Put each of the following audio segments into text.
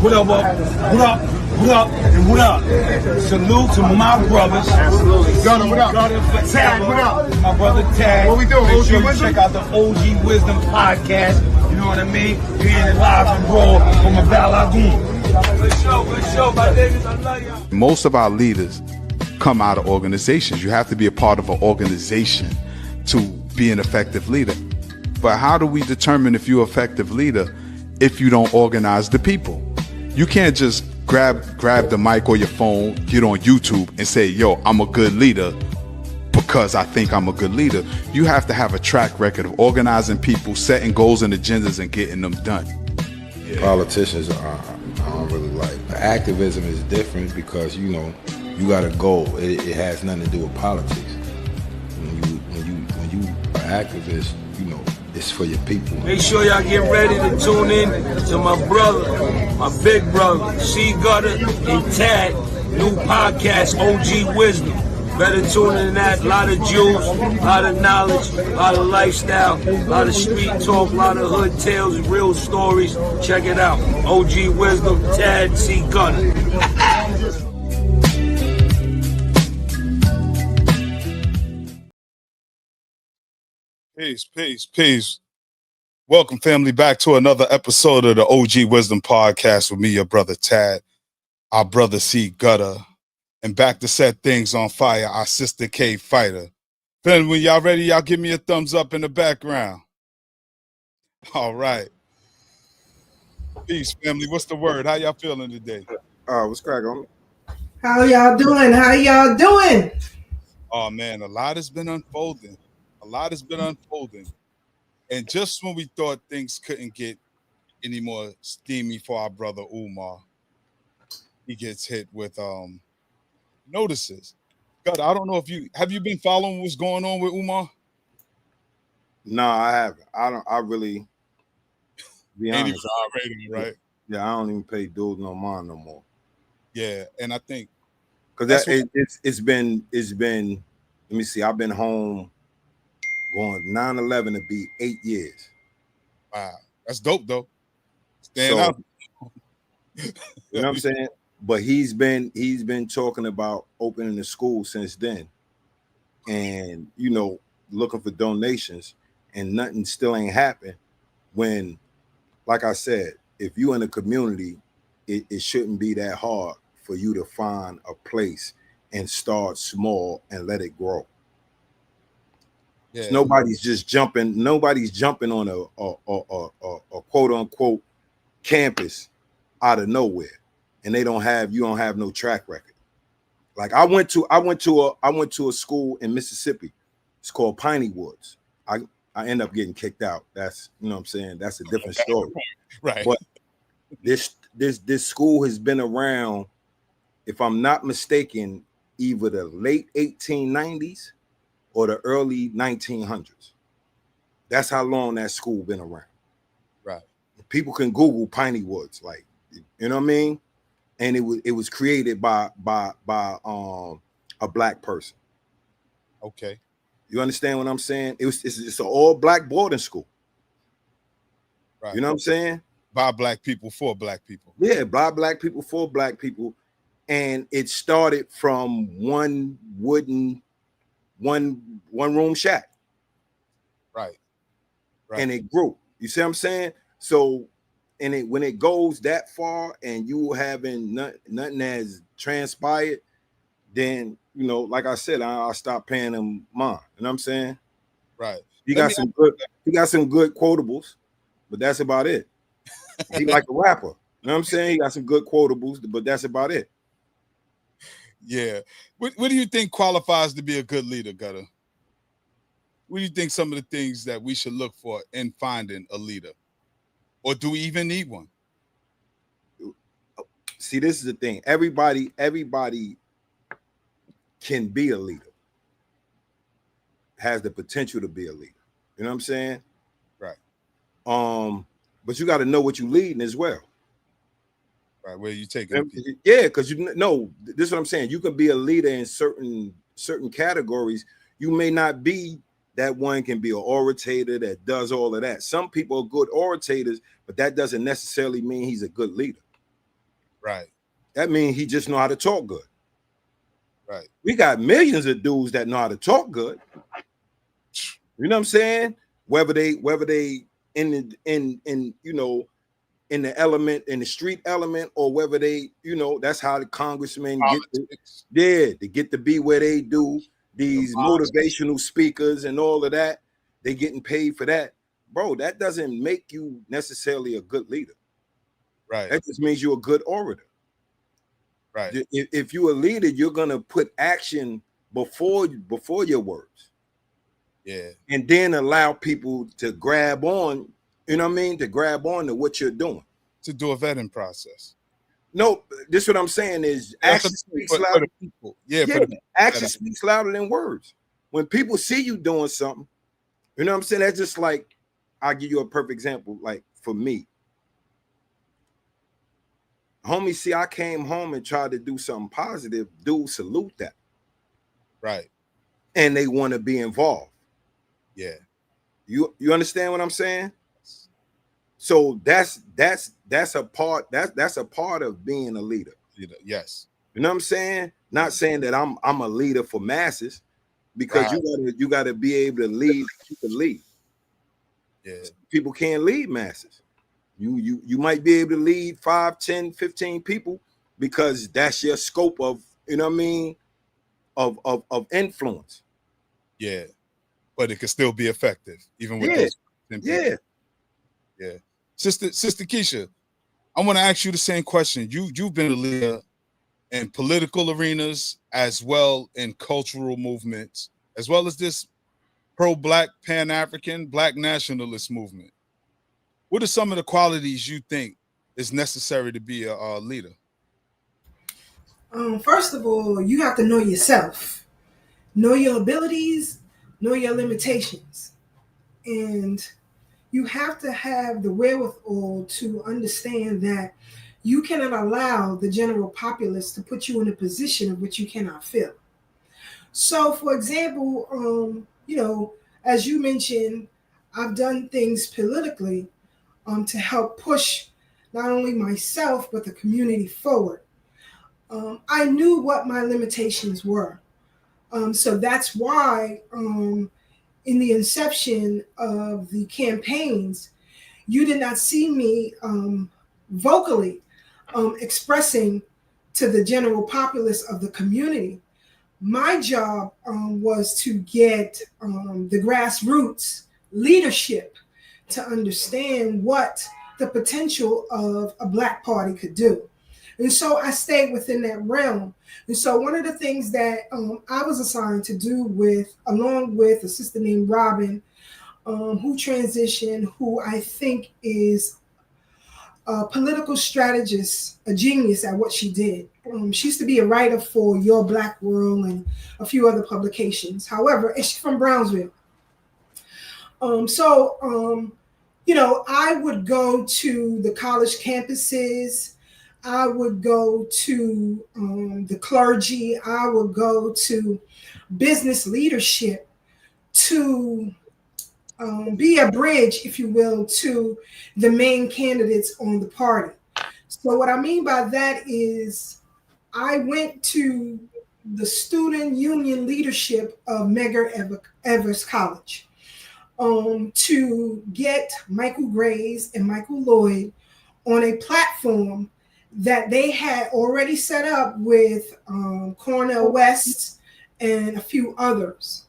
What up, and what up? Salute to my brothers. Absolutely. Gunner, what up? Tag, what up? My brother Tag. What we doing, Make OG sure you Wisdom? check out the OG Wisdom podcast. You know what I mean? We're in it live and raw from a Val Lagoon. Good show, my niggas. I love y'all. Most of our leaders come out of organizations. You have to be a part of an organization to be an effective leader. But how do we determine if you're an effective leader if you don't organize the people? You can't just grab the mic or your phone, get on YouTube and say, yo, I'm a good leader because I think I'm a good leader. You have to have a track record of organizing people, setting goals and agendas and getting them done. Yeah. Politicians I don't really like. Activism is different because, you know, you got a goal. It has nothing to do with politics. When you are activist, you know, it's for your people. Make sure y'all get ready to tune in to my brother, my big brother, C Gutter and Tad, new podcast, OG Wisdom. Better tune in to that. A lot of jewels, a lot of knowledge, a lot of lifestyle, a lot of street talk, a lot of hood tales, real stories. Check it out. OG Wisdom, Tad, C Gutter. Peace. Welcome, family, back to another episode of the OG Wisdom Podcast with me, your brother Tad, our brother C Gutter, and back to set things on fire, our sister K Fighter. Then when y'all ready, y'all give me a thumbs up in the background. All right. Peace, family. What's the word? How y'all feeling today? What's crack on? How y'all doing? Oh, man, a lot has been unfolding. And just when we thought things couldn't get any more steamy for our brother Umar, he gets hit with notices. God, I don't know if you have been following what's going on with Umar? No, I haven't. I really be honest. Right? Yeah, I don't even pay dudes no mind no more. Yeah, and I think because it's been. Let me see. I've been home going 9/11 to be 8 years. Wow, that's dope though. You know what I'm saying? But he's been talking about opening the school since then, and you know, looking for donations, and nothing still ain't happened. When, like I said, if you in a community, it shouldn't be that hard for you to find a place and start small and let it grow. Yeah. Nobody's jumping on a quote unquote campus out of nowhere, and you don't have no track record. Like I went to a school in Mississippi. It's called Piney Woods. I end up getting kicked out. That's, you know what I'm saying, that's a different story. Right. But this school has been around, if I'm not mistaken, either the late 1890s or the early 1900s. That's how long that school been around. Right. People can Google Piney Woods, like, you know what I mean? And it was created by a black person. Okay. You understand what I'm saying? It's an all black boarding school. Right. You know what I'm saying? By black people for black people. Yeah, by black people for black people. And it started from one room shack. Right. And it grew. You see what I'm saying? So, and when it goes that far and you haven't nothing has transpired, then, you know, like I said, I'll stop paying them mind. You know what I'm saying? Right. He got some good quotables, but that's about it. He like a rapper. You know what I'm saying? He got some good quotables, but that's about it. Yeah. What do you think qualifies to be a good leader, Gutter? What do you think some of the things that we should look for in finding a leader? Or do we even need one? See, this is the thing. Everybody can be a leader. Has the potential to be a leader. You know what I'm saying? Right. But you got to know what you're leading as well. Right, where you taking people. Yeah, because you know, this is what I'm saying. You can be a leader in certain categories. You may not be that one can be an orator that does all of that. Some people are good orators, but that doesn't necessarily mean he's a good leader. Right. That means he just know how to talk good. Right. We got millions of dudes that know how to talk good. You know what I'm saying? Whether they in the element, in the street element, or whether they, that's how the congressmen they get to be where they do. These motivational speakers and all of that, they getting paid for that. Bro, that doesn't make you necessarily a good leader. Right. That just means you're a good orator. Right. If you're a leader, you're gonna put action before your words. Yeah. And then allow people to grab on, you know what I mean? To grab on to what you're doing. To do a vetting process. No, this what I'm saying is action speaks louder. Action speaks louder than words. When people see you doing something, you know what I'm saying? That's just like, I'll give you a perfect example. Like for me, homie, see, I came home and tried to do something positive. Dude, salute that. Right. And they want to be involved. Yeah. You understand what I'm saying? So that's a part of being a leader. Yes. You know what I'm saying? Not saying that I'm a leader for masses, because you gotta be able to lead. You can lead. Yeah. People can't lead masses. You might be able to lead 5, 10, 15 people because that's your scope of, you know what I mean, of influence. Yeah. But it can still be effective, even with those. Yeah. Yeah. Sister Keisha, I want to ask you the same question. You've been a leader in political arenas as well in cultural movements, as well as this pro-Black, Pan-African, Black nationalist movement. What are some of the qualities you think is necessary to be a leader? First of all, you have to know yourself, know your abilities, know your limitations, and you have to have the wherewithal to understand that you cannot allow the general populace to put you in a position of which you cannot fill. So, for example, as you mentioned, I've done things politically to help push not only myself, but the community forward. I knew what my limitations were. So that's why in the inception of the campaigns, you did not see me vocally expressing to the general populace of the community. My job was to get the grassroots leadership to understand what the potential of a Black party could do. And so I stayed within that realm. And so one of the things that I was assigned to do along with a sister named Robin, who transitioned, who I think is a political strategist, a genius at what she did. She used to be a writer for Your Black World and a few other publications. However, she's from Brownsville. I would go to the college campuses. I would go to the clergy. I would go to business leadership to be a bridge, if you will, to the main candidates on the party. So what I mean by that is I went to the student union leadership of Medgar Evers College to get Michael Graves and Michael Lloyd on a platform that they had already set up with Cornel West and a few others.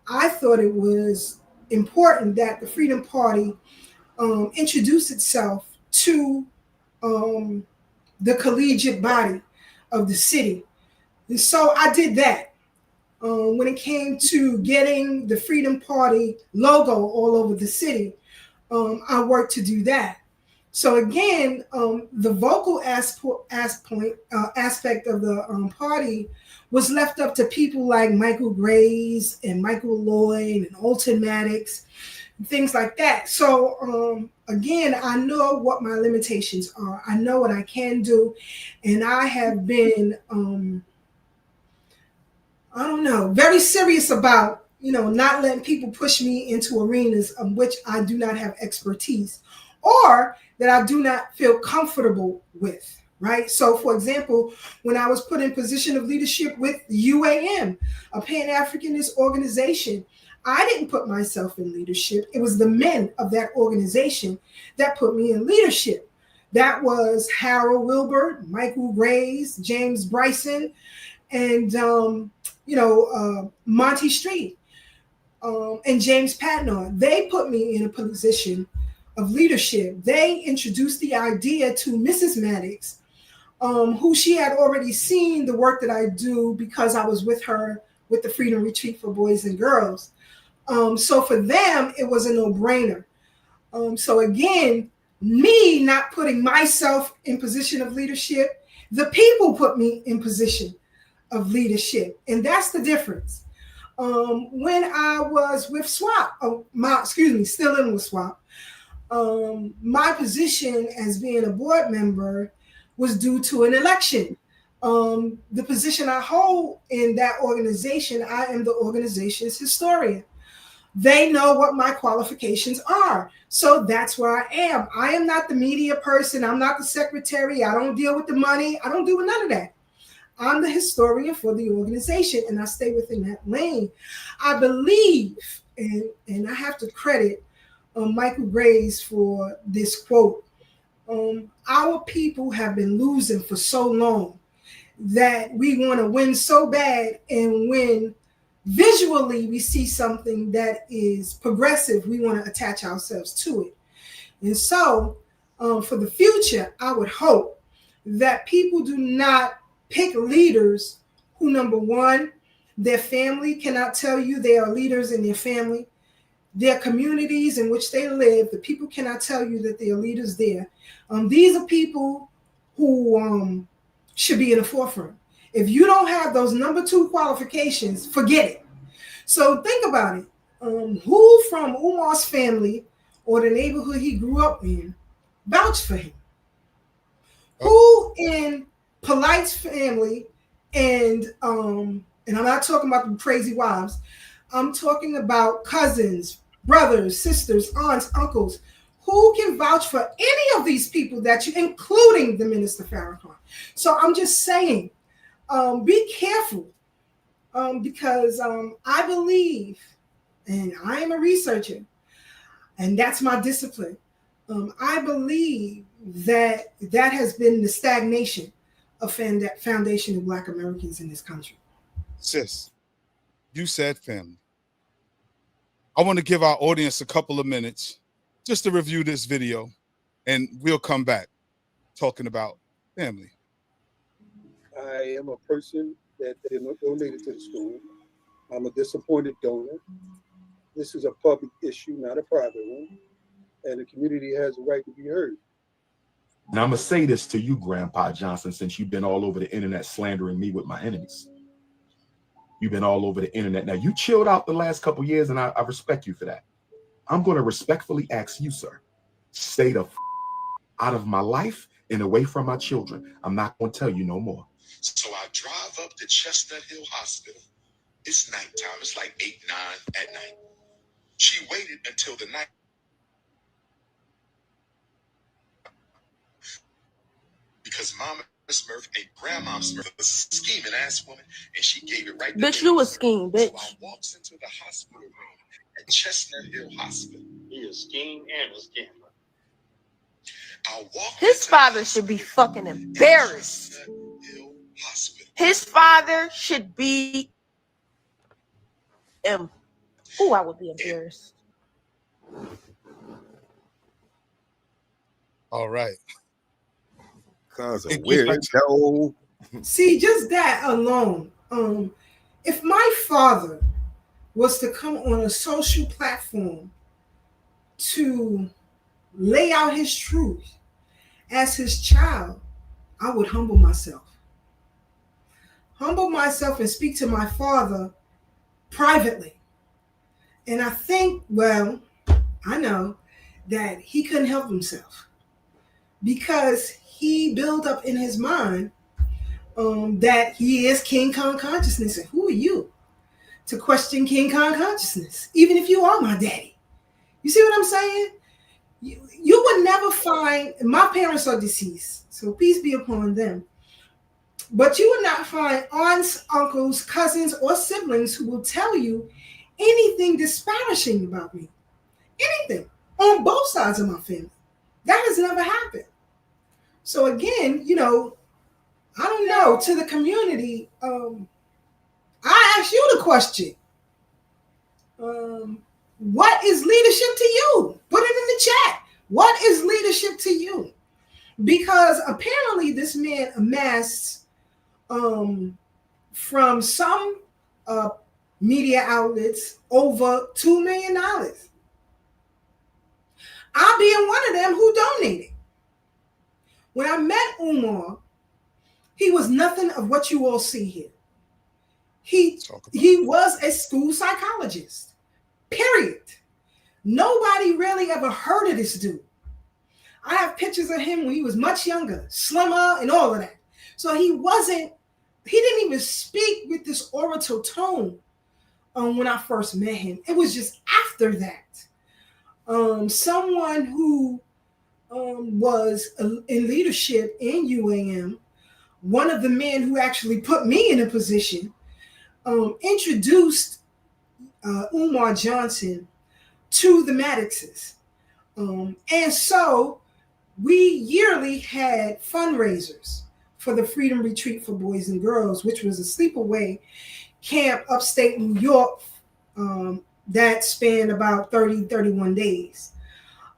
I thought it was important that the Freedom Party introduce itself to the collegiate body of the city. And so I did that. When it came to getting the Freedom Party logo all over the city, I worked to do that. So again, the vocal aspect of the party was left up to people like Michael Graves and Michael Lloyd and Alton Maddox, and things like that. So again, I know what my limitations are. I know what I can do, and I have been, very serious about, not letting people push me into arenas of which I do not have expertise or that I do not feel comfortable with, right? So, for example, when I was put in position of leadership with UAM, a Pan-Africanist organization, I didn't put myself in leadership. It was the men of that organization that put me in leadership. That was Harold Wilbur, Michael Grays, James Bryson, and Monty Street, and James Patnor. They put me in a position of leadership. They introduced the idea to Mrs. Maddox, who she had already seen the work that I do because I was with her with the Freedom Retreat for Boys and Girls. So for them, it was a no-brainer. So again, me not putting myself in position of leadership, the people put me in position of leadership. And that's the difference. When I was with SWAP, still in with SWAP, my position as being a board member was due to an election. The position I hold in that organization, I am the organization's historian. They know what my qualifications are. So that's where I am. I am not the media person. I'm not the secretary. I don't deal with the money. I don't do with none of that. I'm the historian for the organization, and I stay within that lane. I believe, and I have to credit Michael Grays for this quote, our people have been losing for so long that we want to win so bad, and when visually we see something that is progressive, we want to attach ourselves to it. And so for the future, I would hope that people do not pick leaders who, number one, their family cannot tell you they are leaders in their family. Their communities in which they live, the people cannot tell you that they are leaders there. These are people who should be in the forefront. If you don't have those number two qualifications, forget it. So think about it. Who from Umar's family or the neighborhood he grew up in vouched for him? Who in Polite's family, and I'm not talking about the crazy wives, I'm talking about cousins, brothers, sisters, aunts, uncles, who can vouch for any of these people that you, including the Minister Farrakhan. So I'm just saying, be careful, because I believe, and I am a researcher, and that's my discipline. I believe that has been the stagnation of foundation of Black Americans in this country. Sis, you said family. I want to give our audience a couple of minutes just to review this video, and we'll come back talking about family. I am a person that donated to the school. I'm a disappointed donor. This is a public issue, not a private one, and the community has a right to be heard. And I'm going to say this to you, Grandpa Johnson, since you've been all over the internet slandering me with my enemies. You've been all over the internet. Now, you chilled out the last couple years, and I respect you for that. I'm going to respectfully ask you, sir, stay the out of my life and away from my children. I'm not going to tell you no more. So I drive up to Chestnut Hill Hospital. It's nighttime. It's like 8, 9 at night. She waited until the night. Because Mama Smurf and Grandma Smurf was a scheming ass woman, and she gave it right. Bitch, you a scheme, bitch. So I walks into the hospital room at Chestnut Hill Hospital. He is scheme and a scammer. His father should be fucking embarrassed. His father should be. I would be embarrassed. All right. Cause a weirdo. See, just that alone. If my father was to come on a social platform to lay out his truth as his child, I would humble myself. Humble myself and speak to my father privately. And I think, well, I know that he couldn't help himself because he built up in his mind that he is King Kong consciousness. And who are you to question King Kong consciousness, even if you are my daddy? You see what I'm saying? You would never find, my parents are deceased, so peace be upon them. But you would not find aunts, uncles, cousins, or siblings who will tell you anything disparaging about me. Anything. On both sides of my family. That has never happened. So again, you know, I don't know, to the community, I ask you the question. What is leadership to you? Put it in the chat. What is leadership to you? Because apparently this man amassed from some media outlets over $2 million. I'll be in one of them who donated. When I met Umar, he was nothing of what you all see here. He was a school psychologist, period. Nobody really ever heard of this dude. I have pictures of him when he was much younger, slimmer, and all of that. So he didn't even speak with this orator tone when I first met him. It was just after that. Someone who was in leadership in UAM, one of the men who actually put me in a position, introduced Umar Johnson to the Maddoxes. And so we yearly had fundraisers for the Freedom Retreat for Boys and Girls, which was a sleepaway camp upstate New York that spanned about 31 days.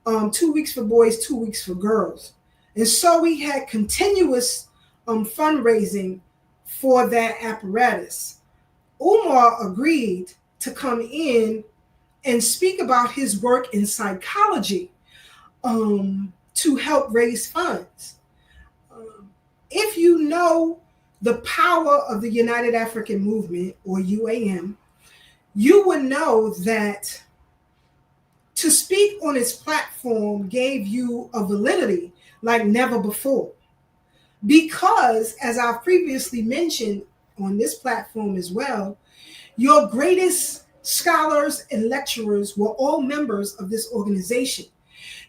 2 weeks for boys, 2 weeks for girls. And so we had continuous fundraising for that apparatus. Umar agreed to come in and speak about his work in psychology to help raise funds. If you know the power of the United African Movement, or UAM, you would know that to speak on its platform gave you a validity like never before. Because, as I've previously mentioned on this platform as well, your greatest scholars and lecturers were all members of this organization.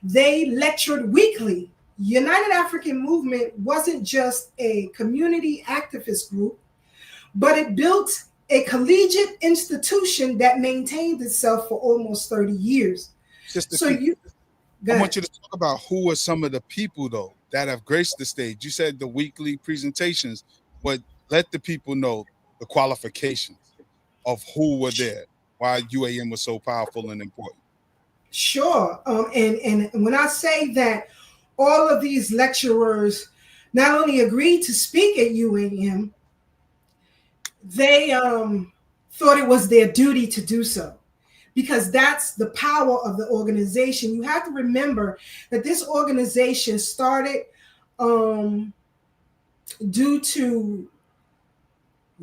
They lectured weekly. United African Movement wasn't just a community activist group, but it built a collegiate institution that maintained itself for almost 30 years. I want you to talk about who are some of the people, though, that have graced the stage. You said the weekly presentations, but let the people know the qualifications of who were there, why UAM was so powerful and important. Sure. And when I say that all of these lecturers not only agreed to speak at UAM, they thought it was their duty to do so, because that's the power of the organization. You have to remember that this organization started due to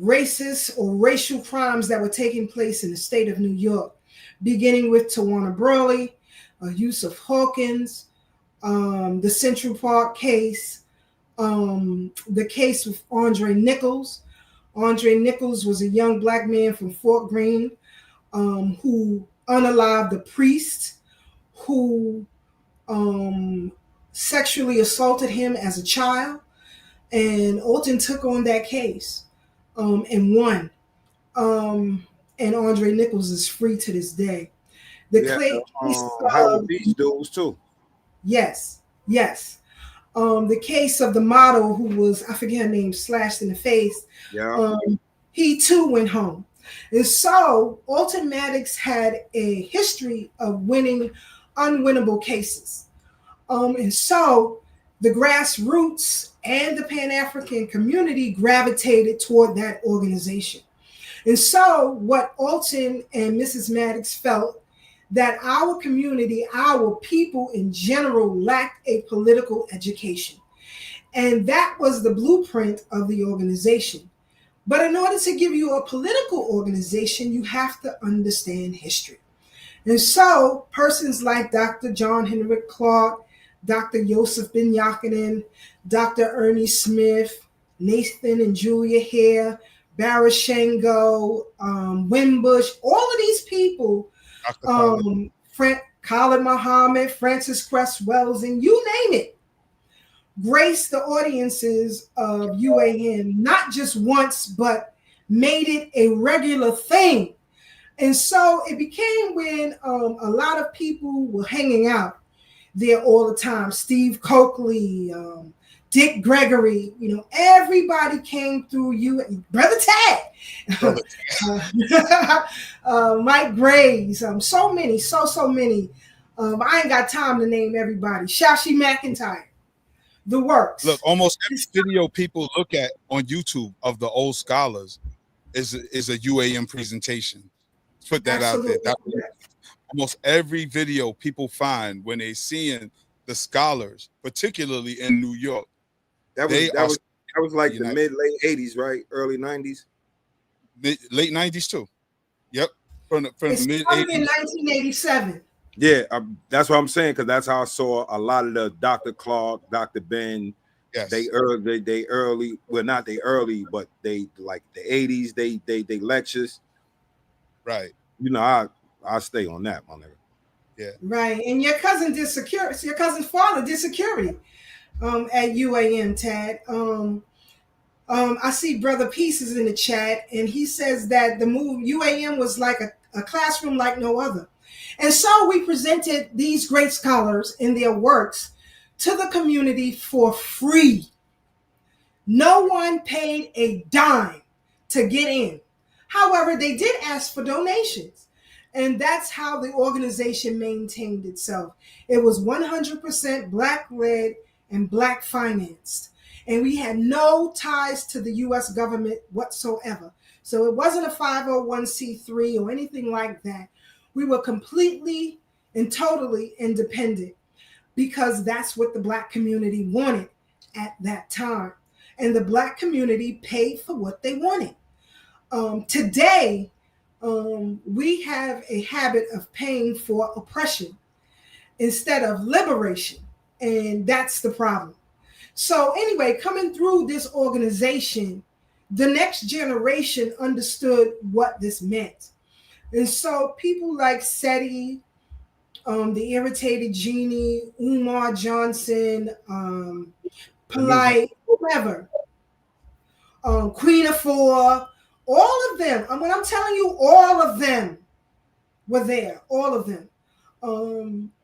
racist or racial crimes that were taking place in the state of New York, beginning with Tawana Burley, Yusuf Hawkins, the Central Park case, the case with Andre Nichols. Andre Nichols was a young black man from Fort Greene who unalived a priest who sexually assaulted him as a child. And Alton took on that case and won. And Andre Nichols is free to this day. Howard Beach dudes too. Yes. The case of the model who was, I forget her name, slashed in the face. Yeah. He too went home. And so Alton Maddox had a history of winning unwinnable cases. And so the grassroots and the Pan-African community gravitated toward that organization. And so what Alton and Mrs. Maddox felt that our community, our people in general, lacked a political education. And that was the blueprint of the organization. But in order to give you a political organization, you have to understand history. And so persons like Dr. John Henry Clark, Dr. Joseph Ben Yakinen, Dr. Ernie Smith, Nathan and Julia Hare, Barashengo, Wimbush, all of these people, Khalid Muhammad, Francis Cress Wells, and you name it, graced the audiences of UAM, not just once, but made it a regular thing. And so it became when a lot of people were hanging out there all the time. Steve Coakley, Dick Gregory, everybody came through you, Brother Tad, Mike Graves, so many. I ain't got time to name everybody. Shashi McIntyre, the works. Look, almost every video people look at on YouTube of the old scholars is a UAM presentation. Put that Absolutely. out there. Almost every video people find when they seeing the scholars, particularly in New York. That was like the late 80s, right? Early 90s. Late 90s too. Yep. From the mid 80s. In 1987. Yeah, that's what I'm saying, because that's how I saw a lot of the Dr. Clark, Dr. Ben. Yes. They early, well, not they early, but they like the 80s, they lectures. Right. I stay on that, my nigga. Yeah. Right. And your cousin did security, your cousin's father did security at UAM, Tad. I see Brother Pieces in the chat, and he says that the move UAM was like a classroom like no other. And so we presented these great scholars and their works to the community for free. No one paid a dime to get in. However, they did ask for donations. And that's how the organization maintained itself. It was 100% Black-led and Black-financed. And we had no ties to the U.S. government whatsoever. So it wasn't a 501c3 or anything like that. We were completely and totally independent because that's what the Black community wanted at that time. And the Black community paid for what they wanted. Today, we have a habit of paying for oppression instead of liberation. And that's the problem. So anyway, coming through this organization, the next generation understood what this meant. And so people like Seti, the Irritated Genie, Umar Johnson, Polite, whoever, Queen of Four, all of them. When I'm telling you, all of them were there. All of them.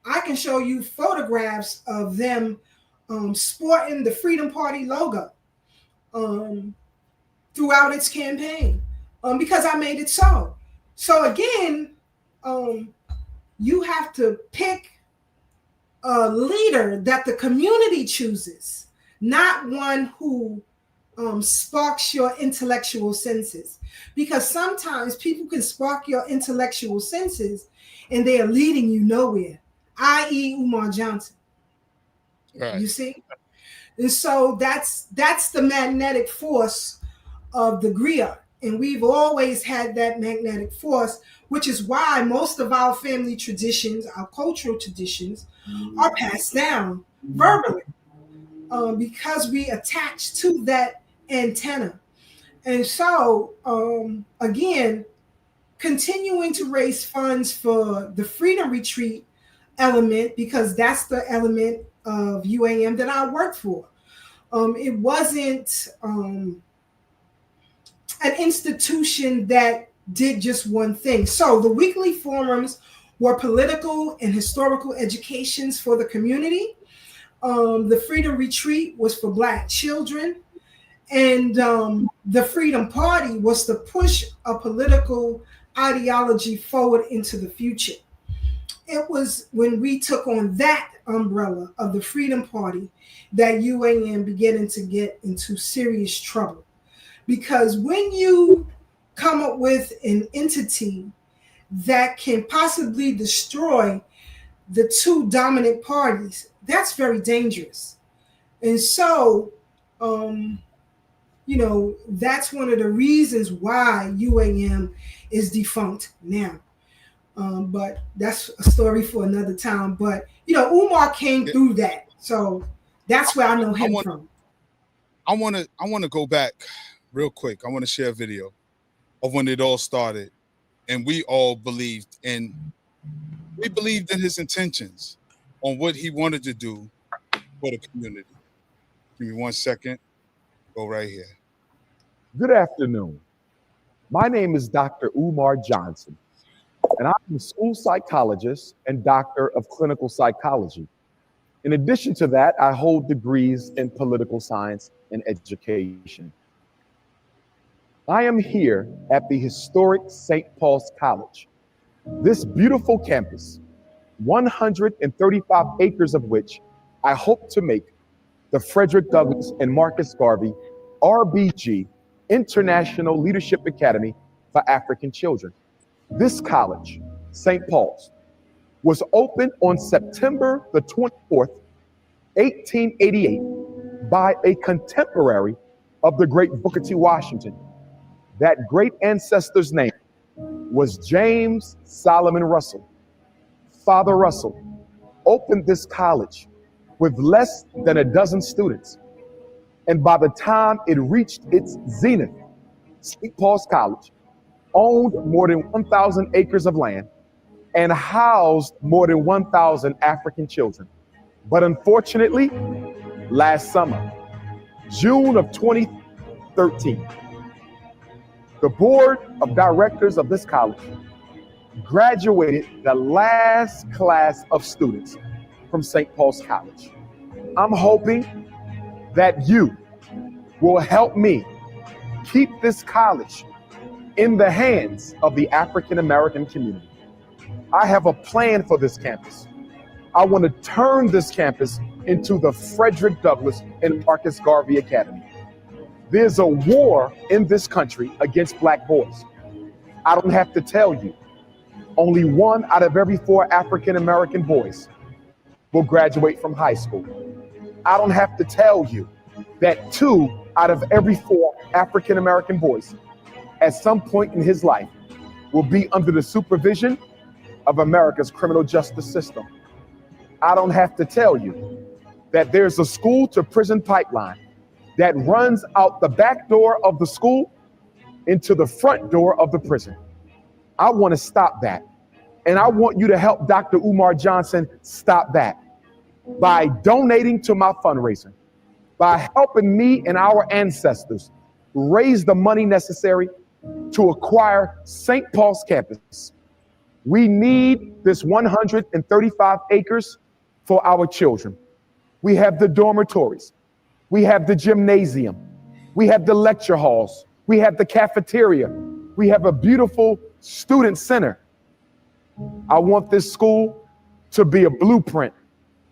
I can show you photographs of them sporting the Freedom Party logo throughout its campaign because I made it so. So again, you have to pick a leader that the community chooses, not one who sparks your intellectual senses. Because sometimes people can spark your intellectual senses and they are leading you nowhere, i.e. Umar Johnson. Right. You see? And so that's the magnetic force of the griot. And we've always had that magnetic force, which is why most of our family traditions, our cultural traditions, are passed down verbally because we attach to that antenna. And so, again, continuing to raise funds for the Freedom Retreat element, because that's the element of UAM that I work for. It wasn't an institution that did just one thing. So the weekly forums were political and historical educations for the community. The Freedom Retreat was for Black children. And the Freedom Party was to push a political ideology forward into the future. It was when we took on that umbrella of the Freedom Party that UAM began to get into serious trouble. Because when you come up with an entity that can possibly destroy the two dominant parties, that's very dangerous. And so, that's one of the reasons why UAM is defunct now. But that's a story for another time. But, Umar came through that. So that's where I know him from. I want to go back real quick. I want to share a video of when it all started. And we all believed in We believed in his intentions on what he wanted to do for the community. Give me 1 second. Go right here. Good afternoon. My name is Dr. Umar Johnson, and I'm a school psychologist and doctor of clinical psychology. In addition to that, I hold degrees in political science and education. I am here at the historic St. Paul's College. This beautiful campus, 135 acres of which I hope to make the Frederick Douglass and Marcus Garvey RBG International Leadership Academy for African Children. This college, St. Paul's, was opened on September the 24th, 1888 by a contemporary of the great Booker T. Washington. That great ancestor's name was James Solomon Russell. Father Russell opened this college with less than a dozen students. And by the time it reached its zenith, St. Paul's College owned more than 1,000 acres of land and housed more than 1,000 African children. But unfortunately, last summer, June of 2013, the board of directors of this college graduated the last class of students from St. Paul's College. I'm hoping that you will help me keep this college in the hands of the African American community. I have a plan for this campus. I want to turn this campus into the Frederick Douglass and Marcus Garvey Academy. There's a war in this country against Black boys. I don't have to tell you, only 1 out of every 4 African American boys will graduate from high school. I don't have to tell you that 2 out of every 4 African American boys at some point in his life will be under the supervision of America's criminal justice system. I don't have to tell you that there's a school to prison pipeline that runs out the back door of the school into the front door of the prison. I want to stop that. And I want you to help Dr. Umar Johnson stop that by donating to my fundraiser, by helping me and our ancestors raise the money necessary to acquire St. Paul's campus. We need this 135 acres for our children. We have the dormitories. We have the gymnasium. We have the lecture halls. We have the cafeteria. We have a beautiful student center. I want this school to be a blueprint,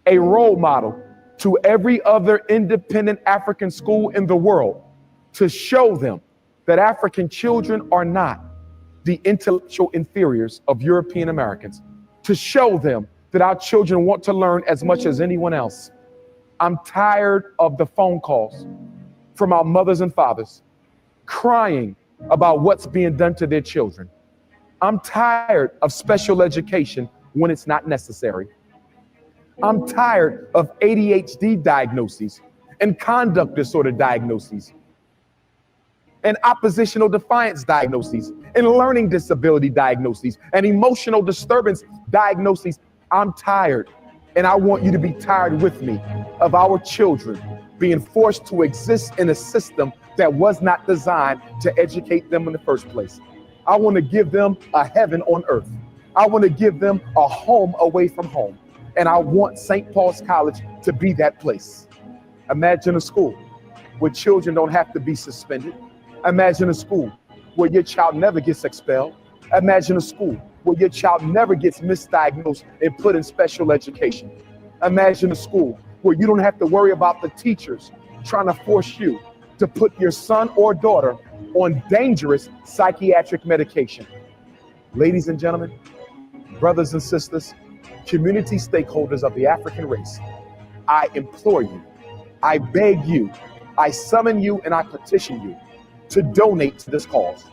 a role model to every other independent African school in the world, to show them that African children are not the intellectual inferiors of European Americans, to show them that our children want to learn as much as anyone else. I'm tired of the phone calls from our mothers and fathers crying about what's being done to their children. I'm tired of special education when it's not necessary. I'm tired of ADHD diagnoses and conduct disorder diagnoses and oppositional defiance diagnoses and learning disability diagnoses and emotional disturbance diagnoses. I'm tired, and I want you to be tired with me, of our children being forced to exist in a system that was not designed to educate them in the first place. I want to give them a heaven on earth. I want to give them a home away from home. And I want St. Paul's College to be that place. Imagine a school where children don't have to be suspended. Imagine a school where your child never gets expelled. Imagine a school where your child never gets misdiagnosed and put in special education. Imagine a school where you don't have to worry about the teachers trying to force you to put your son or daughter on dangerous psychiatric medication. Ladies and gentlemen, brothers and sisters, community stakeholders of the African race, I implore you, I beg you, I summon you, and I petition you to donate to this cause.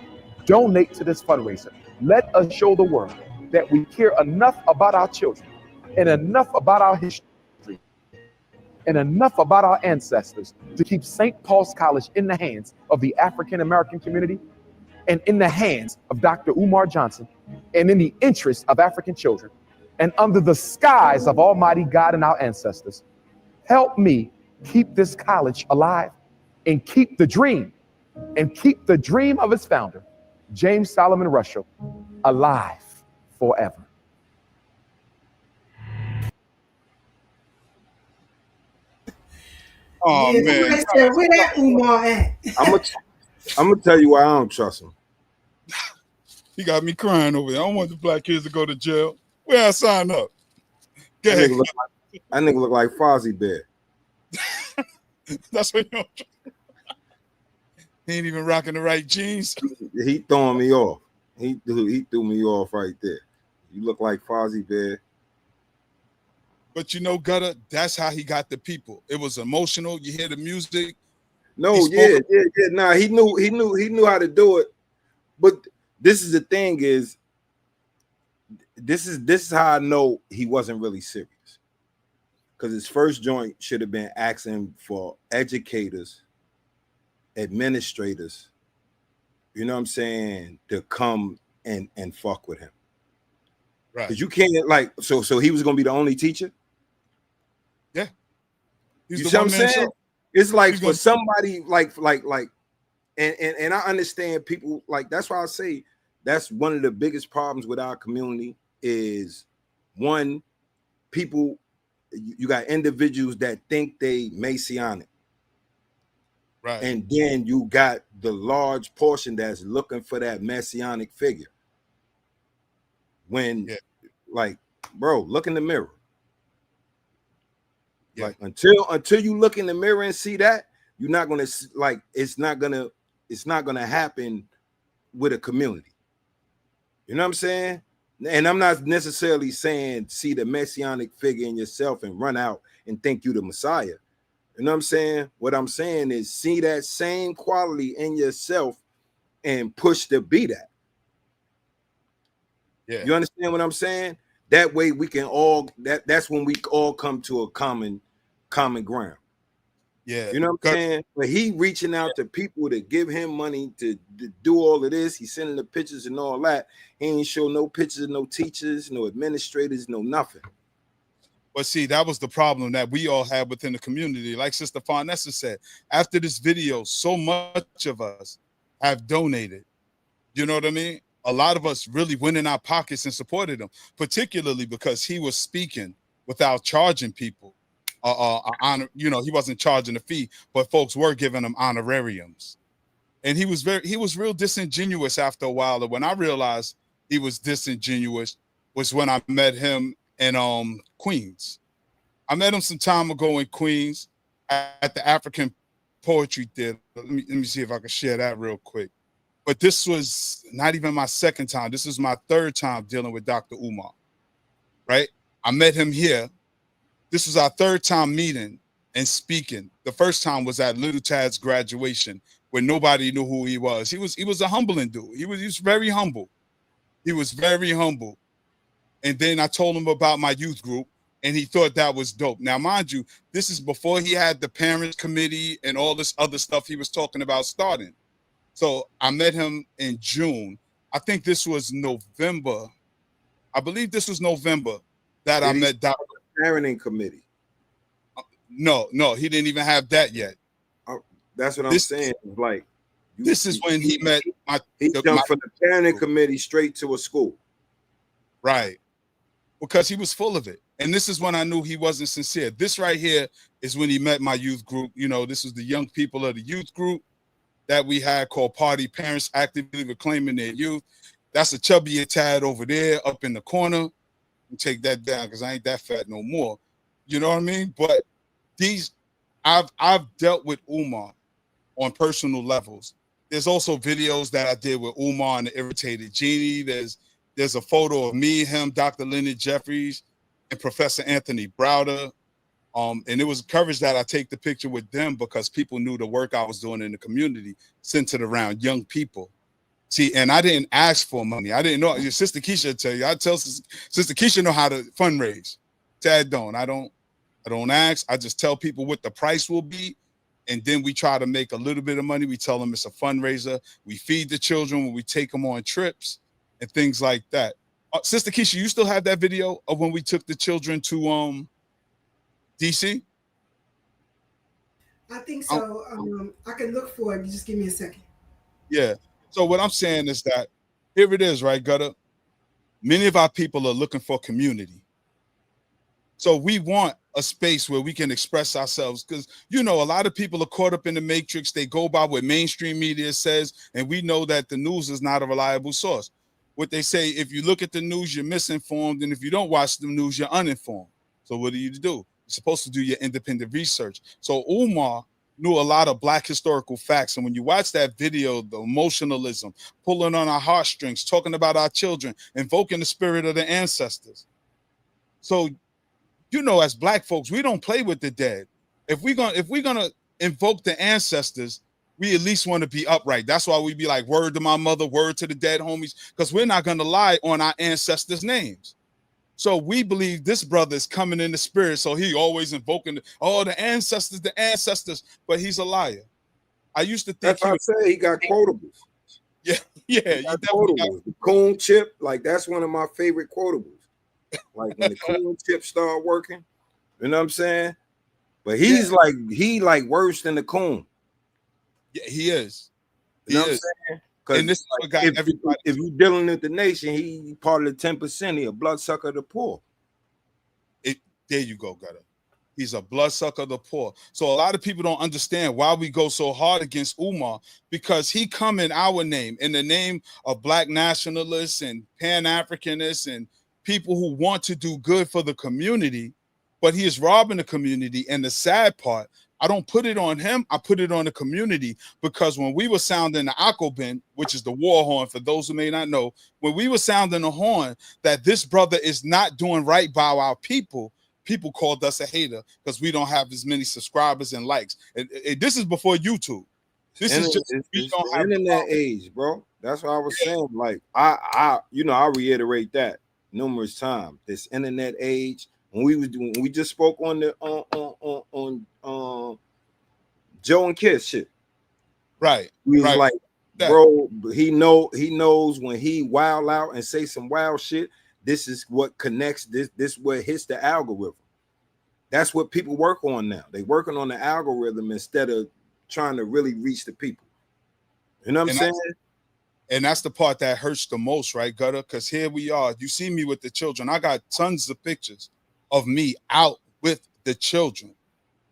Donate to this fundraiser. Let us show the world that we care enough about our children and enough about our history and enough about our ancestors to keep St. Paul's College in the hands of the African American community and in the hands of Dr. Umar Johnson and in the interest of African children. and under the skies of Almighty God and our ancestors, help me keep this college alive and keep the dream of its founder, James Solomon Russell, alive forever. Oh Yeah, man, somebody said, where that Umar at? I'm gonna tell you why I don't trust him. he got me crying over there. I don't want the black kids to go to jail. Where I sign up? Go That ahead. nigga look like Fozzie Bear. That's what you know. He ain't even rocking the right jeans. He throwing me off. He threw me off right there. You look like Fozzie Bear. But you know, Gutter, that's how he got the people. It was emotional. You hear the music. No, yeah. Nah, he knew how to do it. But this is the thing is, this is how I know he wasn't really serious. Because his first joint should have been asking for educators, administrators, you know what I'm saying, to come and fuck with him. Right. Because you can't, like, so he was gonna be the only teacher. Yeah. You see what I'm saying? Show. It's like for somebody like and I understand people, like, that's why I say that's one of the biggest problems with our community is, one, people, you got individuals that think they Messianic. Right. And then you got the large portion that's looking for that Messianic figure. When, like, bro, look in the mirror. Yeah. Like, until you look in the mirror and see that, you're not gonna, like, it's not gonna happen with a community. You know what I'm saying? And I'm not necessarily saying see the Messianic figure in yourself and run out and think you the Messiah. You know what I'm saying? What I'm saying is see that same quality in yourself and push to be that. Yeah. You understand what I'm saying? That way we can all, that's when we all come to a common ground. Yeah. You know what I'm saying? But he reaching out to people to give him money to do all of this. He's sending the pictures and all that. He ain't show no pictures, no teachers, no administrators, no nothing. But see, that was the problem that we all had within the community. Like Sister Farnessa said, after this video, so much of us have donated. You know what I mean? A lot of us really went in our pockets and supported him, particularly because he was speaking without charging people. Honor, you know, he wasn't charging a fee, but folks were giving him honorariums. And he was real disingenuous after a while. And when I realized he was disingenuous was when I met him in Queens. I met him some time ago in Queens at the African Poetry Theater. Let me see if I can share that real quick. But this was not even my second time. This is my third time dealing with Dr. Umar, right? I met him here. This was our third time meeting and speaking. The first time was at Little Tad's graduation where nobody knew who he was. He was a humbling dude. He was very humble. He was very humble. And then I told him about my youth group, and he thought that was dope. Now, mind you, this is before he had the parents committee and all this other stuff he was talking about starting. So I met him in June. I think this was November. I believe this was November that I met Dr. Parenting committee. No, he didn't even have that yet. That's what I'm saying. Like, this is when he met he jumped from the parenting committee straight to a school. Right. Because he was full of it. And this is when I knew he wasn't sincere. This right here is when he met my youth group. You know, this was the young people of the youth group that we had called Party Parents Actively Reclaiming Their Youth. That's a chubbier tad over there up in the corner. Take that down because I ain't that fat no more. You know what I mean? But I've dealt with Umar on personal levels. There's also videos that I did with Umar and the Irritated Genie. There's a photo of me, him, Dr. Leonard Jeffries, and Professor Anthony Browder. And it was encouraged that I take the picture with them because people knew the work I was doing in the community, centered around young people. See, and I didn't ask for money. I didn't know. Your Sister Keisha will tell you. I tell Sister Keisha know how to fundraise. Tad don't. I don't ask. I just tell people what the price will be. And then we try to make a little bit of money. We tell them it's a fundraiser. We feed the children when we take them on trips and things like that. Sister Keisha, you still have that video of when we took the children to DC? I think so. I can look for it. Just give me a second. Yeah. So what I'm saying is that here it is, right, Gutter? Many of our people are looking for community. So we want a space where we can express ourselves, because, you know, a lot of people are caught up in the matrix. They go by what mainstream media says, and we know that the news is not a reliable source. What they say, if you look at the news, you're misinformed, and if you don't watch the news, you're uninformed. So what do? You're supposed to do your independent research. So Umar knew a lot of Black historical facts, and when you watch that video, the emotionalism, pulling on our heartstrings, talking about our children, invoking the spirit of the ancestors. So, you know, as Black folks, we don't play with the dead. If we're gonna invoke the ancestors, we at least want to be upright. That's why we be like, word to my mother, word to the dead homies, because we're not gonna lie on our ancestors' names. So we believe this brother is coming in the spirit, so he always invoking the ancestors, but he's a liar. I used to think that's what I say. He got quotables. Yeah, you definitely got the coon chip. Like, that's one of my favorite quotables. Like when the coon chip start working, you know what I'm saying? But he's like worse than the coon. Yeah, he is. You know what I'm saying? Because this like, if you're dealing with the nation, he part of the 10%. He a bloodsucker of the poor. There you go, Gutter. He's a bloodsucker of the poor. So a lot of people don't understand why we go so hard against Umar, because he come in our name, in the name of Black nationalists and Pan-Africanists and people who want to do good for the community, but he is robbing the community. And the sad part, I don't put it on him, I put it on the community, because when we were sounding the Akobin, which is the war horn, for those who may not know, when we were sounding the horn that this brother is not doing right by our people, people called us a hater because we don't have as many subscribers and likes. And this is before YouTube. This is just we don't have internet age, bro. That's what I was saying. Like I reiterate that numerous times. This internet age. When we just spoke on the on Joe and Kiss shit. Right. We was like, bro, he knows when he wild out and say some wild shit. This is what connects. This what hits the algorithm. That's what people work on now. They working on the algorithm instead of trying to really reach the people. You know what I'm saying? And that's the part that hurts the most, right, Gutter? Because here we are. You see me with the children. I got tons of pictures of me out with the children.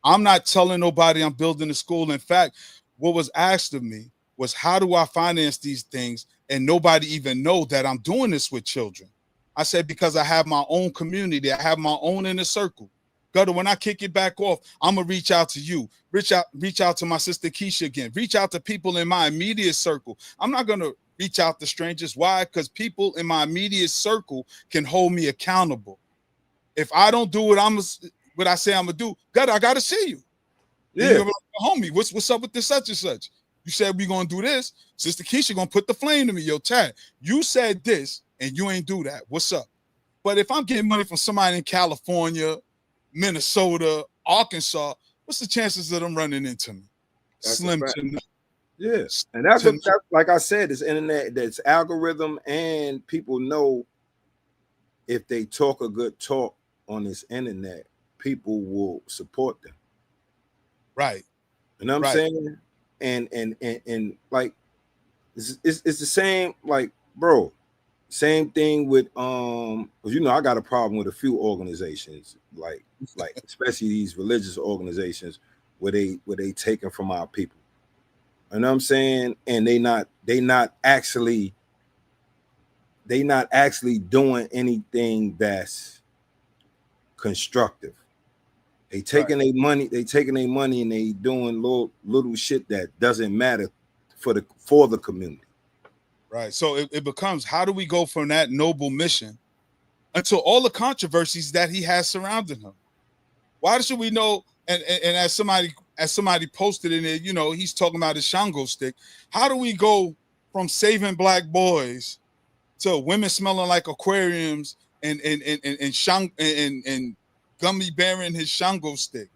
I'm not telling nobody I'm building a school. In fact, what was asked of me was, how do I finance these things? And nobody even know that I'm doing this with children. I said, because I have my own community. I have my own inner circle. Gutter, when I kick it back off, I'm going to reach out to you. Reach out to my sister Keisha again. Reach out to people in my immediate circle. I'm not going to reach out to strangers. Why? Because people in my immediate circle can hold me accountable. If I don't do what I say I'm going to do, Gutter, I got to see you. Yeah. You're like, homie, what's up with this such and such? You said we're going to do this. Sister Keisha going to put the flame to me. Yo, Tad, you said this, and you ain't do that. What's up? But if I'm getting money from somebody in California, Minnesota, Arkansas, what's the chances of them running into me? That's slim to none. Yeah. And that's like I said, this internet, that's algorithm, and people know if they talk a good talk on this internet, people will support them. Right. You know what I'm saying? And like it's the same, like, bro. Same thing with you know, I got a problem with a few organizations, like especially these religious organizations where they taking from our people. You know what I'm saying? And they not actually doing anything that's constructive. They taking their money, and they doing little shit that doesn't matter for the community. Right. So it becomes, how do we go from that noble mission until all the controversies that he has surrounding him? Why should we know? And as somebody posted in there, you know, he's talking about his Shango stick. How do we go from saving Black boys to women smelling like aquariums and gummy bearing his Shango stick?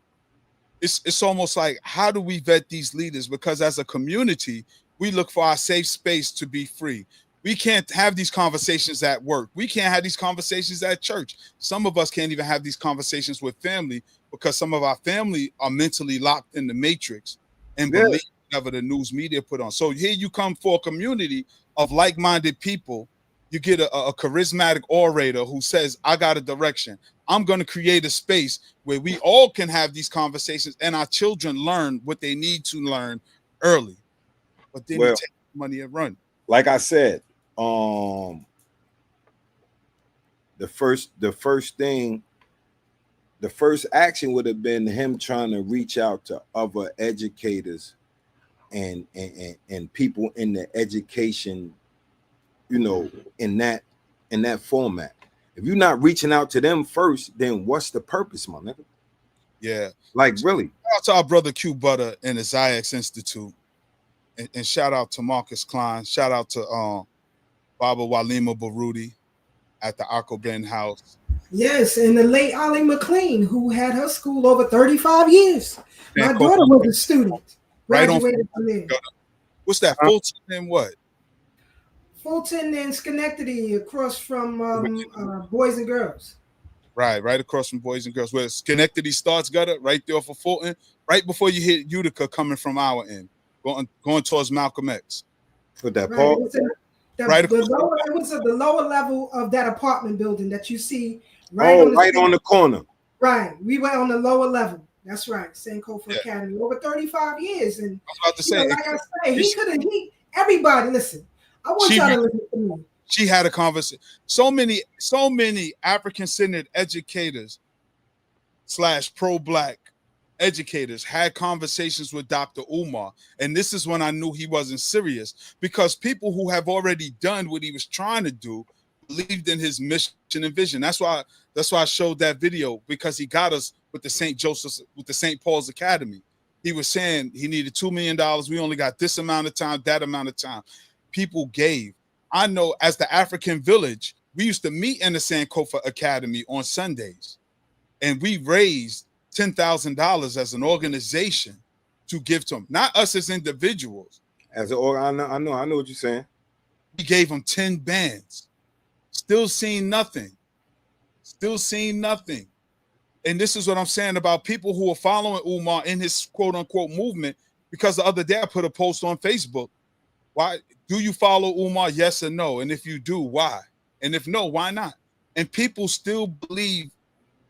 It's almost like, how do we vet these leaders? Because as a community, we look for our safe space to be free. We can't have these conversations at work. We can't have these conversations at church. Some of us can't even have these conversations with family because some of our family are mentally locked in the matrix and believe whatever the news media put on. So here you come for a community of like-minded people. You get a charismatic orator who says, I got a direction. I'm going to create a space where we all can have these conversations and our children learn what they need to learn early. But then you take money and run. Like I said, the first action would have been him trying to reach out to other educators and people in the education, you know, in that format. If you're not reaching out to them first, then what's the purpose, my nigga? Yeah, like really. Shout out to our brother Q Butter and the Ziax Institute, and shout out to Marcus Klein. Shout out to Baba Walima Baruti at the Akko House. Yes, and the late Ollie McLean, who had her school over 35 years. My daughter was a student. Graduated from there. What's that? Fulton and what? Fulton and Schenectady, across from Boys and Girls. Right across from Boys and Girls, where Schenectady starts, gutter, right there off of Fulton, right before you hit Utica coming from our end, going towards Malcolm X. With that Paul. It was at the lower level of that apartment building that you see on the corner. Right. We were on the lower level. That's right. Sankofa Academy. Over 35 years. And I was about to say, like I say, everybody, listen. I want y'all to listen to me. She had a conversation. So many African-centered educators / pro-black educators had conversations with Dr. Umar. And this is when I knew he wasn't serious, because people who have already done what he was trying to do believed in his mission and vision. That's why I showed that video, because he got us with the St. Paul's Academy. He was saying he needed $2 million. We only got this amount of time, that amount of time. People gave. I know as the African Village, we used to meet in the Sankofa Academy on Sundays, and we raised $10,000 as an organization to give to them, not us as individuals. I know what you're saying. We gave them 10 bands. Still seeing nothing. And this is what I'm saying about people who are following Umar in his quote unquote movement, because the other day I put a post on Facebook. Why do you follow Umar? Yes or no? And if you do, why? And if no, why not? And people still believe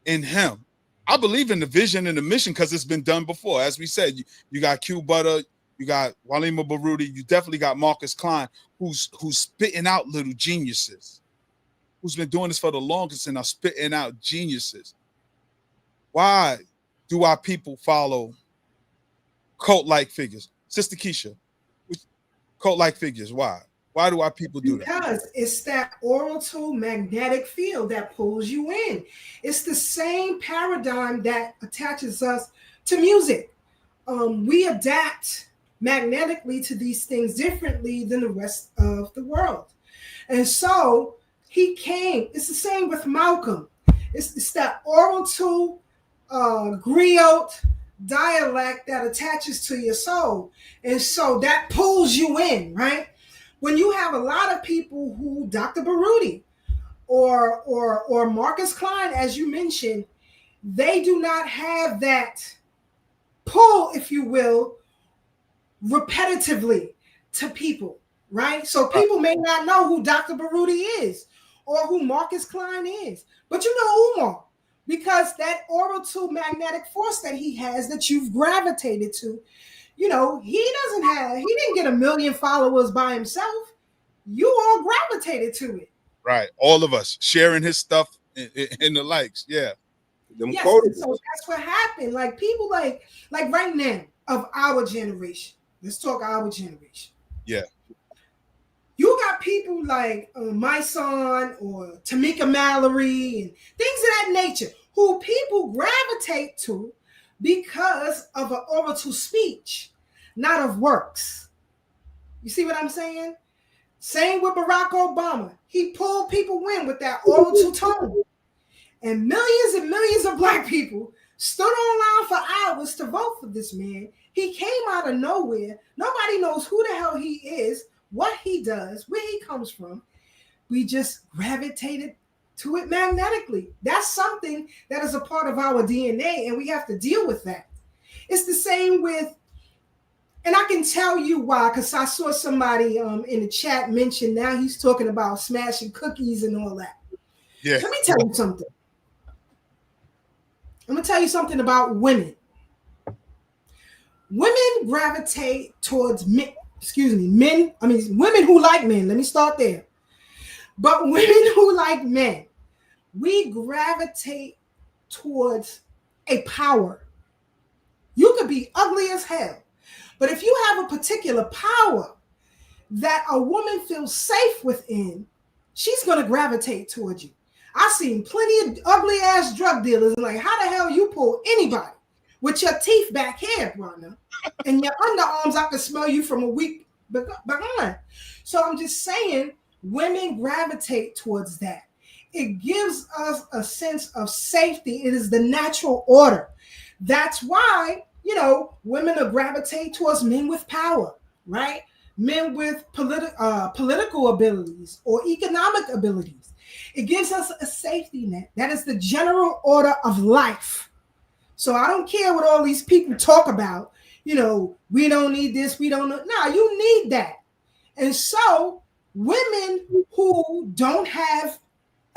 in him. I believe in the vision and the mission because it's been done before. As we said, you got Q Butter, you got Walima Baruti, you definitely got Marcus Klein, who's spitting out little geniuses, who's been doing this for the longest and are spitting out geniuses. Why do our people follow cult-like figures? Sister Keisha, cult-like figures, why? Why do our people do that? Because it's that orbital magnetic field that pulls you in. It's the same paradigm that attaches us to music. We adapt magnetically to these things differently than the rest of the world. And so he came. It's the same with Malcolm. It's that orbital griot dialect that attaches to your soul. And so that pulls you in, right? When you have a lot of people who Dr. Baruti or Marcus Klein, as you mentioned, they do not have that pull, if you will, repetitively to people, right? So people may not know who Dr. Baruti is or who Marcus Klein is, but you know Umar, because that orbital magnetic force that he has that you've gravitated to, you know, he didn't get 1 million followers by himself. You all gravitated to it. Right. All of us sharing his stuff in the likes. Yeah. Yes, so that's what happened. Like people like right now of our generation. Let's talk our generation. Yeah. You got people like my son or Tamika Mallory and things of that nature who people gravitate to because of an orbital speech, not of works. You see what I'm saying? Same with Barack Obama. He pulled people in with that orbital tone. And millions of black people stood online for hours to vote for this man. He came out of nowhere. Nobody knows who the hell he is, what he does, where he comes from, we just gravitated to it magnetically. That's something that is a part of our DNA, and we have to deal with that. It's the same with, and I can tell you why, because I saw somebody in the chat mention now he's talking about smashing cookies and all that. Yeah. Let me tell you something. I'm going to tell you something about women. Women gravitate towards men, women who like men. Let me start there. But women who like men, we gravitate towards a power. You could be ugly as hell, but if you have a particular power that a woman feels safe within, she's going to gravitate towards you. I've seen plenty of ugly ass drug dealers like, how the hell you pull anybody with your teeth back here, brother, and your underarms? I can smell you from a week behind. So I'm just saying, women gravitate towards that. It gives us a sense of safety. It is the natural order. That's why, women will gravitate towards men with power, right? Men with political abilities or economic abilities. It gives us a safety net. That is the general order of life. So I don't care what all these people talk about. We don't need this. We don't know. No, you need that. And so women who don't have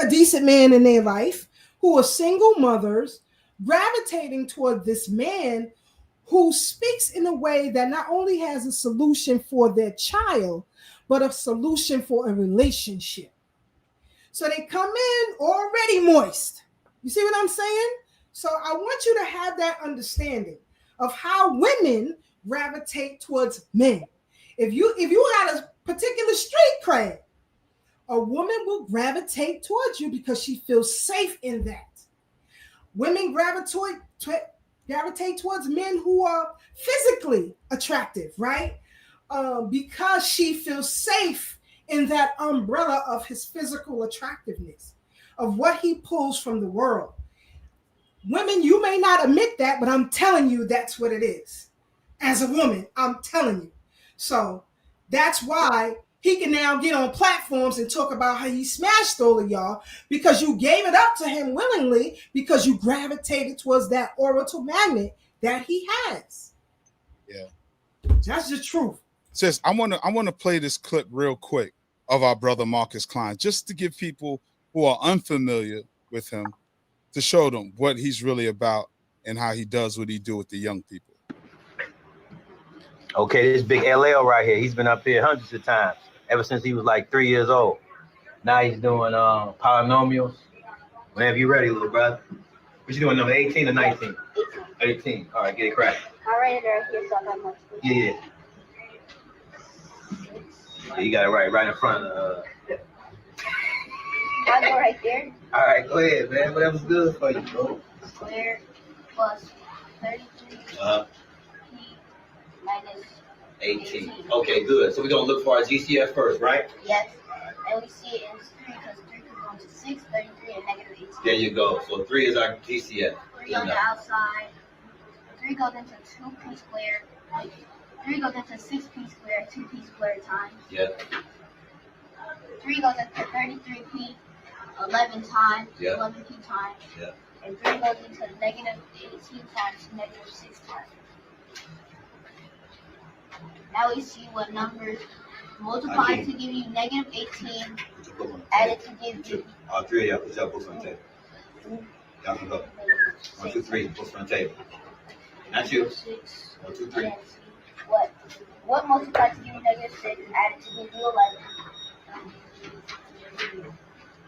a decent man in their life, who are single mothers, gravitating toward this man who speaks in a way that not only has a solution for their child, but a solution for a relationship. So they come in already moist. You see what I'm saying? So I want you to have that understanding of how women gravitate towards men. If you had a particular street cred, a woman will gravitate towards you because she feels safe in that. Women gravitate towards men who are physically attractive, right? Because she feels safe in that umbrella of his physical attractiveness, of what he pulls from the world. Women, you may not admit that, but I'm telling you that's what it is. As a woman, I'm telling you. So that's why he can now get on platforms and talk about how he smashed all of y'all, because you gave it up to him willingly, because you gravitated towards that orbital magnet that he has. Yeah. That's the truth. Sis, I want to play this clip real quick of our brother Marcus Klein, just to give people who are unfamiliar with him, to show them what he's really about and how he does what he do with the young people. Okay, this big LL right here, he's been up here hundreds of times, ever since he was like 3 years old. Now he's doing polynomials. Whenever you're ready, little brother. What you doing, number 18 or 19? 18. All right, get it cracked. I'll write it right here so I got much. Yeah, you got it right in front of I'll go right there. All right, go ahead, man. Whatever's good for you, bro. Square plus 33 p minus 18. Okay, good. So we're going to look for our GCF first, right? Yes. And we see it in 3 because 3 can go into 6, 33, and negative 18. There you go. So 3 is our GCF. 3 on the outside. 3 goes into 2p squared. 3 goes into 6p squared, 2p squared times. Yep. 3 goes into 33p 11 times, Yep. 11p times. Yep. And 3 goes into negative 18 times, negative 6 times. Now we see what numbers multiply to give you negative 18, added to give you. All 3 of y'all put your books on the table. Y'all can go. 1, 2, 3, books on the table. Not you. 6. 1, 2, 3. What multiplies to give you negative 6, added to give you 11.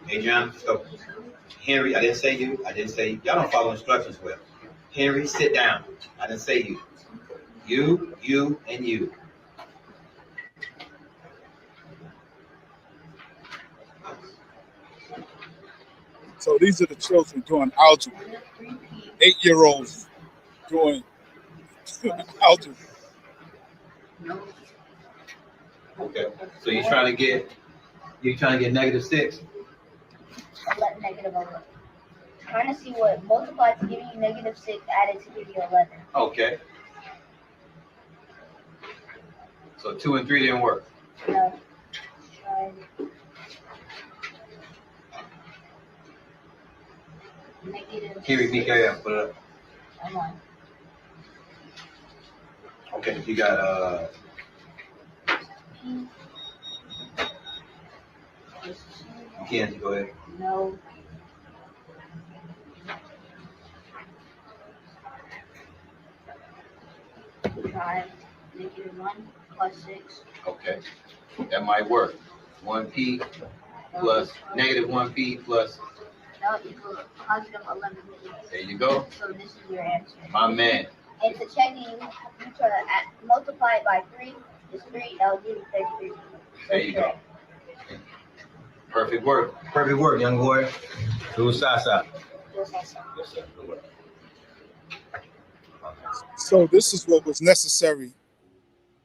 Adrian, so Henry, I didn't say you. Y'all don't follow instructions well. Henry, sit down. I didn't say you. You, and you. So these are the children doing algebra. 8-year-olds doing algebra. Okay. So you're trying to get negative 6. Negative 11. Trying to see what multiplied to give you negative 6 added to give you 11. Okay. So 2 and 3 didn't work. No. Right. Negative. Can you repeat that? Put it up. Come on. Okay, you got P. Mackenzie, go ahead. No. Drive. -1 plus 6. Okay, that might work. 1p plus -1p plus. No, equals positive 11p. There you go. So this is your answer. My man. And to check it, you try to multiply it by 3. It's 3. That will give you 33. So There you go. Perfect work. Perfect work, young boy. Do Sasa. Yes, sir. Yes, sir. Good work. So this is what was necessary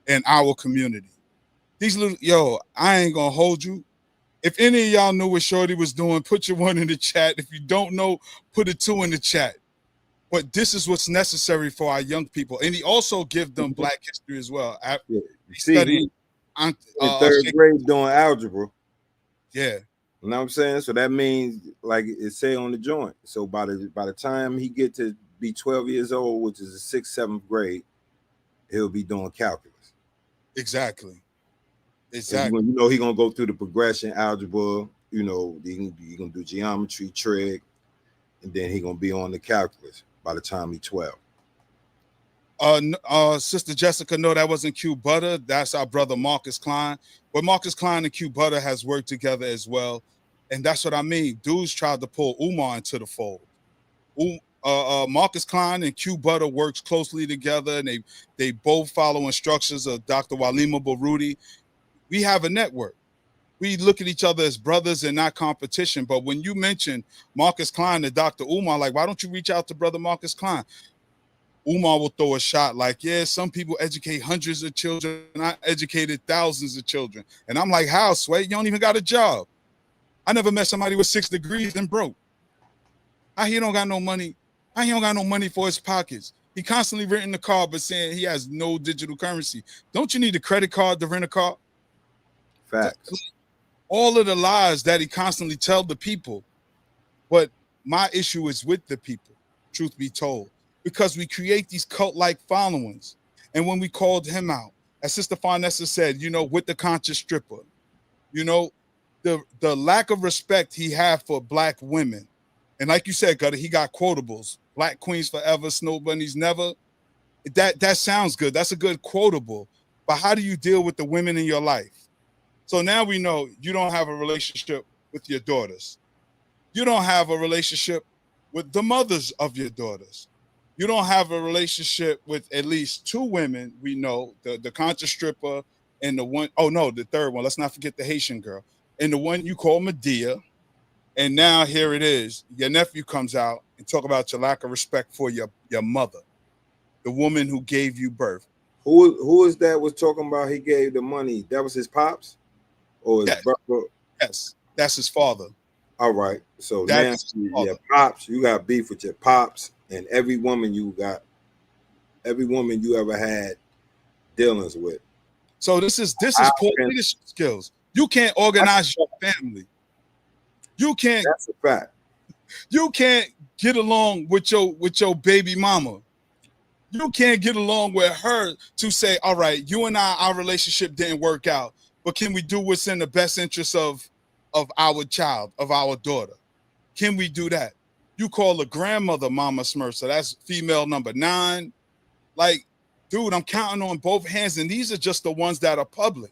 in our community. These little, I ain't gonna hold you. If any of y'all knew what Shorty was doing, put your 1 in the chat. If you don't know, put a 2 in the chat. But this is what's necessary for our young people. And he also give them Black history as well. Yeah. Studying in third grade doing algebra. Yeah. You know what I'm saying? So that means, like it say on the joint. So by the time he get to be 12 years old, which is the 6th, 7th grade, he'll be doing calculus. Exactly. Exactly. You know, he gonna go through the progression, algebra. You know, he gonna do geometry, trig, and then he gonna be on the calculus by the time he's 12. Sister Jessica, no, that wasn't Q Butter. That's our brother Marcus Klein. But Marcus Klein and Q Butter has worked together as well, and that's what I mean. Dudes tried to pull Umar into the fold. Marcus Klein and Q Butter works closely together, and they both follow instructions of Dr. Walima Baruti. We have a network. We look at each other as brothers and not competition. But when you mention Marcus Klein and Dr. Umar, like, why don't you reach out to brother Marcus Klein? Umar will throw a shot like, yeah, some people educate hundreds of children. I educated thousands of children. And I'm like, how, Sway? You don't even got a job. I never met somebody with 6 degrees and broke. How he don't got no money? How he don't got no money for his pockets? He constantly renting the car, but saying he has no digital currency. Don't you need a credit card to rent a car? Facts. All of the lies that he constantly tell the people. But my issue is with the people, truth be told. Because we create these cult-like followings. And when we called him out, as Sister Farnessa said, you know, with the conscious stripper, you know, the lack of respect he had for Black women. And like you said, Gutter, he got quotables. Black queens forever, snow bunnies never. That sounds good. That's a good quotable. But how do you deal with the women in your life? So now we know you don't have a relationship with your daughters. You don't have a relationship with the mothers of your daughters. You don't have a relationship with at least 2 women we know, the conscious stripper and the third one. Let's not forget the Haitian girl. And the one you call Medea. And now here it is. Your nephew comes out and talk about your lack of respect for your mother, the woman who gave you birth. Who is that was talking about he gave the money? That was his pops? Or his brother? Yes, that's his father. All right. So now your pops, you got beef with your pops. And every woman you ever had dealings with. So this is poor leadership skills. You can't organize your family. You can't. That's a fact. You can't get along with your baby mama. You can't get along with her to say, all right, you and our relationship didn't work out, but can we do what's in the best interest of our child, of our daughter? Can we do that? You call a grandmother Mama Smurf, so that's female number 9. Like, dude, I'm counting on both hands, and these are just the ones that are public.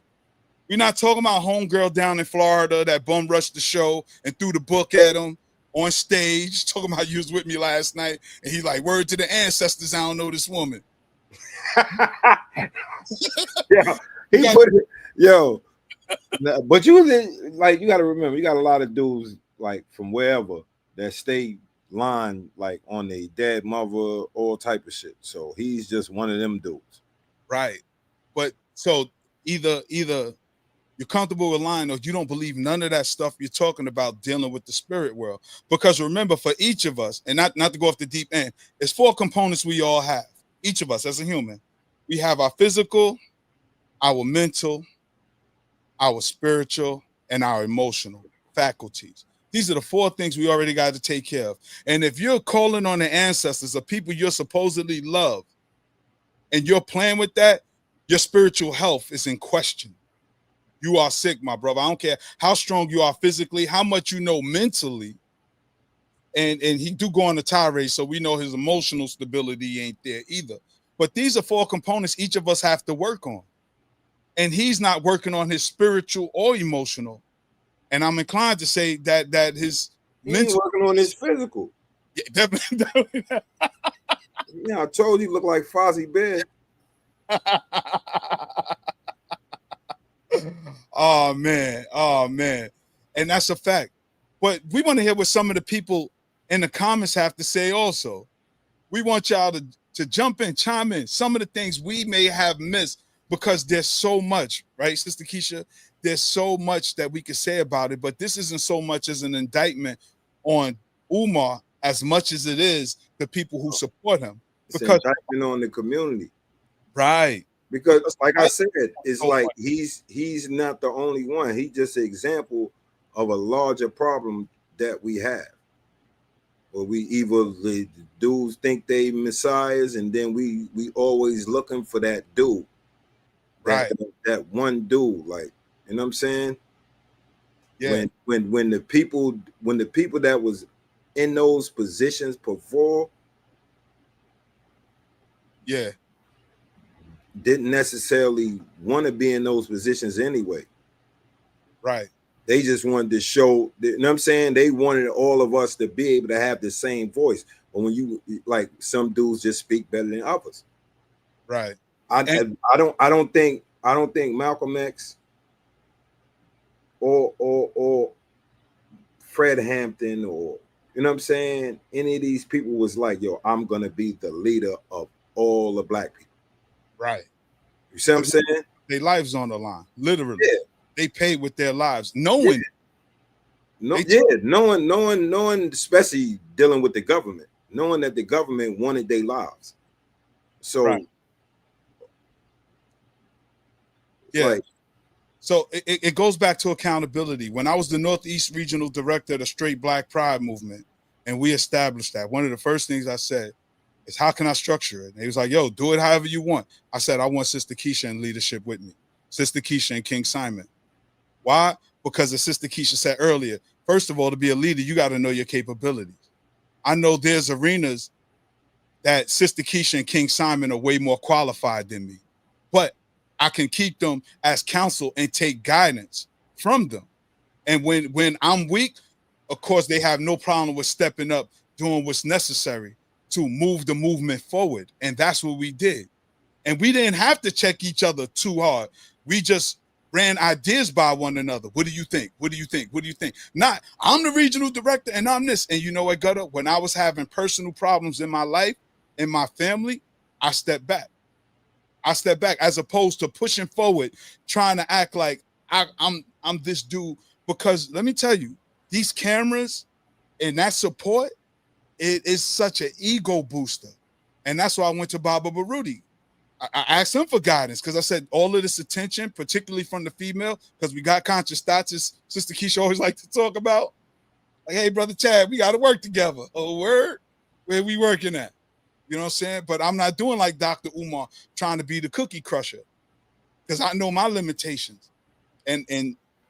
We're not talking about homegirl down in Florida that bum rushed the show and threw the book at him on stage, talking about you was with me last night, and he like, word to the ancestors, I don't know this woman. But you like, you got to remember, you got a lot of dudes like from wherever that stay line like on their dad, mother, all type of shit. So he's just one of them dudes. Right. But so either you're comfortable with lying or you don't believe none of that stuff you're talking about dealing with the spirit world. Because remember, for each of us, and not to go off the deep end, it's 4 components we all have. Each of us as a human. We have our physical, our mental, our spiritual, and our emotional faculties. These are the 4 things we already got to take care of. And if you're calling on the ancestors of people you're supposedly love, and you're playing with that, your spiritual health is in question. You are sick, my brother. I don't care how strong you are physically, how much you know mentally. And he do go on a tirade, so we know his emotional stability ain't there either. But these are 4 components each of us have to work on. And he's not working on his spiritual or emotional. And I'm inclined to say that his mental working on his physical. Yeah, definitely. Yeah, I told you, look like Fozzie Bear. Oh man, and that's a fact. But we want to hear what some of the people in the comments have to say also. We want y'all to jump in, chime in. Some of the things we may have missed because there's so much, right, Sister Keisha? There's so much that we could say about it, but this isn't so much as an indictment on Umar as much as it is the people who support him. It's an indictment on the community. Right. Because like I said, it's like he's not the only one. He's just an example of a larger problem that we have. Where we either the dudes think they messiahs, and then we always looking for that dude. Right. That one dude, like, you know what I'm saying? Yeah. When the people that was in those positions before, yeah, didn't necessarily want to be in those positions anyway. Right. They just wanted to show, you know what I'm saying? They wanted all of us to be able to have the same voice. But when you, like, some dudes just speak better than others. Right. I don't think Malcolm X or Fred Hampton, or, you know what I'm saying, any of these people was like, yo, I'm gonna be the leader of all the black people. Right. You see what I'm saying? Their lives on the line, literally. Yeah. They paid with their lives, knowing. Knowing, especially dealing with the government, knowing that the government wanted their lives. So, right. Yeah. Like, so it goes back to accountability. When I was the Northeast Regional Director of the Straight Black Pride Movement, and we established that, one of the first things I said is, how can I structure it? And he was like, yo, do it however you want. I said, I want Sister Keisha in leadership with me. Sister Keisha and King Simon. Why? Because as Sister Keisha said earlier, first of all, to be a leader, you got to know your capabilities. I know there's arenas that Sister Keisha and King Simon are way more qualified than me, but I can keep them as counsel and take guidance from them. And when I'm weak, of course, they have no problem with stepping up, doing what's necessary to move the movement forward. And that's what we did. And we didn't have to check each other too hard. We just ran ideas by one another. What do you think? What do you think? What do you think? Not, I'm the regional director and I'm this. And you know what, Gutter? When I was having personal problems in my life, in my family, I stepped back. I stepped back as opposed to pushing forward, trying to act like I'm this dude. Because let me tell you, these cameras and that support, it is such an ego booster. And that's why I went to Baba Baruti. I asked him for guidance because I said all of this attention, particularly from the female, because we got conscious thoughts, as Sister Keisha always like to talk about. Like, hey, Brother Chad, we got to work together. Oh, word? Where we working at? You know what I'm saying? But I'm not doing like Dr. Umar, trying to be the cookie crusher, because I know my limitations. And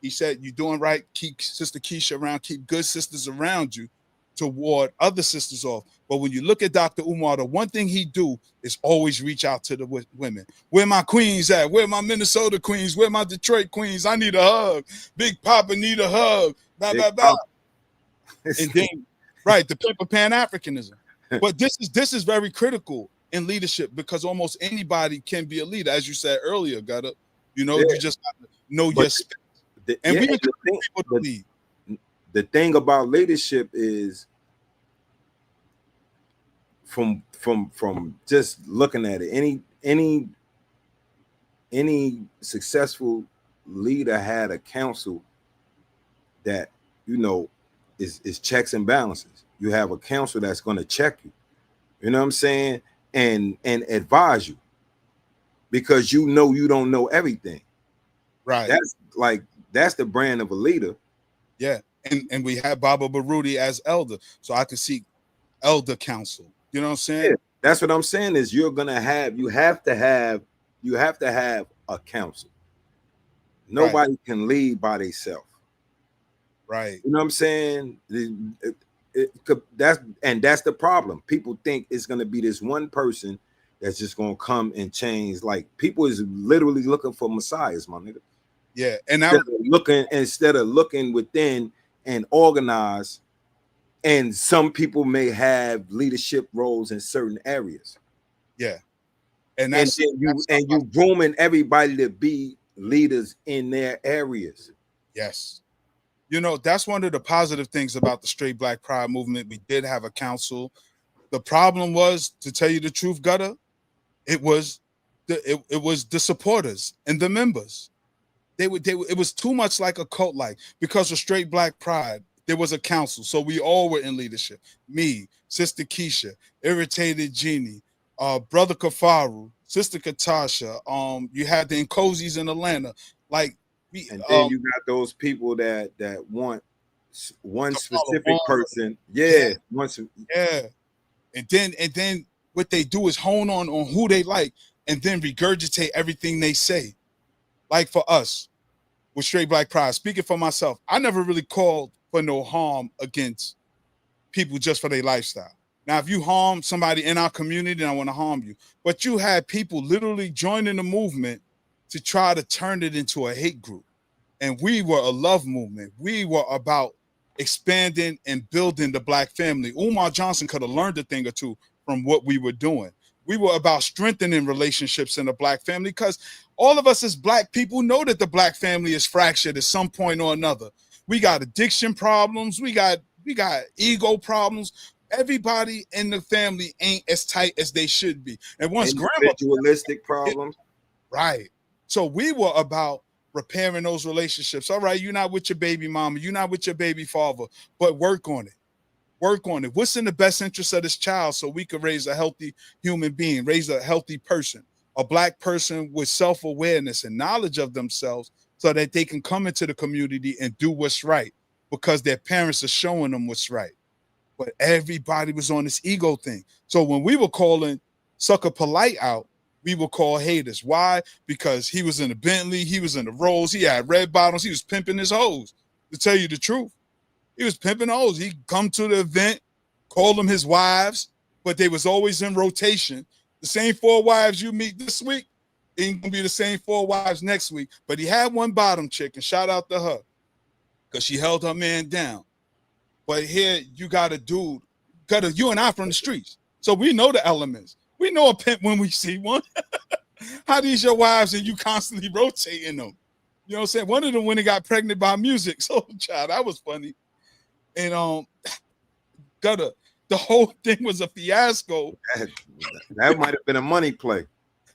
he said, you're doing right. Keep Sister Keisha around. Keep good sisters around you to ward other sisters off. But when you look at Dr. Umar, the one thing he do is always reach out to the women. Where my queens at? Where my Minnesota queens? Where my Detroit queens? I need a hug. Big Papa need a hug. Blah, blah, blah. And then, right, the paper Pan-Africanism. But this is very critical in leadership, because almost anybody can be a leader, as you said earlier, Gutter. You know, you just have to know your space. And we encourage people to lead. The thing about leadership is, from just looking at it, any successful leader had a council that, you know, is checks and balances. You have a council that's going to check you, you know what I'm saying, and advise you, because you know you don't know everything. Right. That's the brand of a leader. Yeah. And we have Baba Baruti as elder. So I could seek elder counsel. You know what I'm saying? Yeah, that's what I'm saying is you have to have a council. Nobody can lead by themselves. Right. You know what I'm saying? That's the problem. People think it's going to be this one person that's just going to come and change. Like, people is literally looking for messiahs, my nigga. Yeah. And instead of looking within and organize. And some people may have leadership roles in certain areas. Yeah. And you grooming everybody to be leaders in their areas. Yes. You know, that's one of the positive things about the Straight Black Pride movement. We did have a council. The problem was, to tell you the truth, Gutter, it was the supporters and the members. It was too much like a cult, like, because of Straight Black Pride. There was a council, so we all were in leadership. Me, Sister Keisha, Irritated Jeannie, Brother Kafaru, Sister Katasha. You had the Nkosis in Atlanta. Like, and then you got those people that want one specific person. Yeah. Yeah. And then what they do is hone on who they like and then regurgitate everything they say. Like for us, with Straight Black Pride, speaking for myself, I never really called for no harm against people just for their lifestyle. Now, if you harm somebody in our community, then I want to harm you. But you had people literally joining the movement to try to turn it into a hate group. And we were a love movement. We were about expanding and building the Black family. Umar Johnson could have learned a thing or two from what we were doing. We were about strengthening relationships in the Black family, because all of us as Black people know that the Black family is fractured at some point or another. We got addiction problems. We got ego problems. Everybody in the family ain't as tight as they should be. And once individualistic problems. Right. So we were about repairing those relationships. All right, you're not with your baby mama, you're not with your baby father, but work on it. Work on it. What's in the best interest of this child so we could raise a healthy human being, raise a healthy person, a Black person with self-awareness and knowledge of themselves, so that they can come into the community and do what's right because their parents are showing them what's right. But everybody was on this ego thing. So when we were calling Sucker Polite out, we would call haters. Why? Because he was in a Bentley, he was in the Rolls, he had red bottoms, he was pimping his hoes. To tell you the truth, he was pimping hoes. He'd come to the event, call them his wives, but they was always in rotation. The same 4 wives you meet this week ain't gonna be the same 4 wives next week. But he had one bottom chick, and shout out to her, because she held her man down. But here you got a dude, you and I from the streets. So we know the elements. We know a pimp when we see one. How these your wives and you constantly rotating them? You know what I'm saying? One of them when he got pregnant by music. So child, that was funny. And the whole thing was a fiasco. That might have been a money play.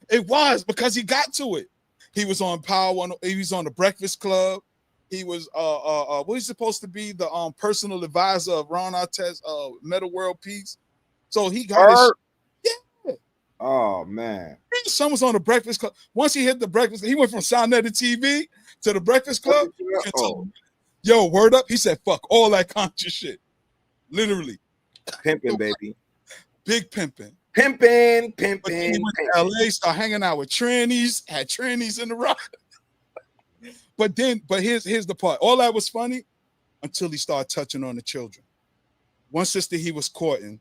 It was, because he got to it. He was on Power. He was on the Breakfast Club. He was what he's supposed to be, the personal advisor of Ron Artest, Meta World Peace. So he got his. Yeah. Oh man. His son was on the Breakfast Club. Once he hit the Breakfast, he went from Soundetta TV to the Breakfast Club. Yo, word up. He said, fuck all that conscious shit. Literally. Pimping, baby. Big pimping. Pimping. He went to LA, started hanging out with trannies, had trannies in the rock. But here's the part. All that was funny until he started touching on the children. One sister he was courting,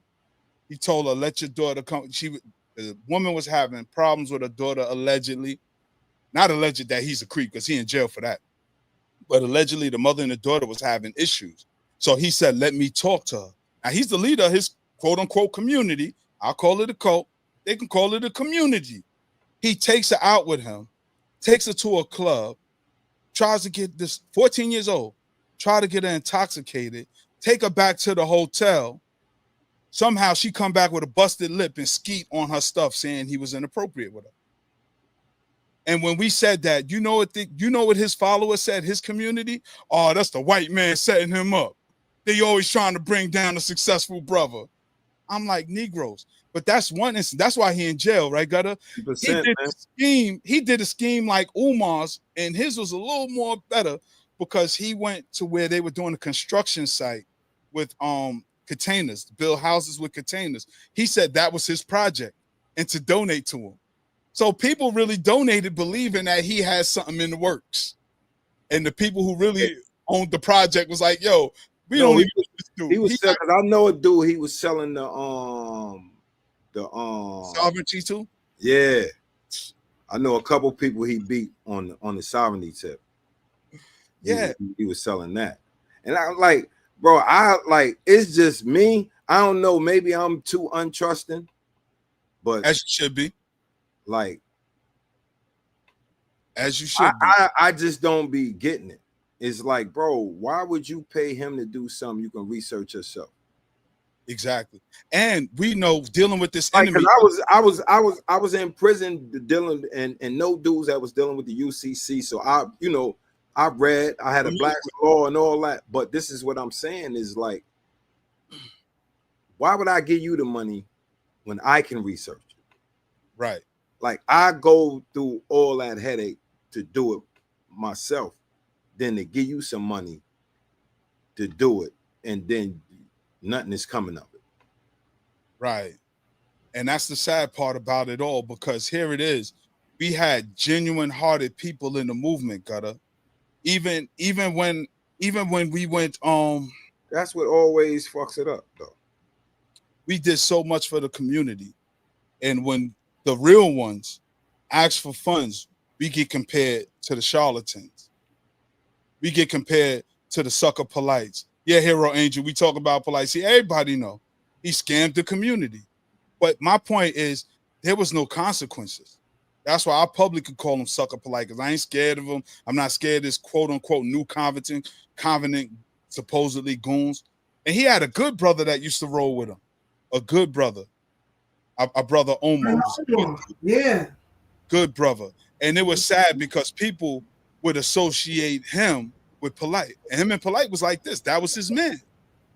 he told her, let your daughter come. The woman was having problems with her daughter, allegedly. Not alleged that he's a creep, because he in jail for that. But allegedly the mother and the daughter was having issues. So he said, let me talk to her. Now he's the leader of his quote unquote community. I'll call it a cult. They can call it a community. He takes her out with him, takes her to a club, tries to get this 14 years old, try to get her intoxicated, take her back to the hotel. Somehow she come back with a busted lip and skeet on her stuff, saying he was inappropriate with her. And when we said that, you know what his followers said, his community? Oh, that's the white man setting him up. They always trying to bring down a successful brother. I'm like, Negroes, But that's one instance. That's why he in jail, right, Gutter? He did a scheme. He did a scheme like Umar's, and his was a little more better because he went to where they were doing a construction site with containers, build houses with containers. He said that was his project, and to donate to him. So people really donated, believing that he had something in the works. And the people who really owned the project was like, "Yo, we don't even use this dude." He was selling, because I know a dude. He was selling the sovereignty too. Yeah, I know a couple people he beat on the sovereignty tip. Yeah, he was selling that, and I was like, bro, it's just me. I don't know. Maybe I'm too untrusting, but as you should be. Like, as you should be. I just don't be getting it. It's like, bro, why would you pay him to do something you can research yourself? Exactly. And we know dealing with this enemy. enemy. I was in prison dealing and no dudes that was dealing with the UCC. So I read, I had a black law and all that. But this is what I'm saying is like, why would I give you the money when I can research it? Right. Like, I go through all that headache to do it myself, then to give you some money to do it, and then nothing is coming of it. Right. And that's the sad part about it all, because here it is. We had genuine hearted people in the movement, Gutter. Even when we went that's what always fucks it up, though. We did so much for the community. And when the real ones ask for funds, we get compared to the charlatans. We get compared to the sucker polites. Yeah, Hero Angel, we talk about polite. See, everybody know he scammed the community. But my point is, there was no consequences. That's why I publicly call him sucker polite, because I ain't scared of him. I'm not scared of this quote unquote new covenant supposedly goons. And he had a good brother that used to roll with him. A good brother. Our brother Omar. Yeah. Good brother. And it was sad because people would associate him with Polite. And him and Polite was like this. That was his man.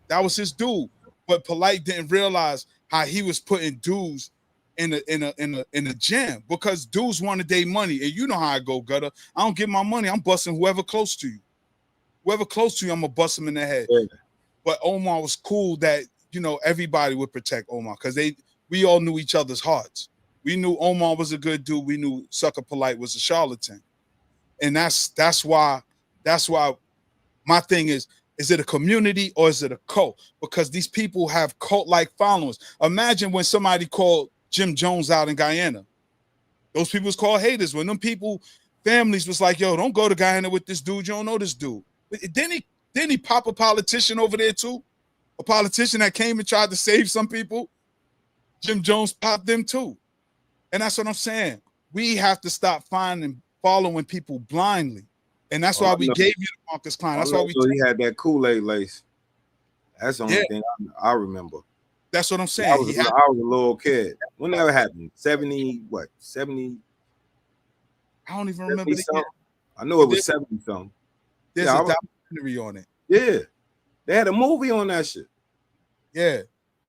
That was his dude. But Polite didn't realize how he was putting dudes in a jam, because dudes wanted their money. And you know how I go, Gutter. I don't get my money. I'm busting whoever close to you. Whoever close to you, I'm gonna bust him in the head. Yeah. But Omar was cool that, everybody would protect Omar, because we all knew each other's hearts. We knew Omar was a good dude. We knew Sucker Polite was a charlatan. And that's why my thing is it a community or is it a cult? Because these people have cult-like followers. Imagine when somebody called Jim Jones out in Guyana. Those people was called haters. When them people, families was like, yo, don't go to Guyana with this dude. You don't know this dude. Didn't he pop a politician over there too? A politician that came and tried to save some people? Jim Jones popped them too. And that's what I'm saying. We have to stop following people blindly. And that's why we gave you the Marcus Klein. That's why he had that Kool-Aid lace. That's the only thing I remember. That's what I'm saying. I was a little kid. When that happened? 70? I don't even remember the year. I know it was 70 something. There's a documentary on it. Yeah. They had a movie on that shit. Yeah.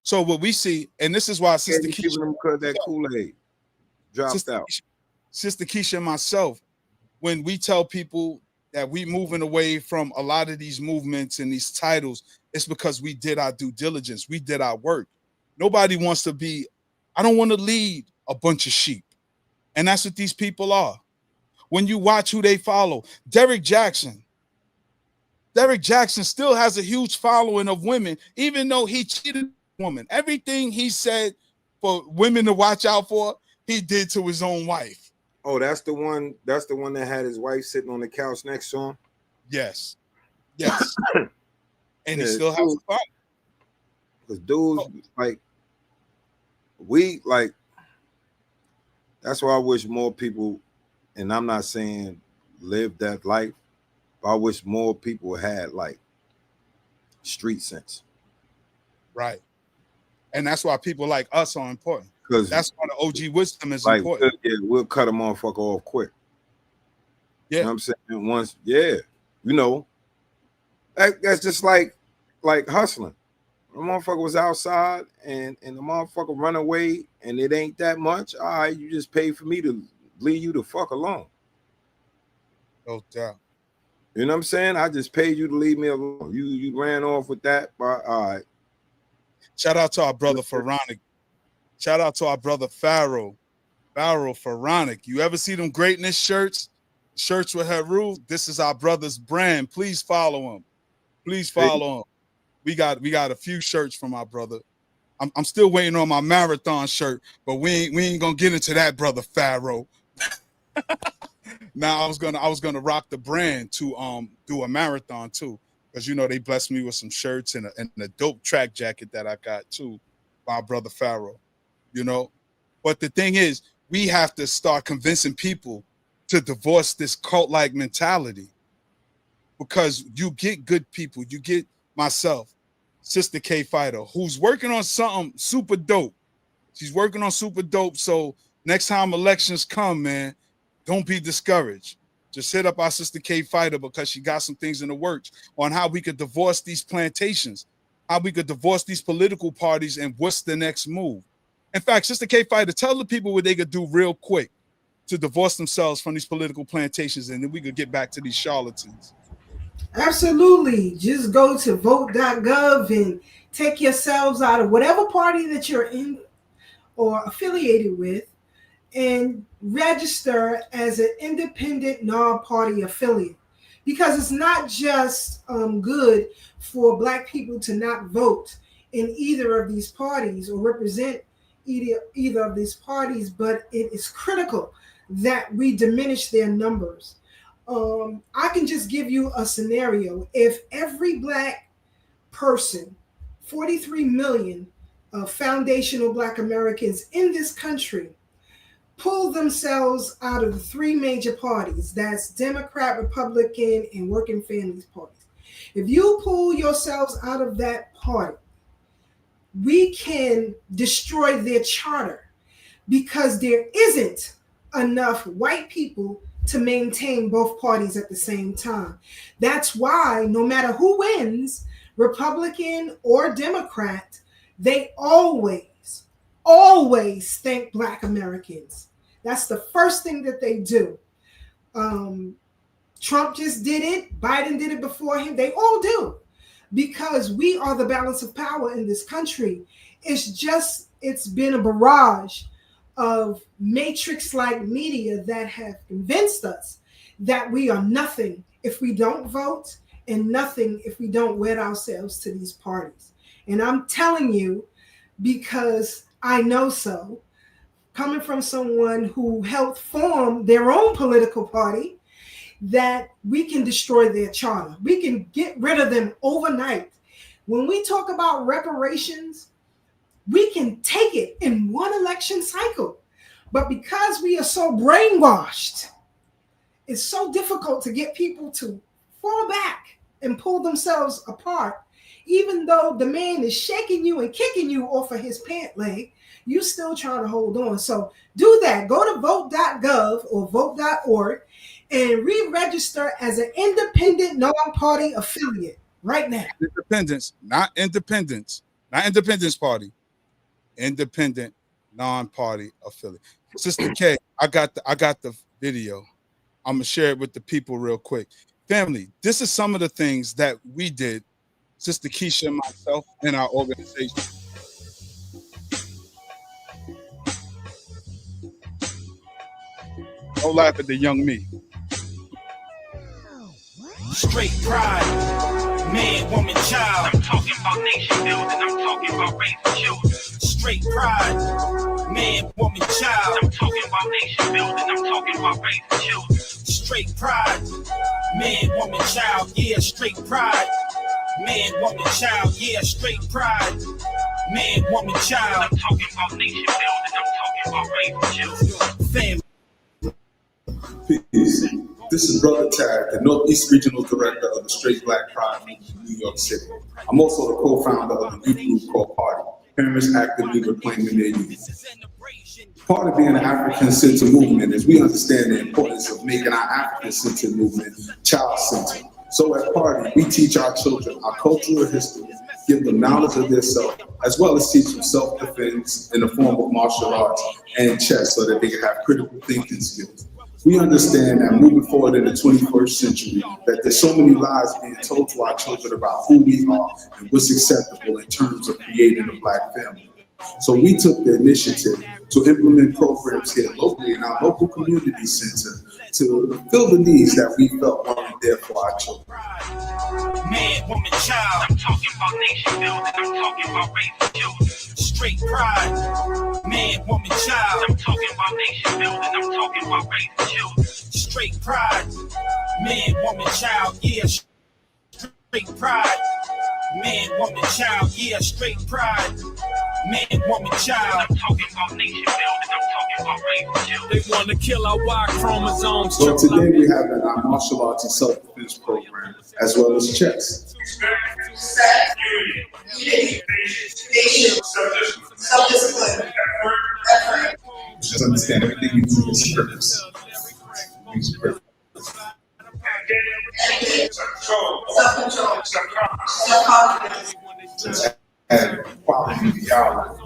So what we see, and this is why Sister Keisha, because that Kool-Aid dropped out. Sister Keisha and myself, when we tell people that we moving away from a lot of these movements and these titles, it's because we did our due diligence. We did our work. Nobody wants to be, I don't want to lead a bunch of sheep. And that's what these people are. When you watch who they follow, Derek Jackson still has a huge following of women, even though he cheated a woman. Everything he said for women to watch out for, he did to his own wife. Oh, that's the one that had his wife sitting on the couch next to him? Yes. And he still has a fight. Because dudes, that's why I wish more people, and I'm not saying live that life, but I wish more people had street sense. Right. And that's why people like us are important. Because that's why the OG wisdom is important. Yeah, we'll cut a motherfucker off quick. Yeah. You know what I'm saying? Once, that's just like hustling. The motherfucker was outside and the motherfucker run away and it ain't that much. All right, you just pay for me to leave you the fuck alone. No doubt. You know what I'm saying? I just paid you to leave me alone. You ran off with that, but all right. Shout out to our brother Pharaonic. Shout out to our brother Pharaoh Pharaonic. You ever see them greatness shirts? Shirts with Heru? This is our brother's brand. Please follow him. Please follow him. We got a few shirts from our brother. I'm still waiting on my marathon shirt, but we ain't gonna get into that, brother Pharaoh. Now I was gonna rock the brand to do a marathon too, because you know they blessed me with some shirts and a dope track jacket that I got too by our brother Pharaoh. You know, but the thing is, we have to start convincing people to divorce this cult-like mentality, because you get good people, you get myself, Sister K Fighter, who's working on something super dope. She's working on super dope. So next time elections come, man, don't be discouraged. Just hit up our Sister K Fighter, because she got some things in the works on how we could divorce these plantations, how we could divorce these political parties, and what's the next move. In fact, Sister K Fighter, tell the people what they could do real quick to divorce themselves from these political plantations, and then we could get back to these charlatans. Absolutely. Just go to vote.gov and take yourselves out of whatever party that you're in or affiliated with and register as an independent non-party affiliate. Because it's not just good for Black people to not vote in either of these parties or represent either of these parties, but it is critical that we diminish their numbers. I can just give you a scenario. If every Black person, 43 million foundational Black Americans in this country, pull themselves out of the three major parties, that's Democrat, Republican, and Working Families parties. If you pull yourselves out of that party, we can destroy their charter, because there isn't enough white people to maintain both parties at the same time. That's why no matter who wins, Republican or Democrat, they always thank Black Americans. That's the first thing that they do. Trump just did it. Biden did it before him. They all do, because we are the balance of power in this country. It's been a barrage of matrix-like media that have convinced us that we are nothing if we don't vote, and nothing if we don't wed ourselves to these parties. And I'm telling you, because I know so, coming from someone who helped form their own political party, that we can destroy their charter. We can get rid of them overnight. When we talk about reparations, we can take it in one election cycle. But because we are so brainwashed, it's so difficult to get people to fall back and pull themselves apart. Even though the man is shaking you and kicking you off of his pant leg, you still trying to hold on. So do that. Go to vote.gov or vote.org and re-register as an independent non-party affiliate right now. Independence, not independence party. Independent non-party affiliate. Sister K, I got the video. I'm gonna share it with the people real quick. Family, this is some of the things that we did, Sister Keisha and myself, in our organization. Don't laugh at the young me. Straight pride, man, woman, child. I'm talking about nation building, I'm talking about raising children. Straight pride, man, woman, child. I'm talking about nation building, I'm talking about raising children. Straight pride, man, woman, child, yeah, straight pride. Man, woman, child, yeah, straight pride. Man, woman, child. I'm talking about nation building, I'm talking about raising children. Family. Peace. This is Brother Tad, the Northeast Regional Director of the Straight Black Pride Movement in New York City. I'm also the co-founder of the youth group called Party. Parents actively reclaiming their youth. Part of being an African-centered movement is we understand the importance of making our African-centered movement child-centered. So at Party, we teach our children our cultural history, give them knowledge of themselves, as well as teach them self-defense in the form of martial arts and chess so that they can have critical thinking skills. We understand that moving forward in the 21st century, that there's so many lies being told to our children about who we are and what's acceptable in terms of creating a Black family. So we took the initiative to implement programs here locally in our local community center to fill the needs that we felt weren't there for our children. Man, woman, child. I'm talking about nation building. I'm talking about raising children. Straight pride. Man, woman, child. I'm talking about nation building. I'm talking about raising children. Straight pride. Man, woman, child. Yeah, straight pride. Man, woman, child. Yeah, straight pride. Man, woman, child. I'm talking about nation building. I'm talking about raising children. They want to kill our Y chromosomes. So today we have our martial arts and self-defense program, as well as chess. Self-discipline. Just understand everything you do is purpose. Self-control. Self-confidence. Just add quality to y'all life.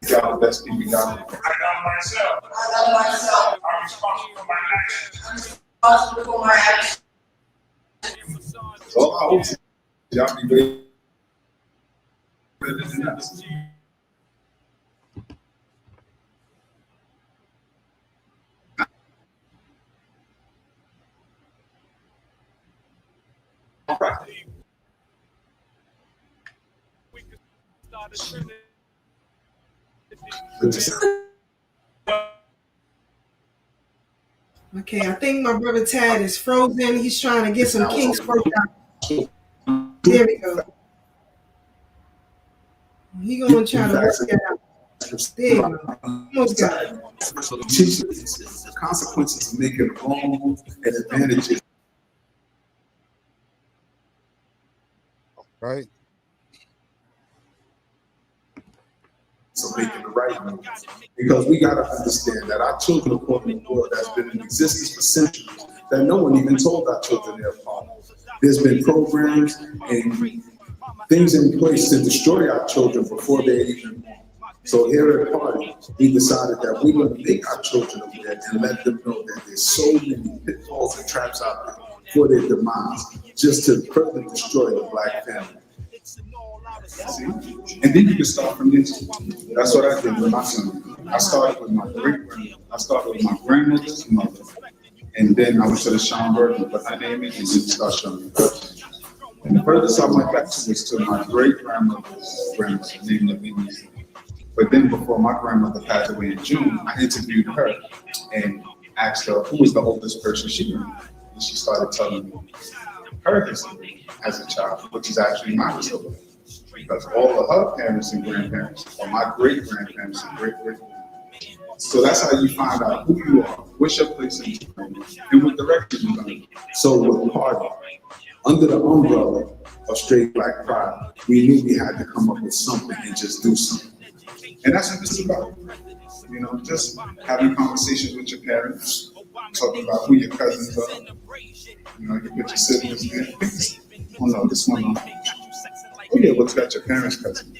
Y'all the best people y'all. I love myself. I'm responsible for my actions. So I hope y'all be way better than us. All right. Okay, I think my brother Tad is frozen. He's trying to get some kinks worked out. There we go. He gonna try to work that out. There you go. Almost got it. The consequences of making wrong and advantages. Right. So making the right move. Because we gotta understand that our children are caught in a world that's been in existence for centuries that no one even told our children they're part of. There's been programs and things in place to destroy our children before they're even born. So here at Party, we decided that we're going to make our children aware and let them know that there's so many pitfalls and traps out there for their demise, just to further destroy the Black family. See? And then you can start from this. That's what I did with my son. I started with my great-grandmother. I started with my grandmother's mother. And then I went to the Schomburg and put her name in and then start showing me. And the furthest I went back to was to my great-grandmother's grandmother, named Lavinia. But then before my grandmother passed away in June, I interviewed her and asked her who was the oldest person she knew. And she started telling me her history as a child, which is actually my history. Because all of her parents and grandparents are my great-grandparents and great-great-grandparents. So that's how you find out who you are, what's your place in the family, and what direction you're going. So with Party, under the umbrella of Straight Black Pride, we knew we had to come up with something and just do something. And that's what this is about. You know, just having conversations with your parents, talking about who your cousins are. You know, you put your siblings there. Oh no, this one. Oh yeah, what's got your parents' cousin?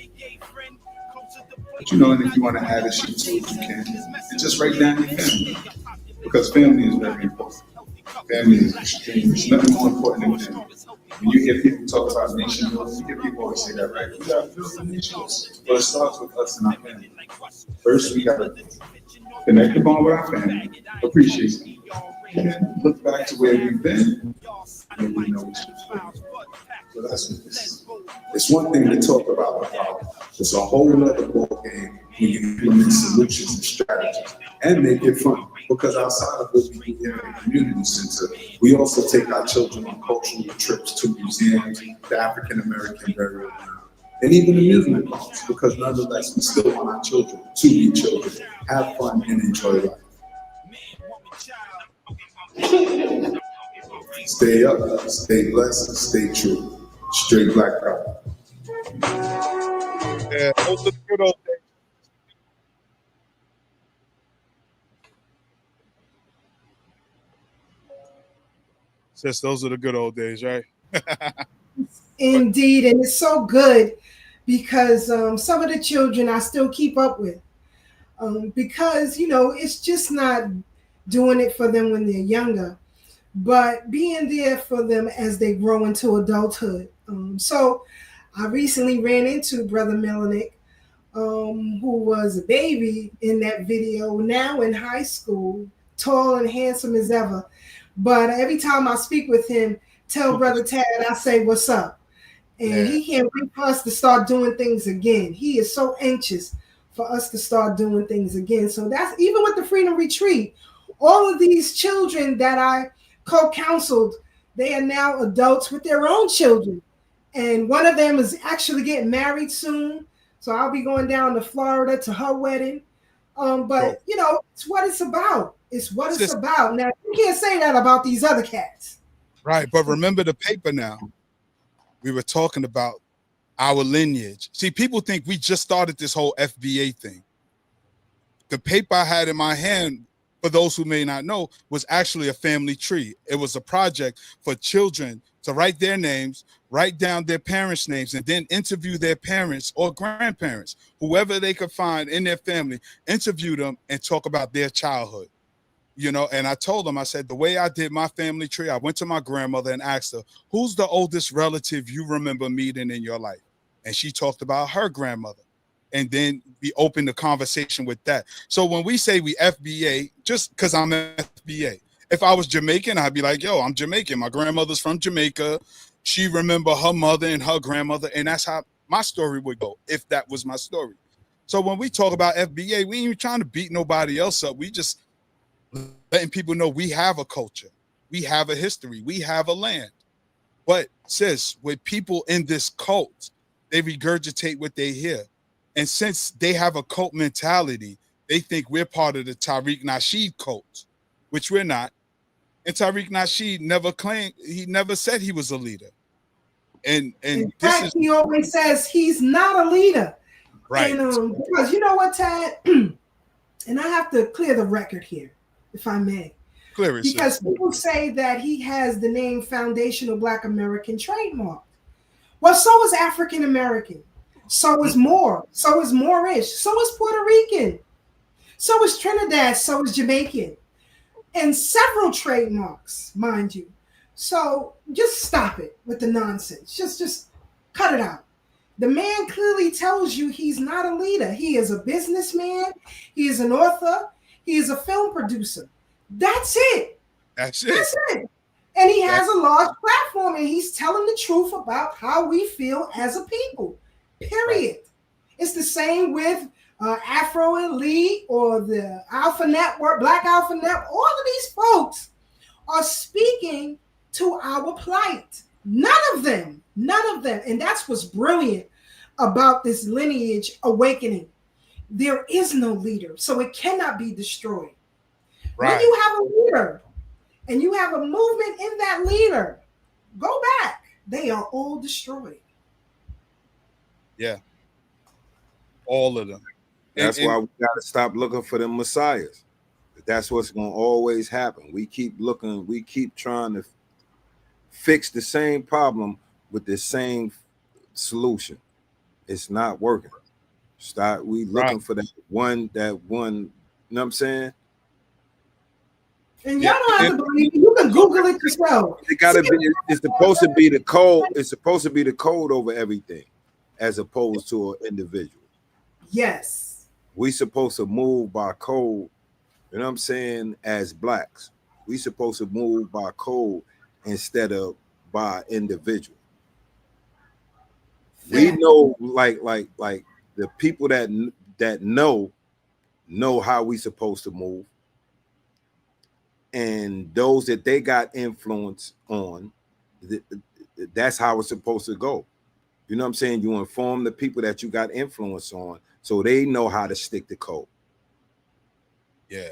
But you know, and if you want to add a shit to it, you can. And just write down your family. Because family is very important. Family is extreme. There's nothing more important than family. When you hear people talk about nation building, you hear people always say that, right? We got to build a nation. But it starts with us and our family. First, we got to connect the bond with our family, appreciate it, and look back to where we've been, and we know what's going. So that's what this is. It's one thing to talk about the problem. It's a whole other ball game when you implement solutions and strategies and make it fun. Because outside of what we do here in the community center, we also take our children on cultural trips to museums, the African American burial ground, and even amusement parks. Because nonetheless, we still want our children to be children, have fun, and enjoy life. Stay up, stay blessed, stay true. Straight Black Pride. Yeah, those are the good old days. Sis, those are the good old days, right? Indeed, and it's so good because some of the children I still keep up with because it's just not doing it for them when they're younger, but being there for them as they grow into adulthood. So I recently ran into Brother Melanik, who was a baby in that video, now in high school, tall and handsome as ever. But every time I speak with him, tell Brother Tad, I say, what's up? And he can't wait for us to start doing things again. He is so anxious for us to start doing things again. So that's even with the Freedom Retreat. All of these children that I co-counseled, they are now adults with their own children. And one of them is actually getting married soon. So I'll be going down to Florida to her wedding. But it's what it's about. It's what it's about. Now, you can't say that about these other cats. Right. But remember the paper now. We were talking about our lineage. See, people think we just started this whole FBA thing. The paper I had in my hand, for those who may not know, was actually a family tree. It was a project for children to write their names, write down their parents' names, and then interview their parents or grandparents, whoever they could find in their family, interview them and talk about their childhood. And I told them, I said, the way I did my family tree, I went to my grandmother and asked her, who's the oldest relative you remember meeting in your life? And she talked about her grandmother. And then we opened the conversation with that. So when we say we FBA, just because I'm FBA, if I was Jamaican, I'd be like, yo, I'm Jamaican. My grandmother's from Jamaica. She remember her mother and her grandmother. And that's how my story would go, if that was my story. So when we talk about FBA, we ain't even trying to beat nobody else up. We just letting people know we have a culture, we have a history, we have a land. But sis, with people in this cult, they regurgitate what they hear. And since they have a cult mentality, they think we're part of the Tariq Nasheed cult, which we're not. And Tariq Nasheed never claimed, he never said he was a leader. And in fact, he always says he's not a leader. Right. And because you know what, Tad? And I have to clear the record here, if I may. Clear it, because people say that he has the name Foundational Black American trademark. Well, so is African American. So is Moor. So is Moorish. So is Puerto Rican. So is Trinidad. So is Jamaican. And several trademarks, mind you. So just stop it with the nonsense. Just cut it out. The man clearly tells you he's not a leader. He is a businessman. He is an author. He is a film producer. That's it. That's it. And he has a large platform, and he's telling the truth about how we feel as a people. Period. Right. It's the same with Afro Elite or the Alpha Network, Black Alpha Network. All of these folks are speaking to our plight. None of them. And that's what's brilliant about this lineage awakening. There is no leader, so it cannot be destroyed. Right. When you have a leader and you have a movement in that leader, go back. They are all destroyed. Yeah. All of them. That's why we got to stop looking for them messiahs. That's what's going to always happen. We keep looking, we keep trying to fix the same problem with the same solution. It's not working. We looking for that one, you know what I'm saying? And y'all don't have to believe me. You can Google it yourself. It gotta be. It's supposed to be the code. It's supposed to be the code over everything, as opposed to an individual. Yes. We supposed to move by code. You know what I'm saying? As blacks, we supposed to move by code instead of by individual. We know, like the people that know how we supposed to move. And those that they got influence on, that's how it's supposed to go. You know what I'm saying? You inform the people that you got influence on so they know how to stick to code. Yeah.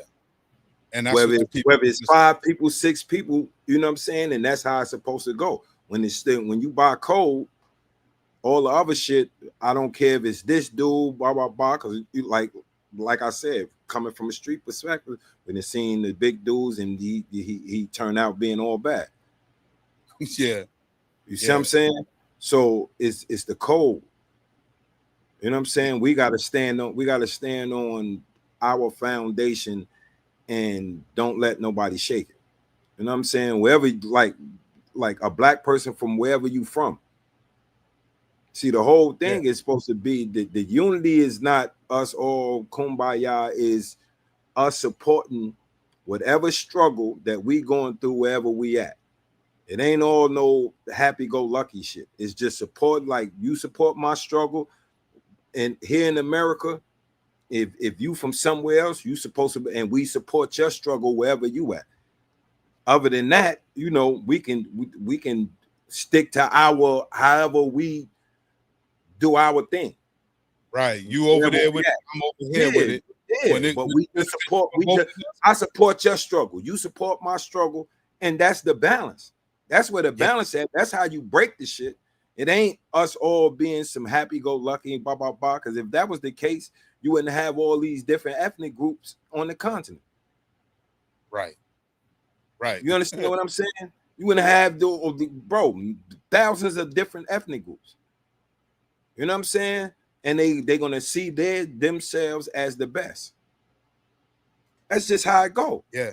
And that's whether it's 5 people, 6 people, you know what I'm saying? And that's how it's supposed to go. When you buy code, all the other shit, I don't care if it's this dude, blah, blah, blah, because like I said, coming from a street perspective, when it's seeing the big dudes and he turned out being all bad. Yeah. You see what I'm saying? So it's the code. You know what I'm saying? We gotta stand on our foundation and don't let nobody shake it. You know what I'm saying? Wherever, like a black person from wherever you from. See, the whole thing is supposed to be the unity is not us all kumbaya, is us supporting whatever struggle that we going through wherever we at. It ain't all no happy-go-lucky shit. It's just support, like you support my struggle. And here in America, if you from somewhere else, you supposed to, and we support your struggle wherever you at. Other than that, you know, we can stick to our however we do our thing. Right. You over there with it, I'm over here with it. Yeah, but we just support. I support your struggle. You support my struggle, and that's the balance. That's where the balance at. That's how you break the shit. It ain't us all being some happy-go-lucky, blah blah blah. Because if that was the case, you wouldn't have all these different ethnic groups on the continent. Right. Right. You understand what I'm saying? You wouldn't have thousands of different ethnic groups. You know what I'm saying? And they're gonna see themselves as the best. That's just how it go. Yeah.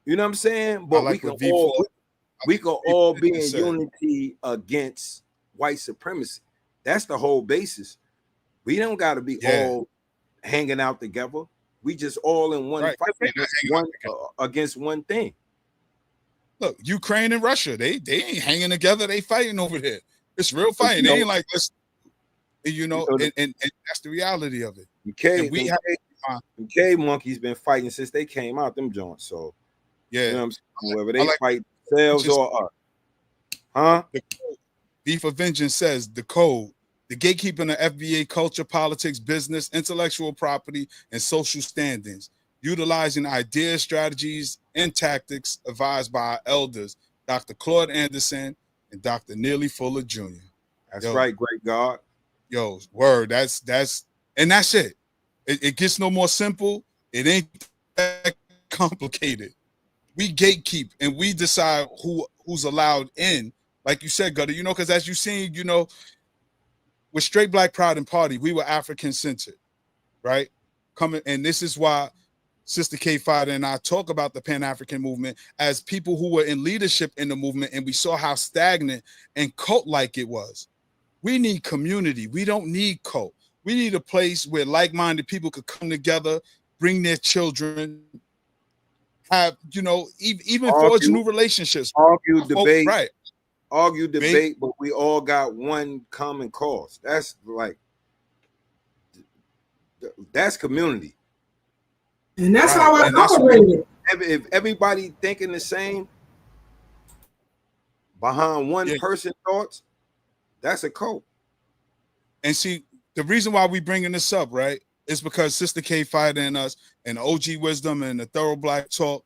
You know what I'm saying? But we can all be in unity against white supremacy. That's the whole basis. We don't got to be all hanging out together. We just all in one fight against one thing. Look, Ukraine and Russia, they ain't hanging together. They fighting over there. It's real fighting. They ain't like this. You know, and that's the reality of it. The cave monkeys been fighting since they came out them joints. So you know what I'm saying? Whether they fight themselves or us. Huh? V for Vengeance says the code, the gatekeeping of FBA culture, politics, business, intellectual property, and social standings, utilizing ideas, strategies, and tactics advised by our elders, Dr. Claude Anderson and Dr. Neely Fuller Jr. That's right, great God. Yo, word. That's it. It gets no more simple. It ain't that complicated. We gatekeep and we decide who's allowed in. Like you said, Gutter, you know, because as you seen, you know, with Straight Black Pride and Party, we were African centered, right? And this is why Sister K Fada and I talk about the Pan-African movement as people who were in leadership in the movement, and we saw how stagnant and cult-like it was. We need community. We don't need cult. We need a place where like-minded people could come together, bring their children, have, you know, even forge new relationships. Argue, debate, but we all got one common cause. That's community. And that's how I operate it. If everybody thinking the same behind one person thoughts, that's a cult. And see, the reason why we bringing this up, right, is because Sister K Fida and us and OG Wisdom and the Thorough Black Talk,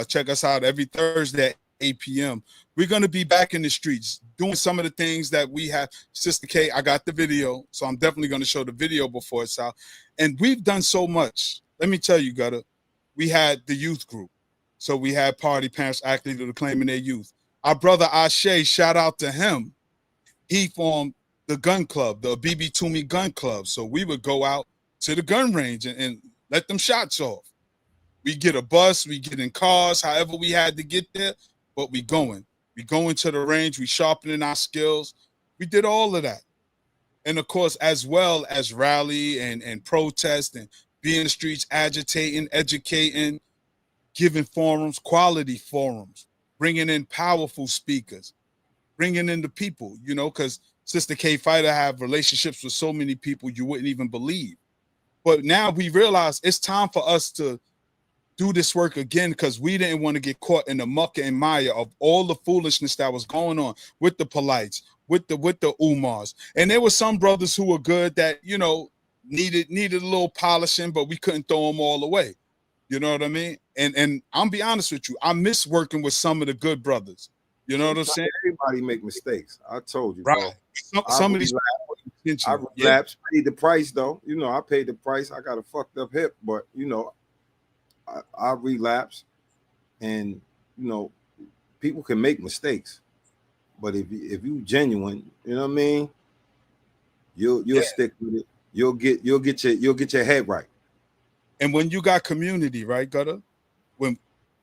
check us out every Thursday at 8 p.m. We're going to be back in the streets doing some of the things that we have. Sister K, I got the video, so I'm definitely going to show the video before it's out. And we've done so much. Let me tell you, Gutter, we had the youth group. So we had party parents actively reclaiming their youth. Our brother Ashe, shout out to him. He formed the gun club, the BB Toomey gun club. So we would go out to the gun range and let them shots off. We get a bus, we get in cars, however we had to get there, but we going. We going to the range, we sharpening our skills. We did all of that. And of course, as well as rally and protest and be in the streets, agitating, educating, giving forums, quality forums, bringing in powerful speakers, bringing in the people, you know, because Sister K Fida have relationships with so many people you wouldn't even believe. But now we realize it's time for us to do this work again, because we didn't want to get caught in the muck and mire of all the foolishness that was going on with the Polites, with the Umars. And there were some brothers who were good that, you know, needed a little polishing, but we couldn't throw them all away. You know what I mean? And I'll be honest with you, I miss working with some of the good brothers. You know what I'm saying? Everybody make mistakes. I told you, right? Bro. Some of these I relapsed, paid the price though. You know, I paid the price. I got a fucked up hip, but you know, I relapsed, and you know, people can make mistakes. But if you genuine, you know what I mean, you'll stick with it. You'll get your head right. And when you got community, right, Gutter, when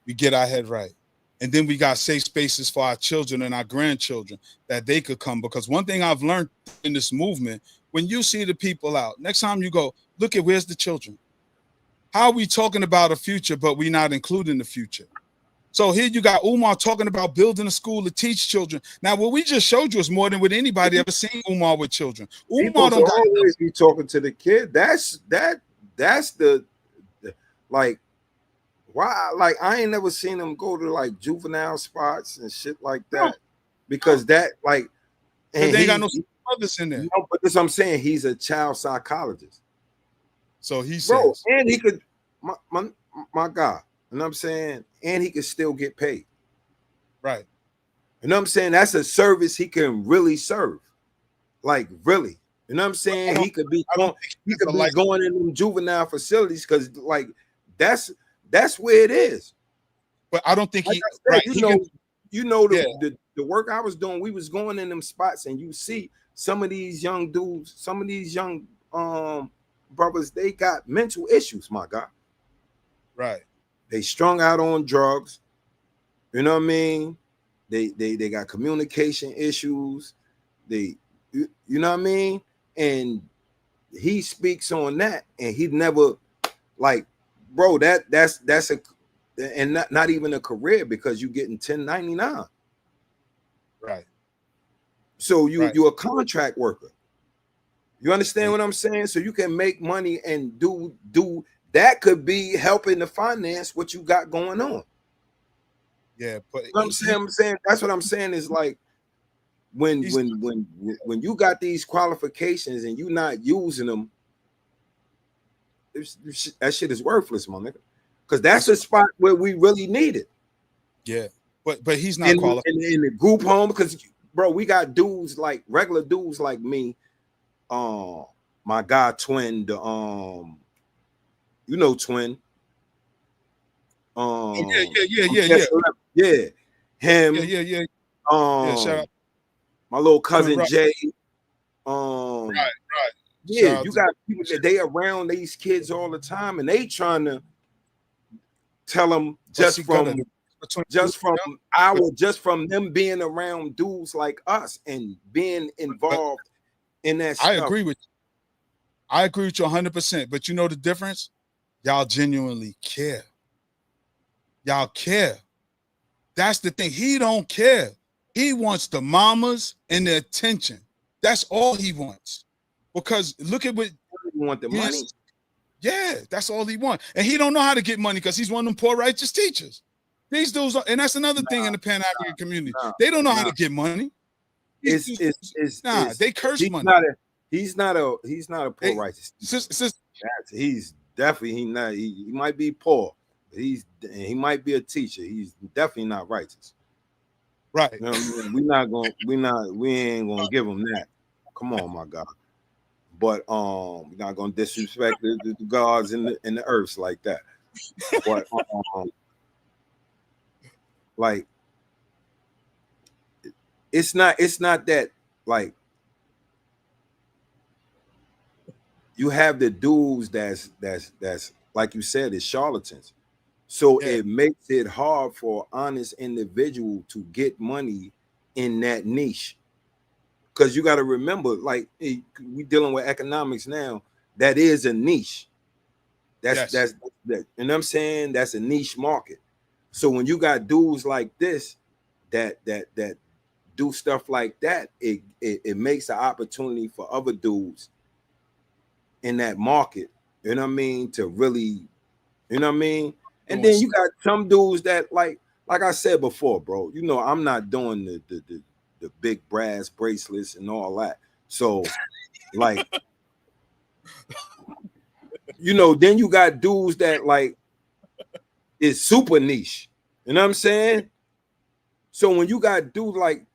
we get our head right, and then we got safe spaces for our children and our grandchildren that they could come. Because one thing I've learned in this movement, when you see the people out, next time you go, look at where's the children. How are we talking about a future, but we're not including the future? So here you got Umar talking about building a school to teach children. Now, what we just showed you is more than what anybody ever seen Umar with children. People Umar don't always be talking to the kid. That's the like, why? Like, I ain't never seen him go to like juvenile spots and shit like that, because that like, and they ain't got no mothers in there. No, but this I'm saying, he's a child psychologist. So he Bro, says, and he could, my God, you know what I'm saying, and he could still get paid. Right. You know what I'm saying? That's a service he can really serve. Like, really. You know what I'm saying? He could be going in them juvenile facilities, because like that's where it is. But I don't think like he, said, right, the work I was doing, we was going in them spots, and you see some of these young dudes, some of these young brothers, they got mental issues, my God. Right. They strung out on drugs. You know what I mean? They got communication issues. You know what I mean? And he speaks on that, and he never, like, bro, that's a, and not even a career, because you're getting 1099. Right. So you're a contract worker. You understand what I'm saying? So you can make money and do that, could be helping to finance what you got going on. Yeah, but you know I'm saying that's what I'm saying is like, when you got these qualifications and you're not using them, that shit is worthless, my nigga. Because that's a spot where we really need it. Yeah, but he's not qualified in the group home, because bro, we got dudes, like regular dudes like me, my guy Twin, the you know Twin, yeah, him, yeah, shout out. My little cousin Twin Jay, right. Yeah, you got people that they around these kids all the time, and they trying to tell them just from them being around dudes like us and being involved in that stuff. I agree with you 100%. But you know the difference? Y'all genuinely care. Y'all care. That's the thing. He don't care. He wants the mamas and the attention. That's all he wants. Because look at what you want, the money. Yeah, that's all he wants. And he don't know how to get money, because he's one of them poor righteous teachers. These dudes and that's another thing in the Pan-African community. They don't know how to get money. They curse money. He's not a poor righteous teacher. He's definitely he might be poor, but he might be a teacher. He's definitely not righteous. Right. You know what I mean? We ain't gonna give him that. Come on, my God. But we're not gonna disrespect the gods in the earths like that. But like, it's not that, like, you have the dudes that's like you said, is charlatans. So it makes it hard for an honest individual to get money in that niche. Because you got to remember, like, we dealing with economics now. That is a niche. That's you know what I'm saying? That's a niche market. So when you got dudes like this that do stuff like that, it makes an opportunity for other dudes in that market, you know what I mean, to really, you know what I mean? And then you got some dudes that, like I said before, bro, you know, I'm not doing the big brass bracelets and all that. So like, you know, then you got dudes that like is super niche. You know what I'm saying? So when you got dudes like,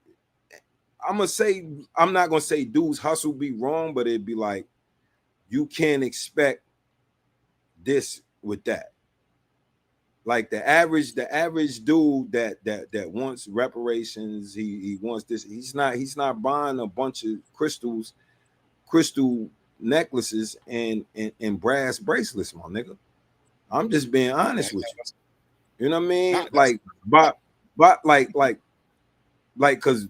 I'm not gonna say dudes hustle be wrong, but it'd be like, you can't expect this with that. Like the average dude that wants reparations, he wants this. He's not buying a bunch of crystal necklaces and brass bracelets, my nigga. I'm just being honest with you. You know what I mean? Like, but cause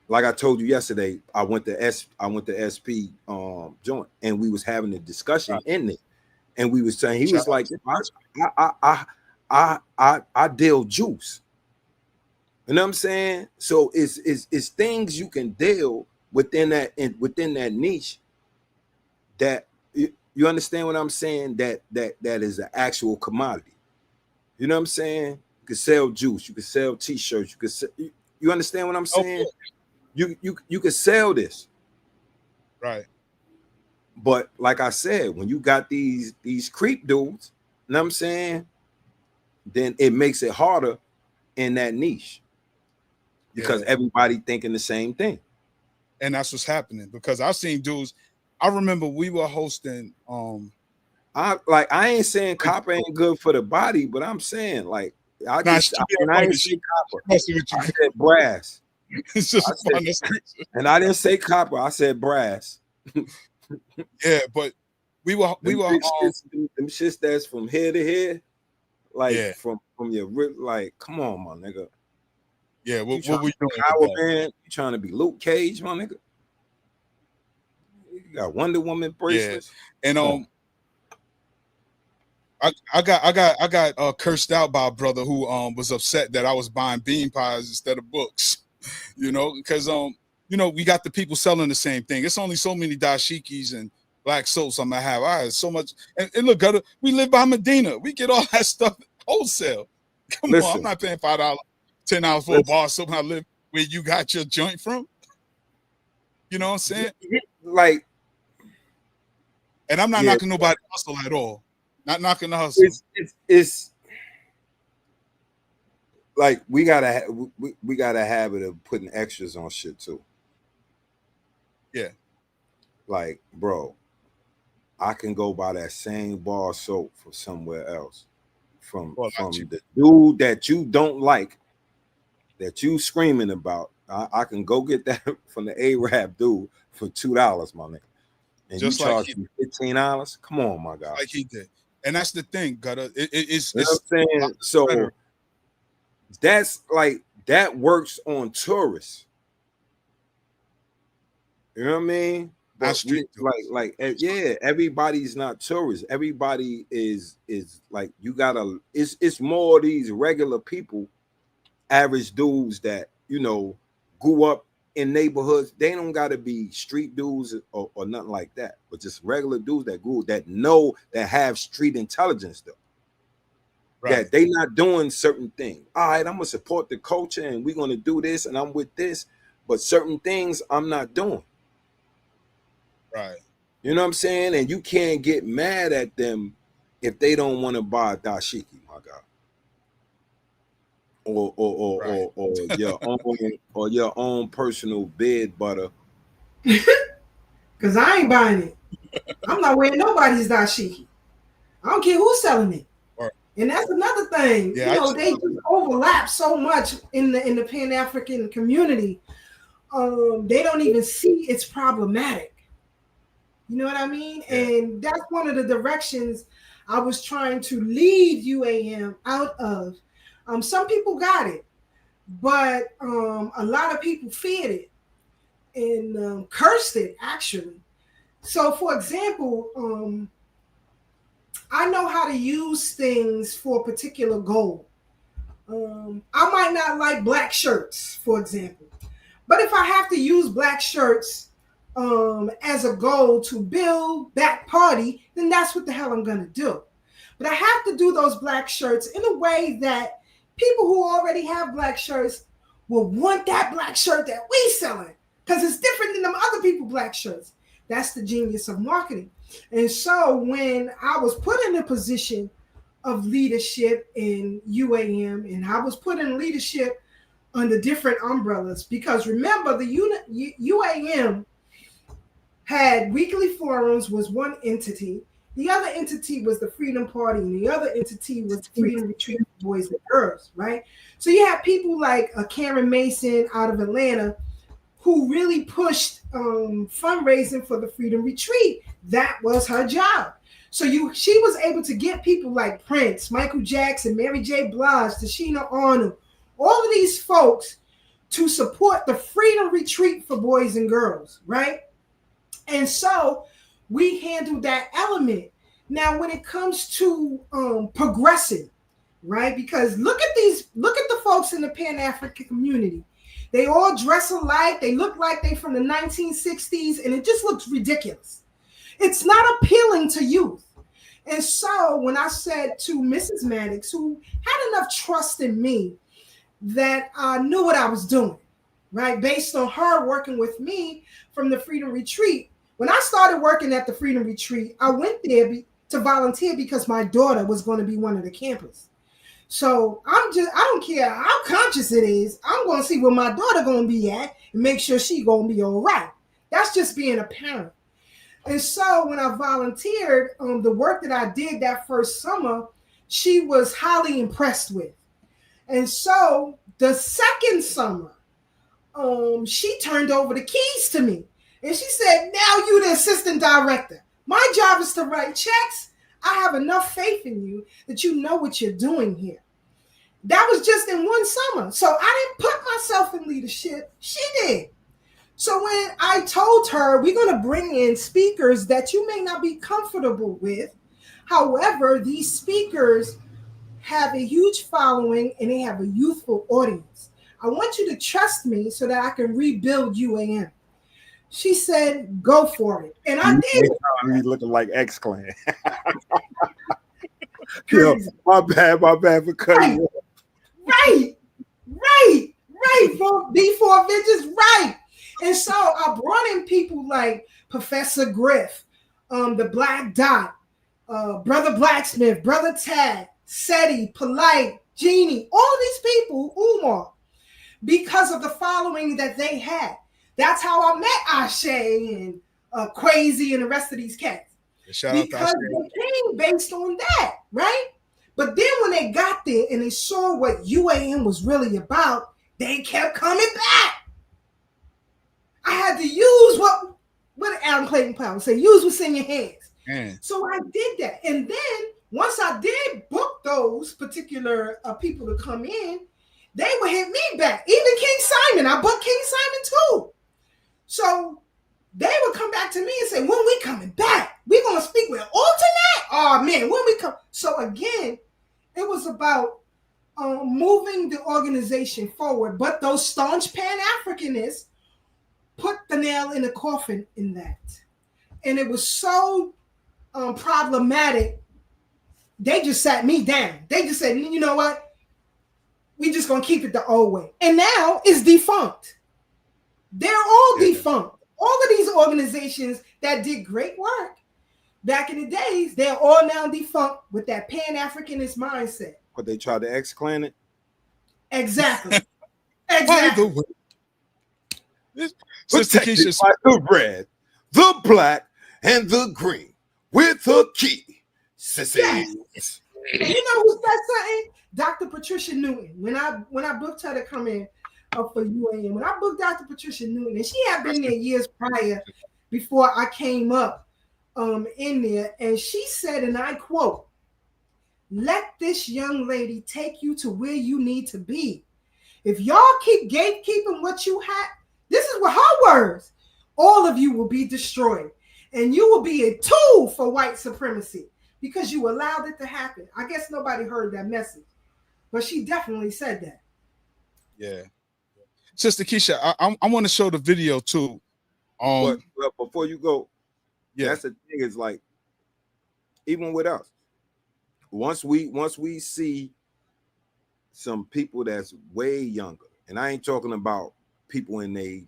like I told you yesterday, I went to SP joint, and we was having a discussion in it, and we was saying he was like, I deal juice. You know what I'm saying? So it's things you can deal within that niche that you understand what I'm saying? That is an actual commodity. You know what I'm saying? You can sell juice, you can sell t-shirts, you understand what I'm saying? You can sell this. Right. But like I said, when you got these creep dudes, you know what I'm saying? Then it makes it harder in that niche. Because everybody thinking the same thing. And that's what's happening. Because I've seen dudes. I remember we were hosting. I ain't saying copper ain't good for the body, but I'm saying like I didn't say copper. I said brass. It's just and I didn't say copper. I said brass. Yeah, but we were them shits that's from head to head, like from your rib. Like, come on, my nigga. Yeah, what we doing? Power Man, you trying to be Luke Cage, my nigga? You got Wonder Woman bracelets, and I got cursed out by a brother who was upset that I was buying bean pies instead of books, you know, because you know, we got the people selling the same thing. It's only so many dashikis and black soaps I'm gonna have. I have so much, and look, we live by Medina. We get all that stuff wholesale. Come on, I'm not paying $5, $10 for a bar of soap. I live where you got your joint from. You know what I'm saying? Like, and I'm not knocking nobody hustle at all. Not knocking the hustle. It's like we got a habit of putting extras on shit too. Yeah. Like, bro, I can go buy that same bar of soap from somewhere else. From the dude that you don't like, that you screaming about. I can go get that from the Arab dude for $2, my nigga. And just you charge me $15? Come on, my guy. Like he did. And that's the thing, Gutter. It's you know what I'm saying? So better. That's like that works on tourists. You know what I mean? That's everybody's not tourists. Everybody is like, you gotta. It's more of these regular people, average dudes that, you know, grew up in neighborhoods. They don't gotta be street dudes or nothing like that, but just regular dudes that have street intelligence though. Right. That they not doing certain things. All right, I'm gonna support the culture and we're gonna do this and I'm with this, but certain things I'm not doing. Right. You know what I'm saying? And you can't get mad at them if they don't want to buy a dashiki, my God. Or your own personal bed butter. Cause I ain't buying it. I'm not wearing nobody's dashiki. I don't care who's selling it. Right. And that's another thing. Yeah, you know, they just overlap so much in the Pan-African community. They don't even see it's problematic. You know what I mean? Yeah. And that's one of the directions I was trying to lead UAM out of. Some people got it, but a lot of people feared it and cursed it, actually. So, for example, I know how to use things for a particular goal. I might not like black shirts, for example. But if I have to use black shirts as a goal to build that party, then that's what the hell I'm going to do. But I have to do those black shirts in a way that people who already have black shirts will want that black shirt that we selling, because it's different than them other people black shirts. That's the genius of marketing. And so when I was put in a position of leadership in UAM, and I was put in leadership under different umbrellas, because remember, the UAM had weekly forums, was one entity. The other entity was the Freedom Party, and the other entity was the Freedom Retreat for Boys and Girls, right? So you have people like Karen Mason out of Atlanta who really pushed fundraising for the Freedom Retreat. That was her job. So she was able to get people like Prince, Michael Jackson, Mary J. Blige, Tashina Arnold, all of these folks to support the Freedom Retreat for Boys and Girls, right? And so we handled that element. Now, when it comes to progressing, right? Because look at the folks in the Pan-African community. They all dress alike. They look like they from the 1960s, and it just looks ridiculous. It's not appealing to youth. And so when I said to Mrs. Maddox, who had enough trust in me that I knew what I was doing, right? Based on her working with me from the Freedom Retreat. When I started working at the Freedom Retreat, I went there to volunteer because my daughter was going to be one of the campers. So I don't care how conscious it is. I'm going to see where my daughter going to be at and make sure she going to be all right. That's just being a parent. And so when I volunteered, the work that I did that first summer, she was highly impressed with. And so the second summer, she turned over the keys to me. And she said, now you the assistant director. My job is to write checks. I have enough faith in you that you know what you're doing here. That was just in one summer. So I didn't put myself in leadership. She did. So when I told her, we're going to bring in speakers that you may not be comfortable with. However, these speakers have a huge following and they have a youthful audience. I want you to trust me so that I can rebuild UAM. She said, go for it. And I did. Me looking like X-Clan. Yo, my bad for cutting you. Right. B4 Avengers, right. And so I brought in people like Professor Griff, the Black Dot, Brother Blacksmith, Brother Tad, Seti, Polite, Jeannie, all of these people, Umar, because of the following that they had. That's how I met Ashe and Crazy and the rest of these cats. Because they came based on that, right? But then when they got there and they saw what UAM was really about, they kept coming back. I had to use what Adam Clayton Powell would say, use what's in your hands. So I did that. And then once I did book those particular people to come in, they would hit me back. Even King Simon, I booked King Simon too. So they would come back to me and say, when we coming back? We gonna speak with alternate? Oh man, when we come. So again, it was about moving the organization forward. But those staunch Pan-Africanists put the nail in the coffin in that. And it was so problematic, they just sat me down. They just said, you know what? We just gonna keep it the old way. And now it's defunct. They're all defunct. All of these organizations that did great work back in the days, they're all now defunct with that Pan-Africanist mindset. But they tried to X-Clan it? Exactly. Exactly. Protected by the red, the black, and the green with a key. Sissy. Yes. And you know who said something? Dr. Patricia Newton. When I booked her to come in for UAM, when I booked Dr. Patricia Newton, and she had been there years prior before I came up in there, and she said, and I quote, "Let this young lady take you to where you need to be. If y'all keep gatekeeping what you have," this is what her words, "all of you will be destroyed, and you will be a tool for white supremacy because you allowed it to happen." I guess nobody heard that message, but she definitely said that. Yeah. Sister Keisha, I want to show the video too. But before you go, that's the thing, is like, even with us, once we see some people that's way younger, and I ain't talking about people in their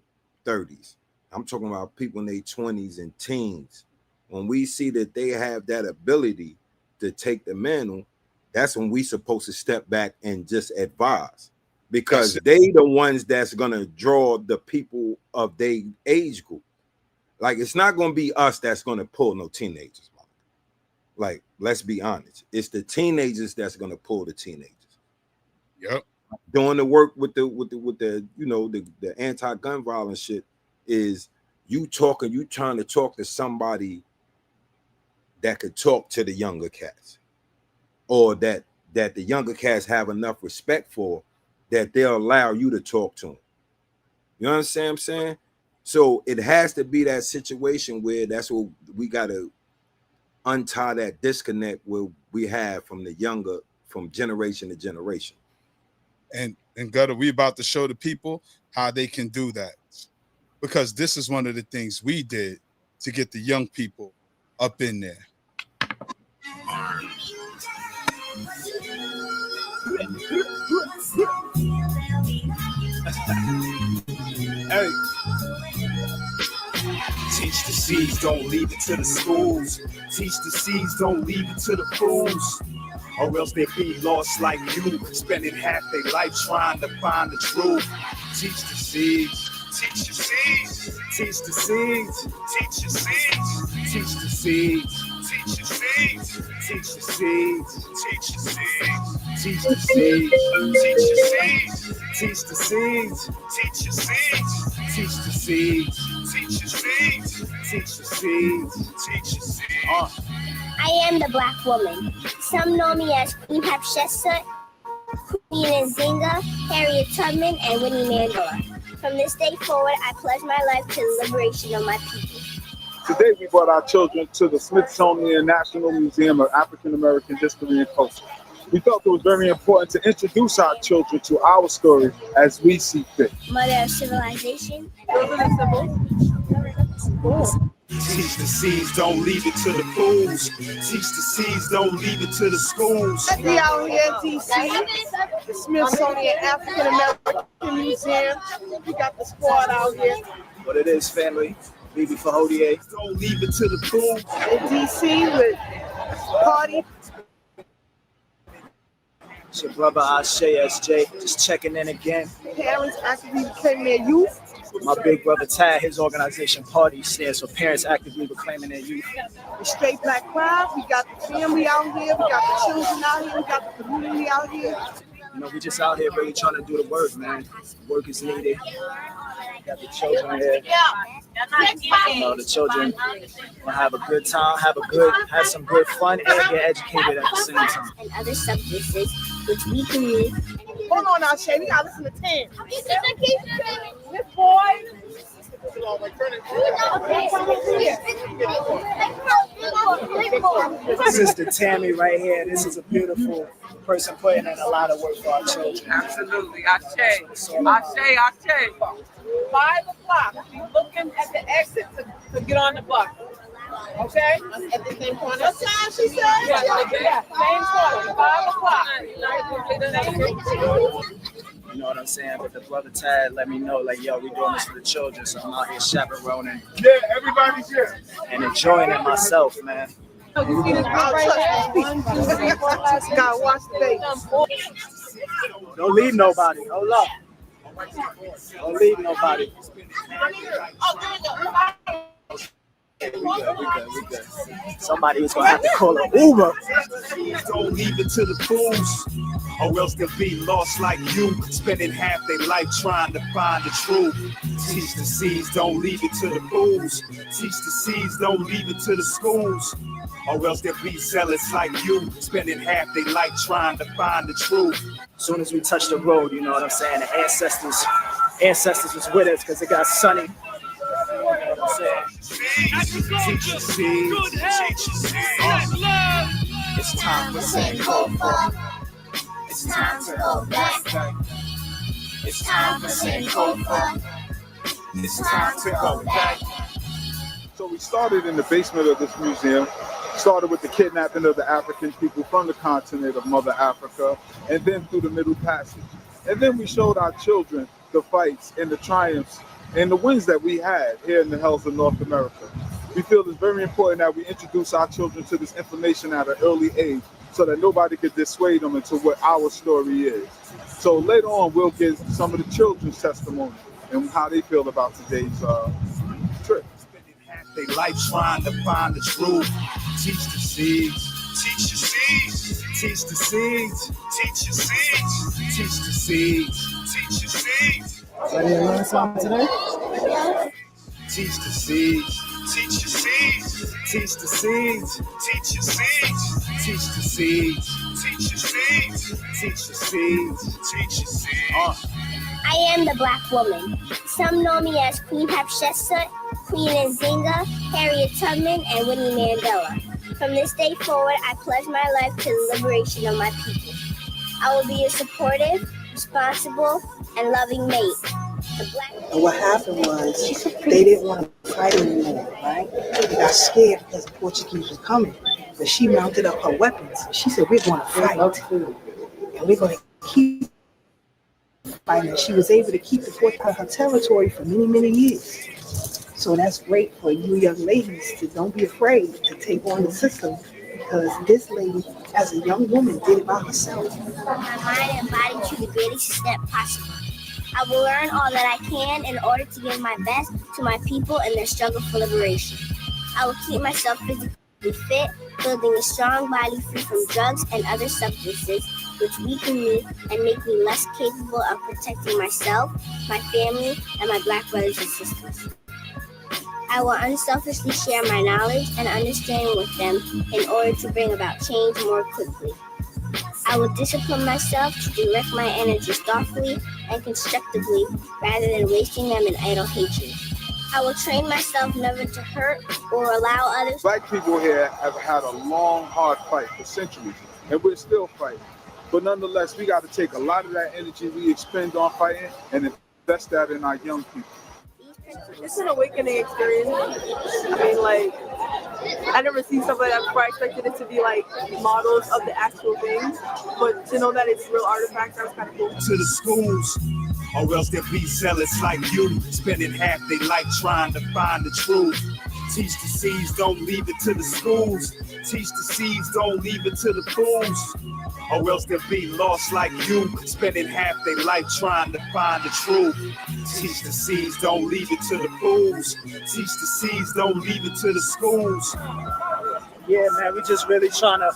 30s, I'm talking about people in their 20s and teens. When we see that they have that ability to take the mantle, that's when we supposed to step back and just advise, because they the ones that's gonna draw the people of their age group. Like, it's not gonna be us that's gonna pull no teenagers. Like, let's be honest. It's the teenagers that's gonna pull the teenagers. Yep. Doing the work with the you know, the anti-gun violence shit is you trying to talk to somebody that could talk to the younger cats, or that the younger cats have enough respect for, that they'll allow you to talk to them. You understand what I'm saying? So it has to be that situation where that's what we got to untie that disconnect where we have from the younger, from generation to generation. And Gutter, we about to show the people how they can do that, because this is one of the things we did to get the young people up in there. Hey. Teach the seeds, don't leave it to the schools. Teach the seeds, don't leave it to the fools. Or else they be lost like you, spending half their life trying to find the truth. Teach the seeds. Teach the seeds. Teach the seeds. Teach the seeds. Teach the seeds. Teach the seeds. Teach the seeds. Teach the seeds. Teach the seeds. Teach the seeds. Teach the seeds. Teach the seeds. Teach the seeds. Teach the seeds. Teach the seeds. I am the black woman. Some know me as Queen Hatshepsut, Queen Nzinga, Harriet Tubman, and Winnie Mandela. From this day forward, I pledge my life to the liberation of my people. Today, we brought our children to the Smithsonian National Museum of African American History and Culture. We felt it was very important to introduce our children to our story as we see fit. Mother of civilization. Teach the seeds, don't leave it to the fools. Teach the seeds, don't leave it to the schools. We out here in DC, the Smithsonian African American Museum. We got the squad out here. What it is, family. Bibi Fahodier. Don't leave it to the fools. In DC with Party. It's your brother Ashe SJ, just checking in again. Parents actively reclaiming their youth. My big brother Tad, his organization Party stands for Parents Actively Reclaiming Their Youth. The Straight Black Crowd, we got the family out here, we got the children out here, we got the community out here. You know, we just out here really trying to do the work, man. Work is needed. Got the children here. You know, the children will have a good time, have some good fun, and get educated at the same time. And other substances which we can use. Hold on now, Shay, we gotta listen to Tam. This boy. Sister Tammy right here, this is a beautiful person putting in a lot of work for our children. Absolutely. Ashe. 5 o'clock. Be looking at the exit to get on the bus. Okay? At the same corner. What time she said? Yeah, same corner. 5 o'clock. You know what I'm saying? But the brother Tad let me know, like, yo, we doing this for the children, so I'm out here chaperoning. Yeah, everybody's here. And enjoying it myself, man. You see this right here? Gotta watch the baby. Don't leave nobody. Hold up. Don't leave nobody. We good. Somebody was gonna have to call an Uber. Don't leave it to the fools, or else they'll be lost like you, spending half their life trying to find the truth. Teach the seeds, don't leave it to the fools. Teach the seeds, don't leave it to the schools, or else they'll be zealous like you, spending half their life trying to find the truth. As soon as we touch the road, you know what I'm saying? The ancestors was with us because it got sunny. You know what I'm saying? Teach the seeds. It's time to say go for. It's time to go back. It's time to say go for. It's time to go back. So we started in the basement of this museum, started with the kidnapping of the African people from the continent of Mother Africa, and then through the Middle Passage. And then we showed our children the fights and the triumphs and the wins that we had here in the hills of North America. We feel it's very important that we introduce our children to this information at an early age so that nobody could dissuade them into what our story is. So later on, we'll get some of the children's testimony and how they feel about today's trip. They life trying to find the truth. Teach the seeds. Teach your seeds. Teach the seeds. Teach your seeds. Teach the seeds. Teach your seeds. Ready to learn something today? Teach the seeds. Teach your seeds. Teach the seeds. Teach your seeds. Teach the seeds. Teach your seeds. Teach your seeds. Teach your seeds. I am the Black woman. Some know me as Queen Hatshepsut, Queen Nzinga, Harriet Tubman, and Winnie Mandela. From this day forward, I pledge my life to the liberation of my people. I will be a supportive, responsible, and loving mate. And what happened was they didn't want to fight anymore, right? They got scared because the Portuguese were coming. But she mounted up her weapons. She said, we're going to fight. And we're going to keep fighting. And she was able to keep her territory for many, many years. So that's great for you young ladies to don't be afraid to take on the system, because this lady, as a young woman, did it by herself. My mind and body to the greatest extent possible. I will learn all that I can in order to give my best to my people in their struggle for liberation. I will keep myself physically fit, building a strong body free from drugs and other substances which weaken me and make me less capable of protecting myself, my family, and my Black brothers and sisters. I will unselfishly share my knowledge and understanding with them in order to bring about change more quickly. I will discipline myself to direct my energies thoughtfully and constructively rather than wasting them in idle hatred. I will train myself never to hurt or allow others. Black people here have had a long, hard fight for centuries, and we're still fighting. But nonetheless, we got to take a lot of that energy we expend on fighting and invest that in our young people. It's an awakening experience. I mean, like, I never seen something like that before. I expected it to be like models of the actual things, but to know that it's real artifacts, that's kind of cool. To the schools, or else they'll be zealots like you, spending half their life trying to find the truth. Teach the seeds, don't leave it to the schools. Teach the seeds, don't leave it to the fools. Or else they'll be lost like you, spending half their life trying to find the truth. Teach the seeds, don't leave it to the fools. Teach the seeds, don't leave it to the schools. Yeah, man, we just really trying to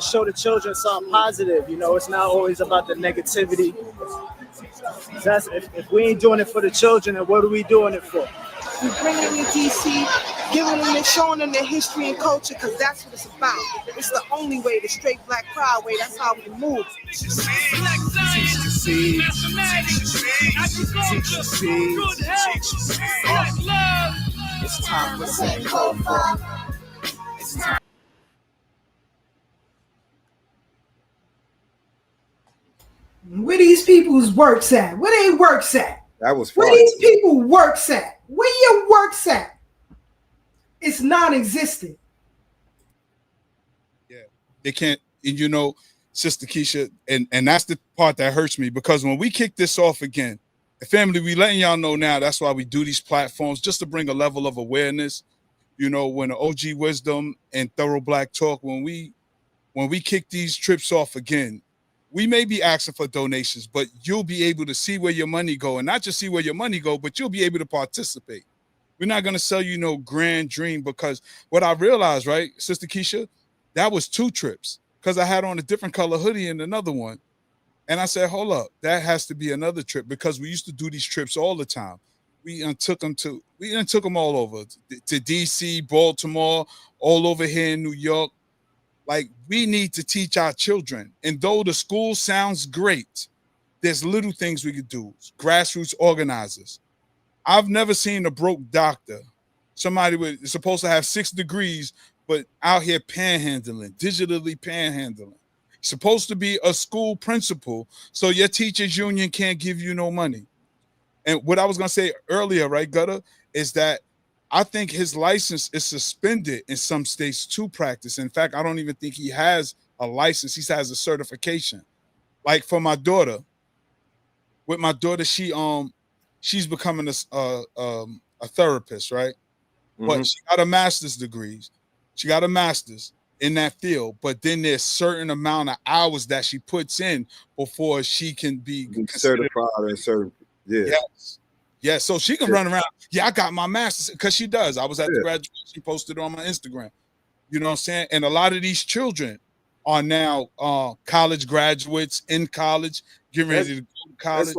show the children something positive. You know, it's not always about the negativity. That's if we ain't doing it for the children, then what are we doing it for? We bring them in DC, giving them and showing them their history and culture, because that's what it's about. It's the only way, the straight Black Pride way. That's how we move. Teach the seeds, teach the seeds. It's time for St. Cofa. It's time. Where these people's works at? Where they works at? That was fun. Where these people works at? Where your works at? It's non-existent. Yeah, they can't. And you know, Sister Keisha, and that's the part that hurts me, because when we kick this off again, the family, we letting y'all know now. That's why we do these platforms, just to bring a level of awareness. You know, when the OG Wisdom and Thorough Black Talk, when we kick these trips off again, we may be asking for donations, but you'll be able to see where your money go, and not just see where your money go, but you'll be able to participate. We're not going to sell you no grand dream, because what I realized, right, Sister Keisha, that was 2 trips, because I had on a different color hoodie in another one. And I said, hold up, that has to be another trip, because we used to do these trips all the time. We took them all over to DC, Baltimore, all over here in New York. Like, we need to teach our children. And though the school sounds great, there's little things we could do. Grassroots organizers. I've never seen a broke doctor, somebody is supposed to have 6 degrees, but out here panhandling, digitally panhandling. Supposed to be a school principal, so your teachers union can't give you no money. And what I was going to say earlier, right, Gutter, is that I think his license is suspended in some states to practice. In fact, I don't even think he has a license. He has a certification. Like for my daughter, with my daughter, she's becoming a therapist, right? Mm-hmm. But she got a master's degree. She got a master's in that field. But then there's certain amount of hours that she puts in before she can be certified and certified. Yeah. Yes. Yeah, so she can run around. Yeah, I got my master's, because she does. I was at the graduation. She posted it on my Instagram. You know what I'm saying? And a lot of these children are now college graduates in college, getting ready to go to college.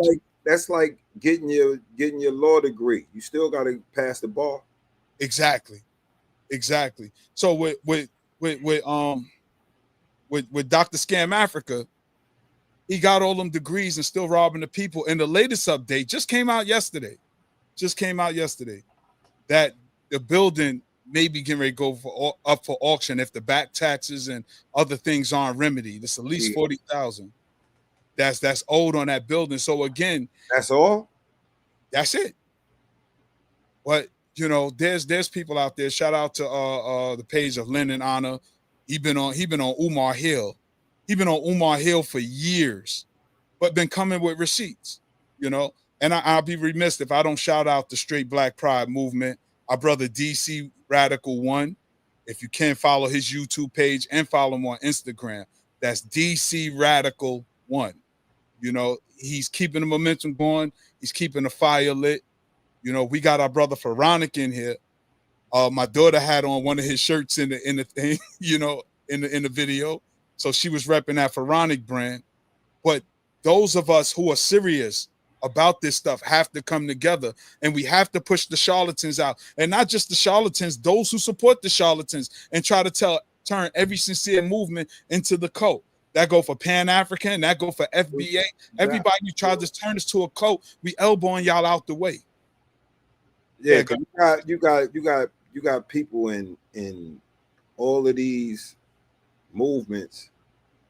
That's like getting your law degree. You still got to pass the bar. Exactly. So with Dr. Scam Africa, he got all them degrees and still robbing the people. And the latest update just came out yesterday. That the building may be getting ready to go up for auction if the back taxes and other things aren't remedied. It's at least $40,000. That's owed on that building. So again, that's all. That's it. But you know, there's people out there. Shout out to the page of Lynn and Anna. He been on Umar Hill. He been on Umar Hill for years, but been coming with receipts. You know, and I'll be remiss if I don't shout out the Straight Black Pride movement. Our brother DC Radical 1. If you can follow his YouTube page and follow him on Instagram, that's DC Radical 1. You know, he's keeping the momentum going. He's keeping the fire lit. You know, we got our brother Pharaonic in here. My daughter had on one of his shirts in the thing, you know, in the video. So she was repping that Pharaonic brand. But those of us who are serious about this stuff have to come together, and we have to push the charlatans out, and not just the charlatans, those who support the charlatans, and try to turn every sincere movement into the cult. That go for Pan-African, that go for FBA. Everybody who tries to turn this to a cult, we elbowing y'all out the way. Yeah, you got people in all of these movements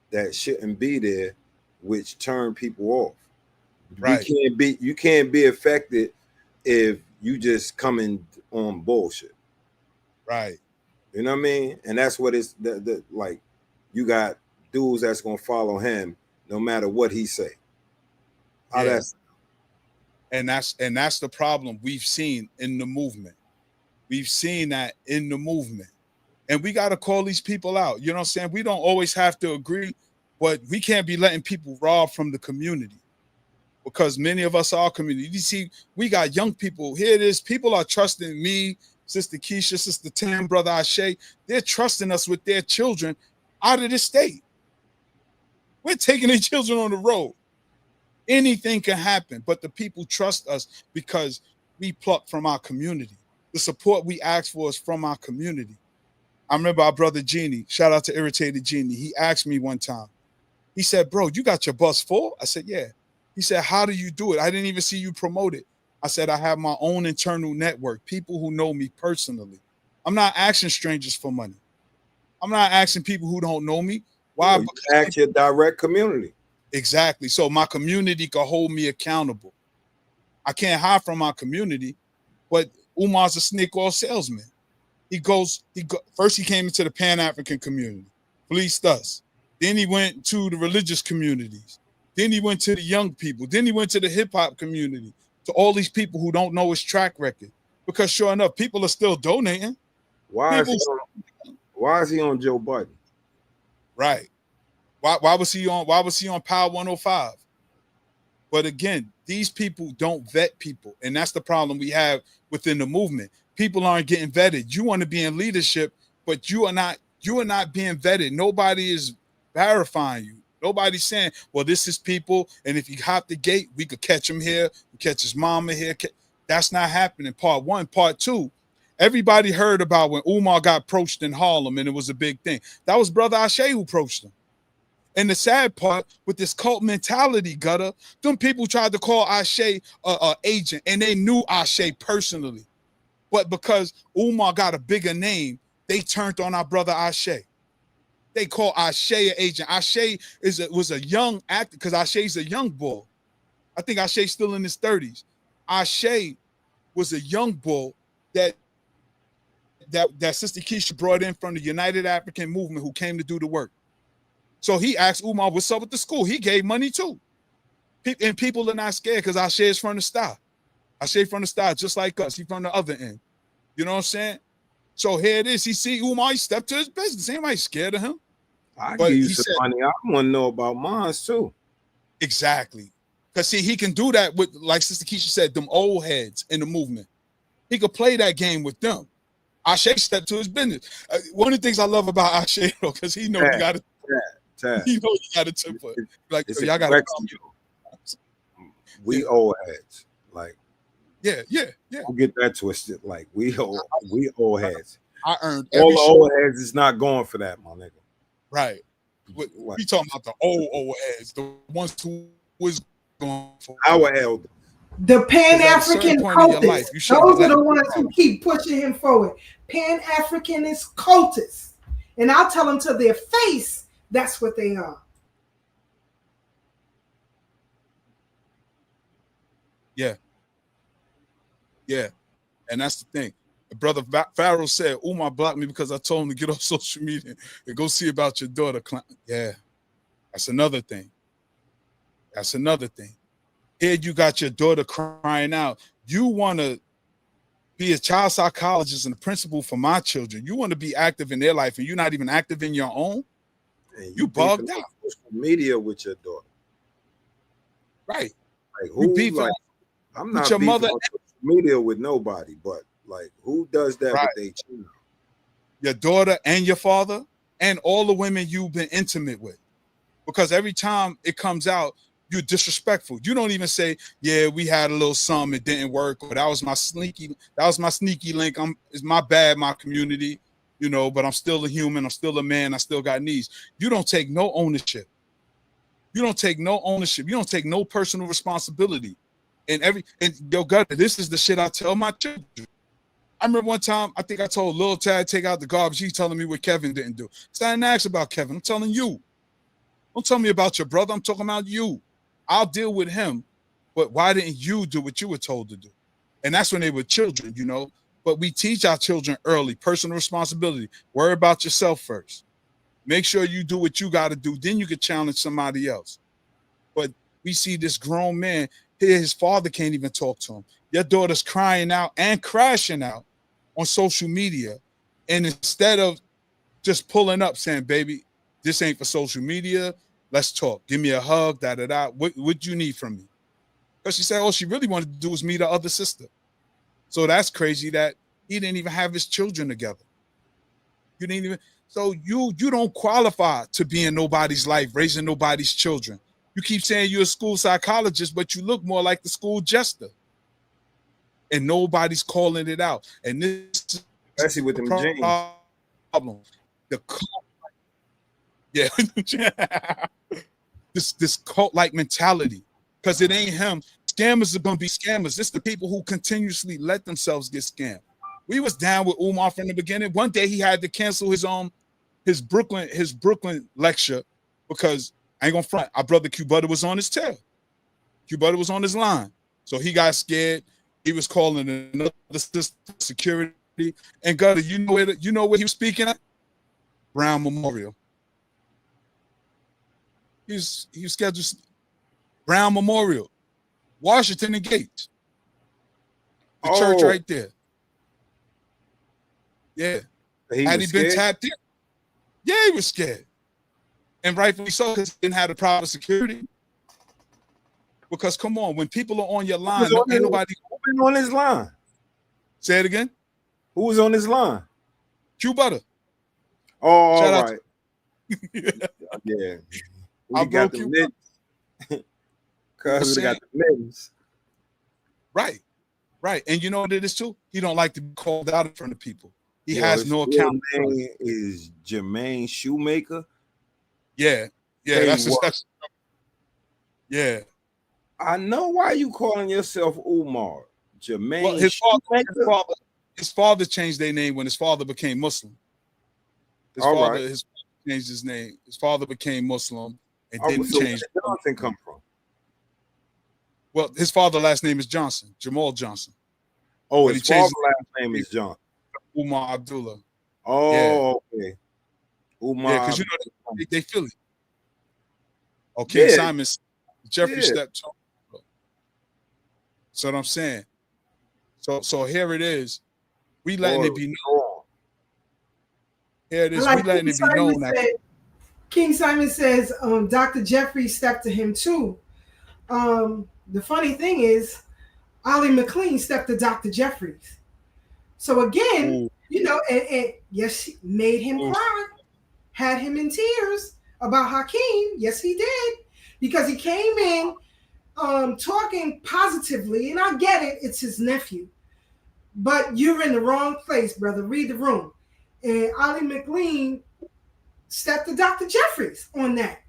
that shouldn't be there, which turn people off. Right. You can't be affected if you just coming on bullshit. Right. You know what I mean? And that's what it's like. You got dudes that's gonna follow him no matter what he say. That's the problem we've seen in the movement. We've seen that in the movement. And we got to call these people out. You know what I'm saying? We don't always have to agree, but we can't be letting people rob from the community, because many of us are community. You see, we got young people. Here it is. People are trusting me, Sister Keisha, Sister Tam, Brother Ashe. They're trusting us with their children out of the state. We're taking their children on the road. Anything can happen, but the people trust us because we pluck from our community. The support we ask for is from our community. I remember our brother Genie, shout out to Irritated Genie. He asked me one time, he said, bro, you got your bus full? I said, yeah. He said, how do you do it? I didn't even see you promote it. I said, I have my own internal network, people who know me personally. I'm not asking strangers for money. I'm not asking people who don't know me. Why? You ask your direct community. Exactly. So my community can hold me accountable. I can't hide from my community, but Umar's a snake oil salesman. First he came into the Pan-African community, fleeced us. Then he went to the religious communities. Then he went to the young people. Then he went to the hip-hop community, to all these people who don't know his track record. Because sure enough, people are still donating. Why is he on Joe Budden? Right. Why was he on Power 105? But again, these people don't vet people, and that's the problem we have within the movement. People aren't getting vetted. You want to be in leadership, but you are not being vetted. Nobody is verifying you. Nobody's saying, well, this is people, and if you hop the gate, we could catch him here, catch his mama here. That's not happening. Part one. Part two, everybody heard about when Umar got approached in Harlem, and it was a big thing. That was Brother Ashe who approached him. And the sad part, with this cult mentality, Gutter, them people tried to call Ashe a agent, and they knew Ashe personally. But because Umar got a bigger name, they turned on our brother Ashe. They call Ashe an agent. Ashe was a young actor, because Ashe's a young bull. I think Ashe's still in his 30s. Ashe was a young bull that Sister Keisha brought in from the United African Movement, who came to do the work. So he asked Umar, what's up with the school? He gave money too. And people are not scared because Ashe is from the start. Ashe from the start, just like us. He from the other end. You know what I'm saying? So here it is. He see Umar, he stepped to his business. Anybody scared of him? I give you some money. I want to know about mine too. Exactly. Because see, he can do that with, like Sister Keisha said, them old heads in the movement. He could play that game with them. Ashe stepped to his business. One of the things I love about Ashe, though, because he know he got to. He know he got a temper. Like y'all got to. We old heads. Like yeah. Don't get that twisted. Like we old heads. I earned all the old heads is not going for that, my nigga. Right. We talking about the old heads, the ones who was going for our elder. The Pan-African cultists. Those are the ones who keep pushing him forward. Pan-Africanist cultists. And I'll tell them to their face, that's what they are. Yeah. And that's the thing. Brother Pharaoh said, Umar blocked me because I told him to get off social media and go see about your daughter. Yeah. That's another thing. Here you got your daughter crying out. You want to be a child psychologist and a principal for my children. You want to be active in their life and you're not even active in your own? And you bugged out. Social media with your daughter. Right. Like who I'm not beefing on social media with nobody, but like who does that with their children? Your daughter and your father and all the women you've been intimate with. Because every time it comes out, you're disrespectful. You don't even say, yeah, we had a little something, it didn't work, or that was my sneaky link. It's my bad, my community, but I'm still a human, I'm still a man, I still got needs. You don't take no ownership. You don't take no personal responsibility. And yo, gutter, this is the shit I tell my children. I remember one time, I think I told Lil Tad take out the garbage. He's telling me what Kevin didn't do. So I didn't ask about Kevin. I'm telling you. Don't tell me about your brother. I'm talking about you. I'll deal with him. But why didn't you do what you were told to do? And that's when they were children, But we teach our children early, personal responsibility. Worry about yourself first. Make sure you do what you got to do. Then you can challenge somebody else. But we see this grown man, his father can't even talk to him. Your daughter's crying out and crashing out on social media. And instead of just pulling up saying, baby, this ain't for social media. Let's talk. Give me a hug, da-da-da. What you need from me? Because she said all she really wanted to do was meet her other sister. So that's crazy that he didn't even have his children together. You didn't even. So you don't qualify to be in nobody's life, raising nobody's children. You keep saying you're a school psychologist, but you look more like the school jester. And nobody's calling it out. And this especially with them problem. This cult-like mentality, because it ain't him. Scammers are gonna be scammers. It's the people who continuously let themselves get scammed. We was down with Umar from the beginning. One day he had to cancel his Brooklyn lecture because I ain't gonna front. Our brother Q Butter was on his tail. Q Butter was on his line, so he got scared. He was calling another security. And Gutter, you know where he was speaking at? Brown Memorial. He was scheduled Brown Memorial, Washington and Gates. The church right there. Yeah. Had he been tapped in? Yeah, he was scared. And rightfully so, because he didn't have the proper security. Because come on, when people are on your line, ain't nobody on his line. Say it again. Who was on his line? Q Butter. Oh, shout all out right. Yeah. I got broke the you. mittens. Cause we got the mittens. Right. And you know what it is too? He don't like to be called out in front of people. He has no account. His name is Jermaine Shoemaker. Yeah. That's yeah. I know why you calling yourself Umar. Jermaine. Well, his father changed their name when his father became Muslim. His father changed his name. His father became Muslim and didn't change. Where did Johnson come from? Well, his father's last name is Johnson, Jamal Johnson. Oh, his father's last name is Johnson. Umar Abdullah. Oh, okay. Umar. Yeah, because they feel it. Okay, Simon, Jeffrey stepped on. That's what I'm saying. So here it is. We letting it be known. Here it is. We letting it be known. King Simon says Dr. Jeffrey stepped to him too. The funny thing is, Ollie McLean stepped to Dr. Jeffries. So again, You know, and yes, made him cry, had him in tears about Hakeem. Yes, he did, because he came in talking positively, and I get it, it's his nephew, but you're in the wrong place, brother. Read the room. And Ali McLean stepped to Dr. Jeffries on that.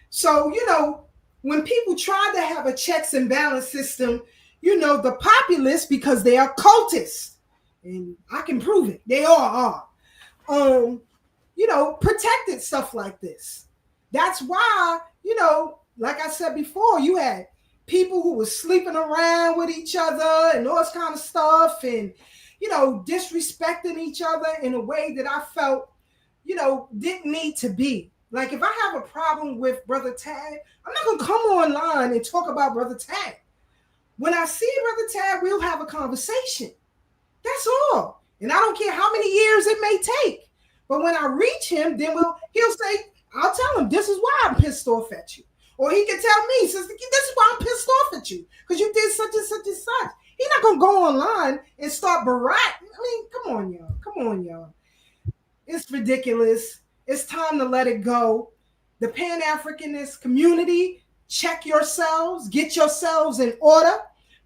So, you know, when people try to have a checks and balance system, you know, the populace, because they are cultists, and I can prove it, they all are, you know, protected stuff like this. That's why, you know, like I said before, you had people who were sleeping around with each other and all this kind of stuff, and, you know, disrespecting each other in a way that I felt, you know, didn't need to be. Like, if I have a problem with Brother Tad, I'm not going to come online and talk about Brother Tad. When I see Brother Tad, we'll have a conversation. That's all. And I don't care how many years it may take. But when I reach him, then he'll say, I'll tell him, this is why I'm pissed off at you. Or he can tell me, Sister, this is why I'm pissed off at you, because you did such and such and such. He's not going to go online and start berating. I mean, come on, y'all. Come on, y'all. It's ridiculous. It's time to let it go. The Pan-Africanist community, check yourselves. Get yourselves in order,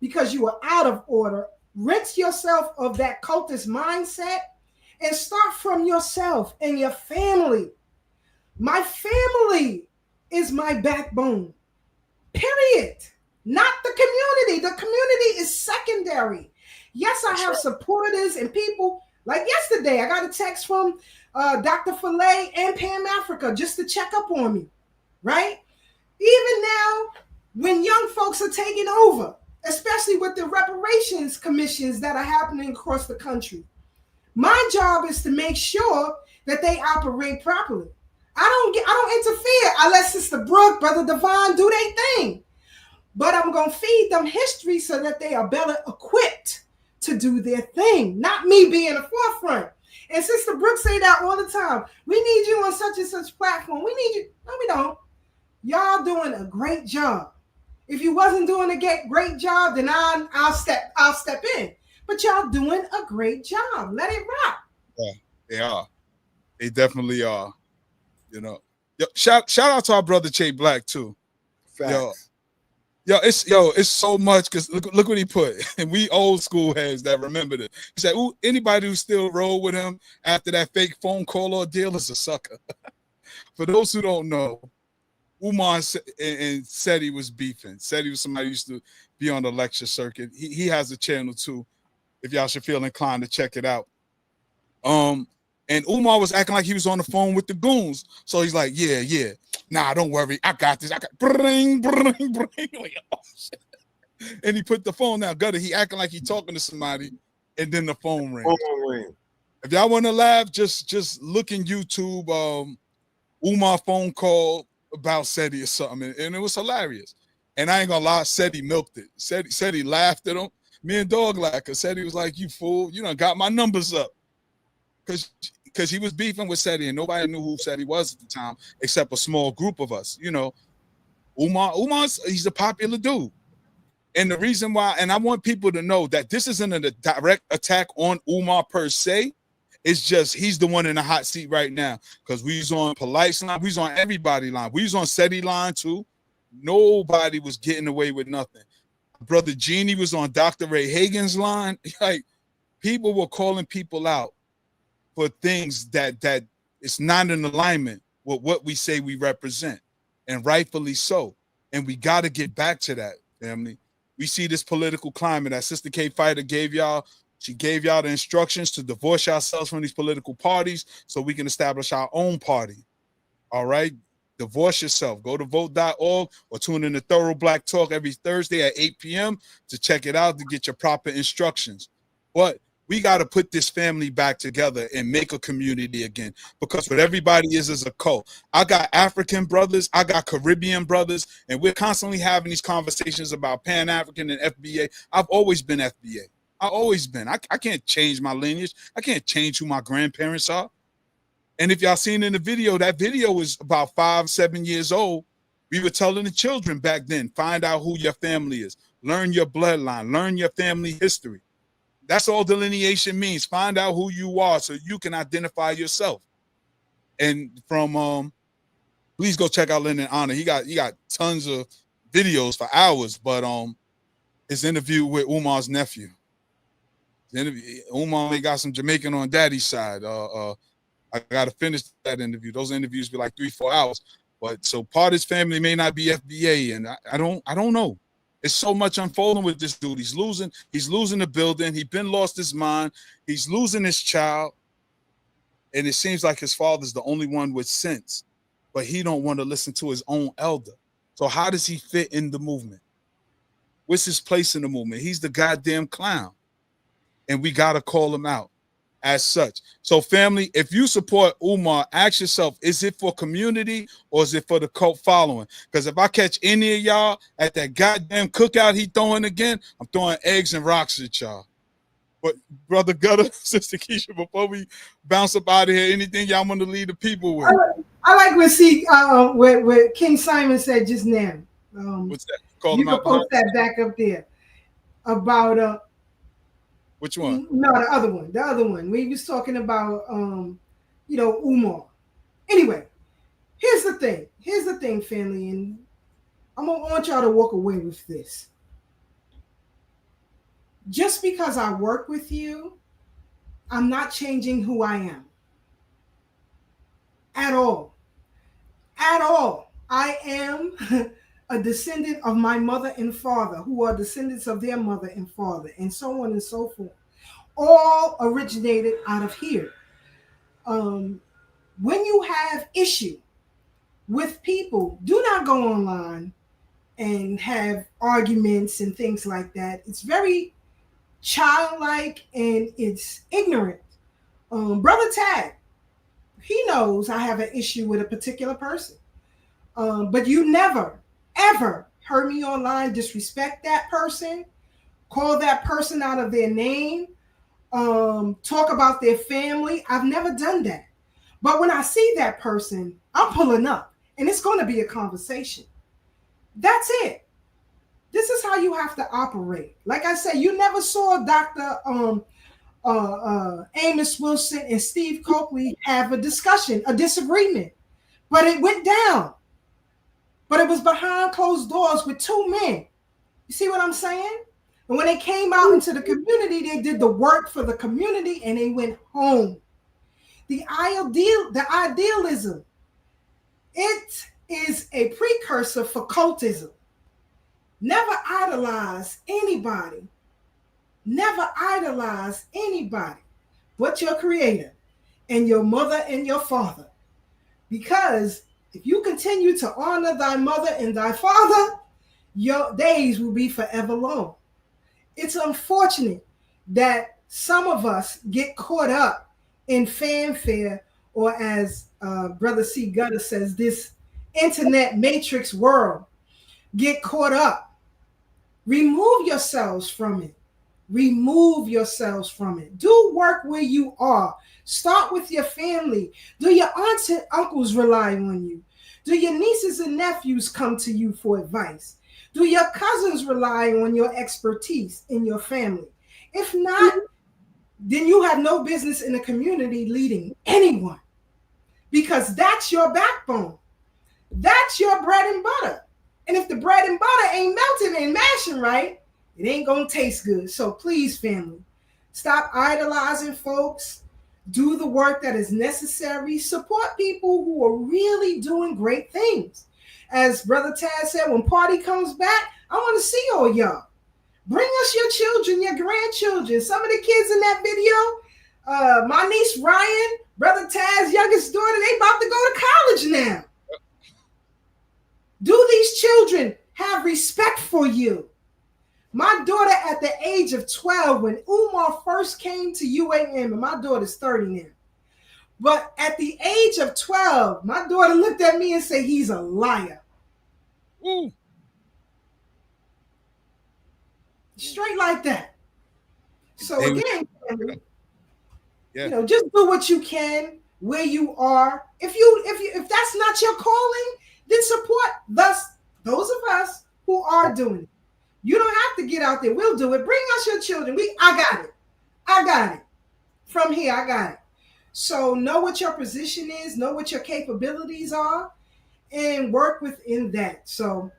because you are out of order. Rinse yourself of that cultist mindset and start from yourself and your family. My family is my backbone, period. Not the community. The community is secondary. Yes, I have supporters and people. Like yesterday, I got a text from Dr. Filet and Pam Africa just to check up on me, right? Even now, when young folks are taking over, especially with the reparations commissions that are happening across the country, my job is to make sure that they operate properly. I don't interfere. I let Sister Brooke, Brother Devon do their thing. But I'm going to feed them history so that they are better equipped to do their thing, not me being in the forefront. And Sister Brooke say that all the time. We need you on such and such platform. We need you. No, we don't. Y'all doing a great job. If you wasn't doing a great job, then I'll step in. But y'all doing a great job. Let it rock. Yeah, they are. They definitely are. You know. Shout out to our brother Che Black too. Facts. It's so much, because look what he put. And we old school heads that remember it. He said, "Ooh, anybody who still roll with him after that fake phone call ordeal is a sucker." For those who don't know, Umar and Seti was beefing. Seti was somebody who used to be on the lecture circuit. He has a channel too, if y'all should feel inclined to check it out. And Umar was acting like he was on the phone with the goons. So he's like, yeah. Nah, don't worry. I got this. Bring. Like, oh, shit. And he put the phone down. Gutter, he acting like he talking to somebody, and then the phone rings. If y'all want to laugh, just look in YouTube, Umar phone call about Seti or something, and it was hilarious. And I ain't gonna lie, Seti milked it. Seti laughed at him. Me and Dog laughed, because Seti was like, "You fool, you done got my numbers up." Because he was beefing with Seti, and nobody knew who Seti was at the time except a small group of us. You know, Umar's he's a popular dude. And the reason why, and I want people to know that this isn't a direct attack on Umar per se. It's just he's the one in the hot seat right now, because we was on Polite's line, we was on everybody line, we was on Seti line too. Nobody was getting away with nothing. Brother Jeannie was on Dr. Ray Hagen's line. Like, people were calling people out for things that it's not in alignment with what we say we represent, and rightfully so. And we got to get back to that, family. We see this political climate that Sister K Fighter gave y'all. She gave y'all the instructions to divorce yourselves from these political parties so we can establish our own party. All right? Divorce yourself. Go to vote.org or tune in to Thorough Black Talk every Thursday at 8 p.m. to check it out to get your proper instructions. But we got to put this family back together and make a community again, because what everybody is a cult. I got African brothers, I got Caribbean brothers, and we're constantly having these conversations about Pan-African and FBA. I've always been FBA. I've always been. I can't change my lineage. I can't change who my grandparents are. And if y'all seen in the video, that video was about 5-7 years old. We were telling the children back then, find out who your family is. Learn your bloodline. Learn your family history. That's all delineation means. Find out who you are so you can identify yourself. And from please go check out Lyndon Honor. He got tons of videos for hours, but his interview with Umar's nephew. Umar may got some Jamaican on daddy's side. I gotta finish that interview. Those interviews be like 3-4 hours. But so part of his family may not be FBA, and I don't know. It's so much unfolding with this dude. He's losing the building. He's been lost his mind. He's losing his child. And it seems like his father's the only one with sense, but he don't want to listen to his own elder. So how does he fit in the movement? What's his place in the movement? He's the goddamn clown. And we got to call him out as such. So family, if you support Umar, ask yourself, is it for community or is it for the cult following? Because if I catch any of y'all at that goddamn cookout he throwing again, I'm throwing eggs and rocks at y'all. But Brother Gutter, Sister Keisha, before we bounce up out of here, anything y'all want to lead the people with? I like what King Simon said just now. What's that? You can post that back up there about which one? No, the other one. The other one. We was talking about Umar. Anyway, here's the thing. Here's the thing, family, and I want y'all to walk away with this. Just because I work with you, I'm not changing who I am. At all. At all. I am a descendant of my mother and father, who are descendants of their mother and father, and so on and so forth. All originated out of here. When you have issue with people, do not go online and have arguments and things like that. It's very childlike and it's ignorant. Brother Tad, he knows I have an issue with a particular person. But you never, ever heard me online disrespect that person, call that person out of their name, talk about their family. I've never done that. But when I see that person, I'm pulling up and it's going to be a conversation. That's it. This is how you have to operate. Like I said, you never saw Dr. Amos Wilson and Steve Coakley have a discussion, a disagreement, but it went down. But it was behind closed doors with two men. You see what I'm saying? And when they came out into the community, they did the work for the community and they went home. The idealism, it is a precursor for cultism. Never idolize anybody. Never idolize anybody but your creator and your mother and your father. Because if you continue to honor thy mother and thy father, your days will be forever long. It's unfortunate that some of us get caught up in fanfare, or as Brother C. Gutter says, this internet matrix world. Get caught up. Remove yourselves from it. Remove yourselves from it. Do work where you are. Start with your family. Do your aunts and uncles rely on you? Do your nieces and nephews come to you for advice? Do your cousins rely on your expertise in your family? If not, then you have no business in the community leading anyone, because that's your backbone. That's your bread and butter. And if the bread and butter ain't melting and mashing right, it ain't gonna taste good. So please, family, stop idolizing folks. Do the work that is necessary. Support people who are really doing great things. As Brother Taz said, when party comes back, I want to see all y'all. Bring us your children, your grandchildren. Some of the kids in that video, my niece Ryan, Brother Taz's youngest daughter, they about to go to college now. Do these children have respect for you? My daughter at the age of 12, when Umar first came to UAM, and my daughter's 30 now, but at the age of 12, my daughter looked at me and said, he's a liar. Straight like that. So again, just do what you can where you are. If that's not your calling, then support those of us who are doing it. You don't have to get out there. We'll do it. Bring us your children. I got it. I got it. From here, I got it. So know what your position is, know what your capabilities are, and work within that. So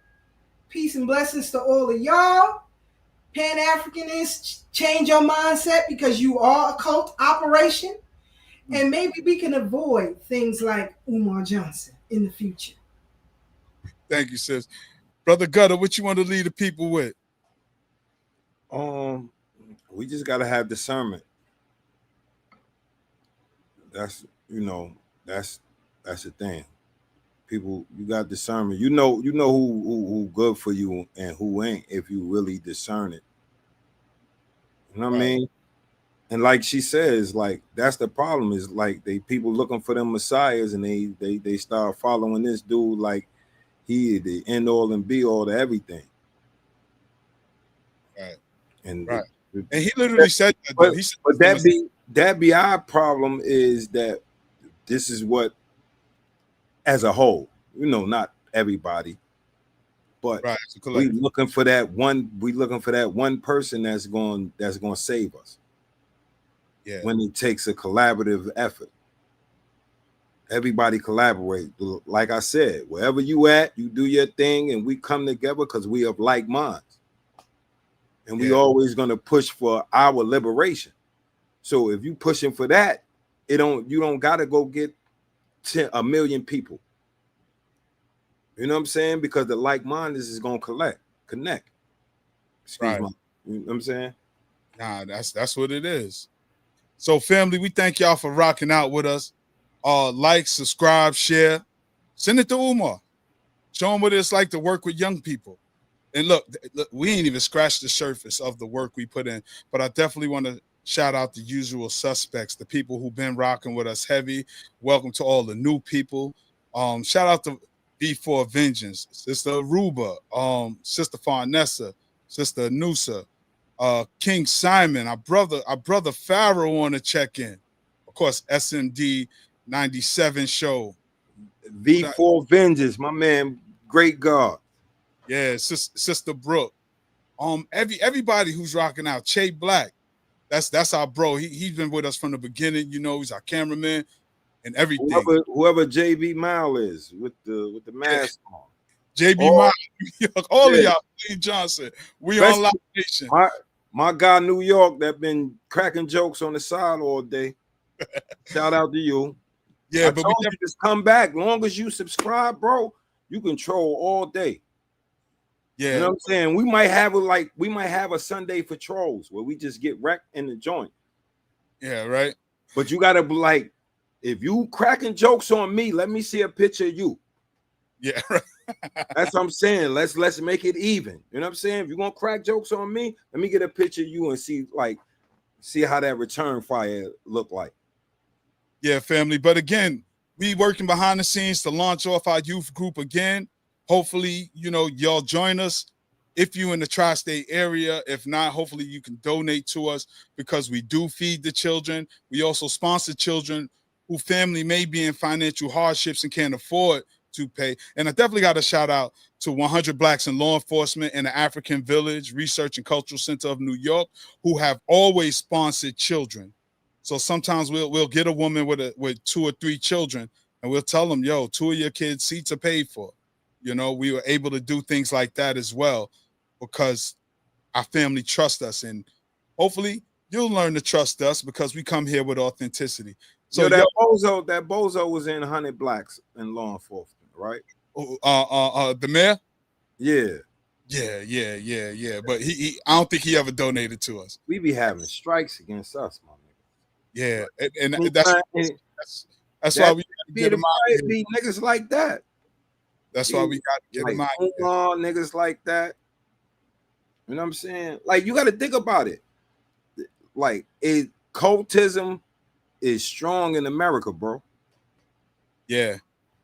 peace and blessings to all of y'all. Pan-Africanists, change your mindset because you are a cult operation. And maybe we can avoid things like Umar Johnson in the future. Thank you, sis. Brother Gutter, what you want to lead the people with? We just gotta have discernment. That's that's the thing. People, you got discernment. You know who good for you and who ain't if you really discern it. You know what I mean? And like she says, like that's the problem, is like people looking for them messiahs and they start following this dude like he the end all and be all to everything. Right. And and he literally said that. But, he said, but that be our problem, is that this is what, as a whole, not everybody, but we looking for that one person that's going to save us. Yeah. When it takes a collaborative effort. Everybody collaborate. Like I said, wherever you at, you do your thing, and we come together because we have like minds. And we always gonna push for our liberation. So if you pushing for that, you don't gotta go get 1 million people. You know what I'm saying? Because the like-minded is gonna connect. Excuse me. You know what I'm saying? Nah, that's what it is. So, family, we thank y'all for rocking out with us. Like, subscribe, share, send it to Umar. Show him what it's like to work with young people. And look, we ain't even scratched the surface of the work we put in, but I definitely want to shout out the usual suspects, the people who've been rocking with us heavy. Welcome to all the new people. Shout out to B4 Vengeance, Sister Aruba, Sister Farnessa, Sister Anusa, King Simon, our brother Pharaoh want to check in. Of course, SMD 97 show. V4 Vengeance, my man, great God. Yeah, Sister Brooke. Everybody who's rocking out. Che Black, that's our bro. He's been with us from the beginning. He's our cameraman and everything. Whoever JB Mile is with the mask on. JB Mile, all of y'all, Umar Johnson. We on Live Nation. My guy New York that been cracking jokes on the side all day. Shout out to you. Yeah, but you just come back. Long as you subscribe, bro, you can troll all day. Yeah, you know what I'm saying? We might have a Sunday for trolls where we just get wrecked in the joint. Yeah, right. But you gotta be like, if you cracking jokes on me, let me see a picture of you. Yeah, right. That's what I'm saying. Let's make it even. You know what I'm saying? If you're gonna crack jokes on me, let me get a picture of you and see how that return fire look like. Yeah, family. But again, we working behind the scenes to launch off our youth group again. Hopefully, y'all join us if you in the tri-state area. If not, hopefully you can donate to us, because we do feed the children. We also sponsor children who family may be in financial hardships and can't afford to pay. And I definitely got a shout out to 100 Blacks in Law Enforcement and the African Village Research and Cultural Center of New York, who have always sponsored children. So sometimes we'll get a woman with 2 or 3 children, and we'll tell them, yo, 2 of your kids' seats are paid for. We were able to do things like that as well because our family trusts us, and hopefully you'll learn to trust us because we come here with authenticity. So that bozo was in 100 Blacks in Law Enforcement, right? The mayor? Yeah. Yeah. But he I don't think he ever donated to us. We be having strikes against us, my nigga. Yeah, and that's why we gotta get them out here. Niggas like that. That's why we got to get them out here. Niggas like that. You know what I'm saying? Like, you got to think about it. Like, cultism is strong in America, bro. Yeah,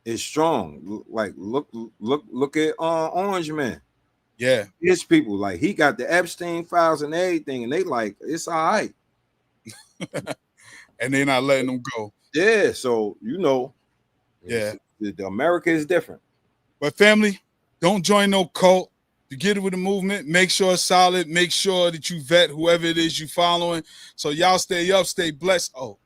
it's strong. Like, look at Orange Man. Yeah, his people, like, he got the Epstein files and everything, and they like, it's all right. And they're not letting them go. Yeah, so yeah, the America is different. But family, don't join no cult. You get it with the movement, make sure it's solid, make sure that you vet whoever it is you following. So y'all stay up, stay blessed. Oh,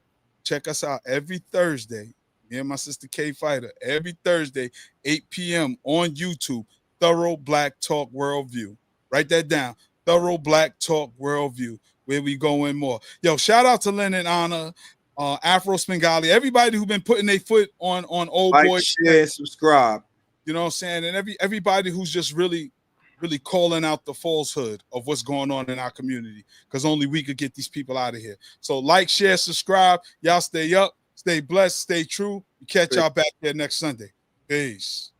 check us out every Thursday. Me and my sister K Fighter, every Thursday, 8 p.m. on YouTube, Thorough Black Talk Worldview. Write that down. Thorough Black Talk Worldview, where we go in more. Yo, shout out to Lynn and Anna, Afro Spengali, everybody who been putting their foot on old like, boy. share, subscribe. You know what I'm saying? And everybody who's just really calling out the falsehood of what's going on in our community, because only we could get these people out of here. So like, share, subscribe. Y'all stay up, stay blessed, stay true. Catch y'all back there next Sunday. Peace.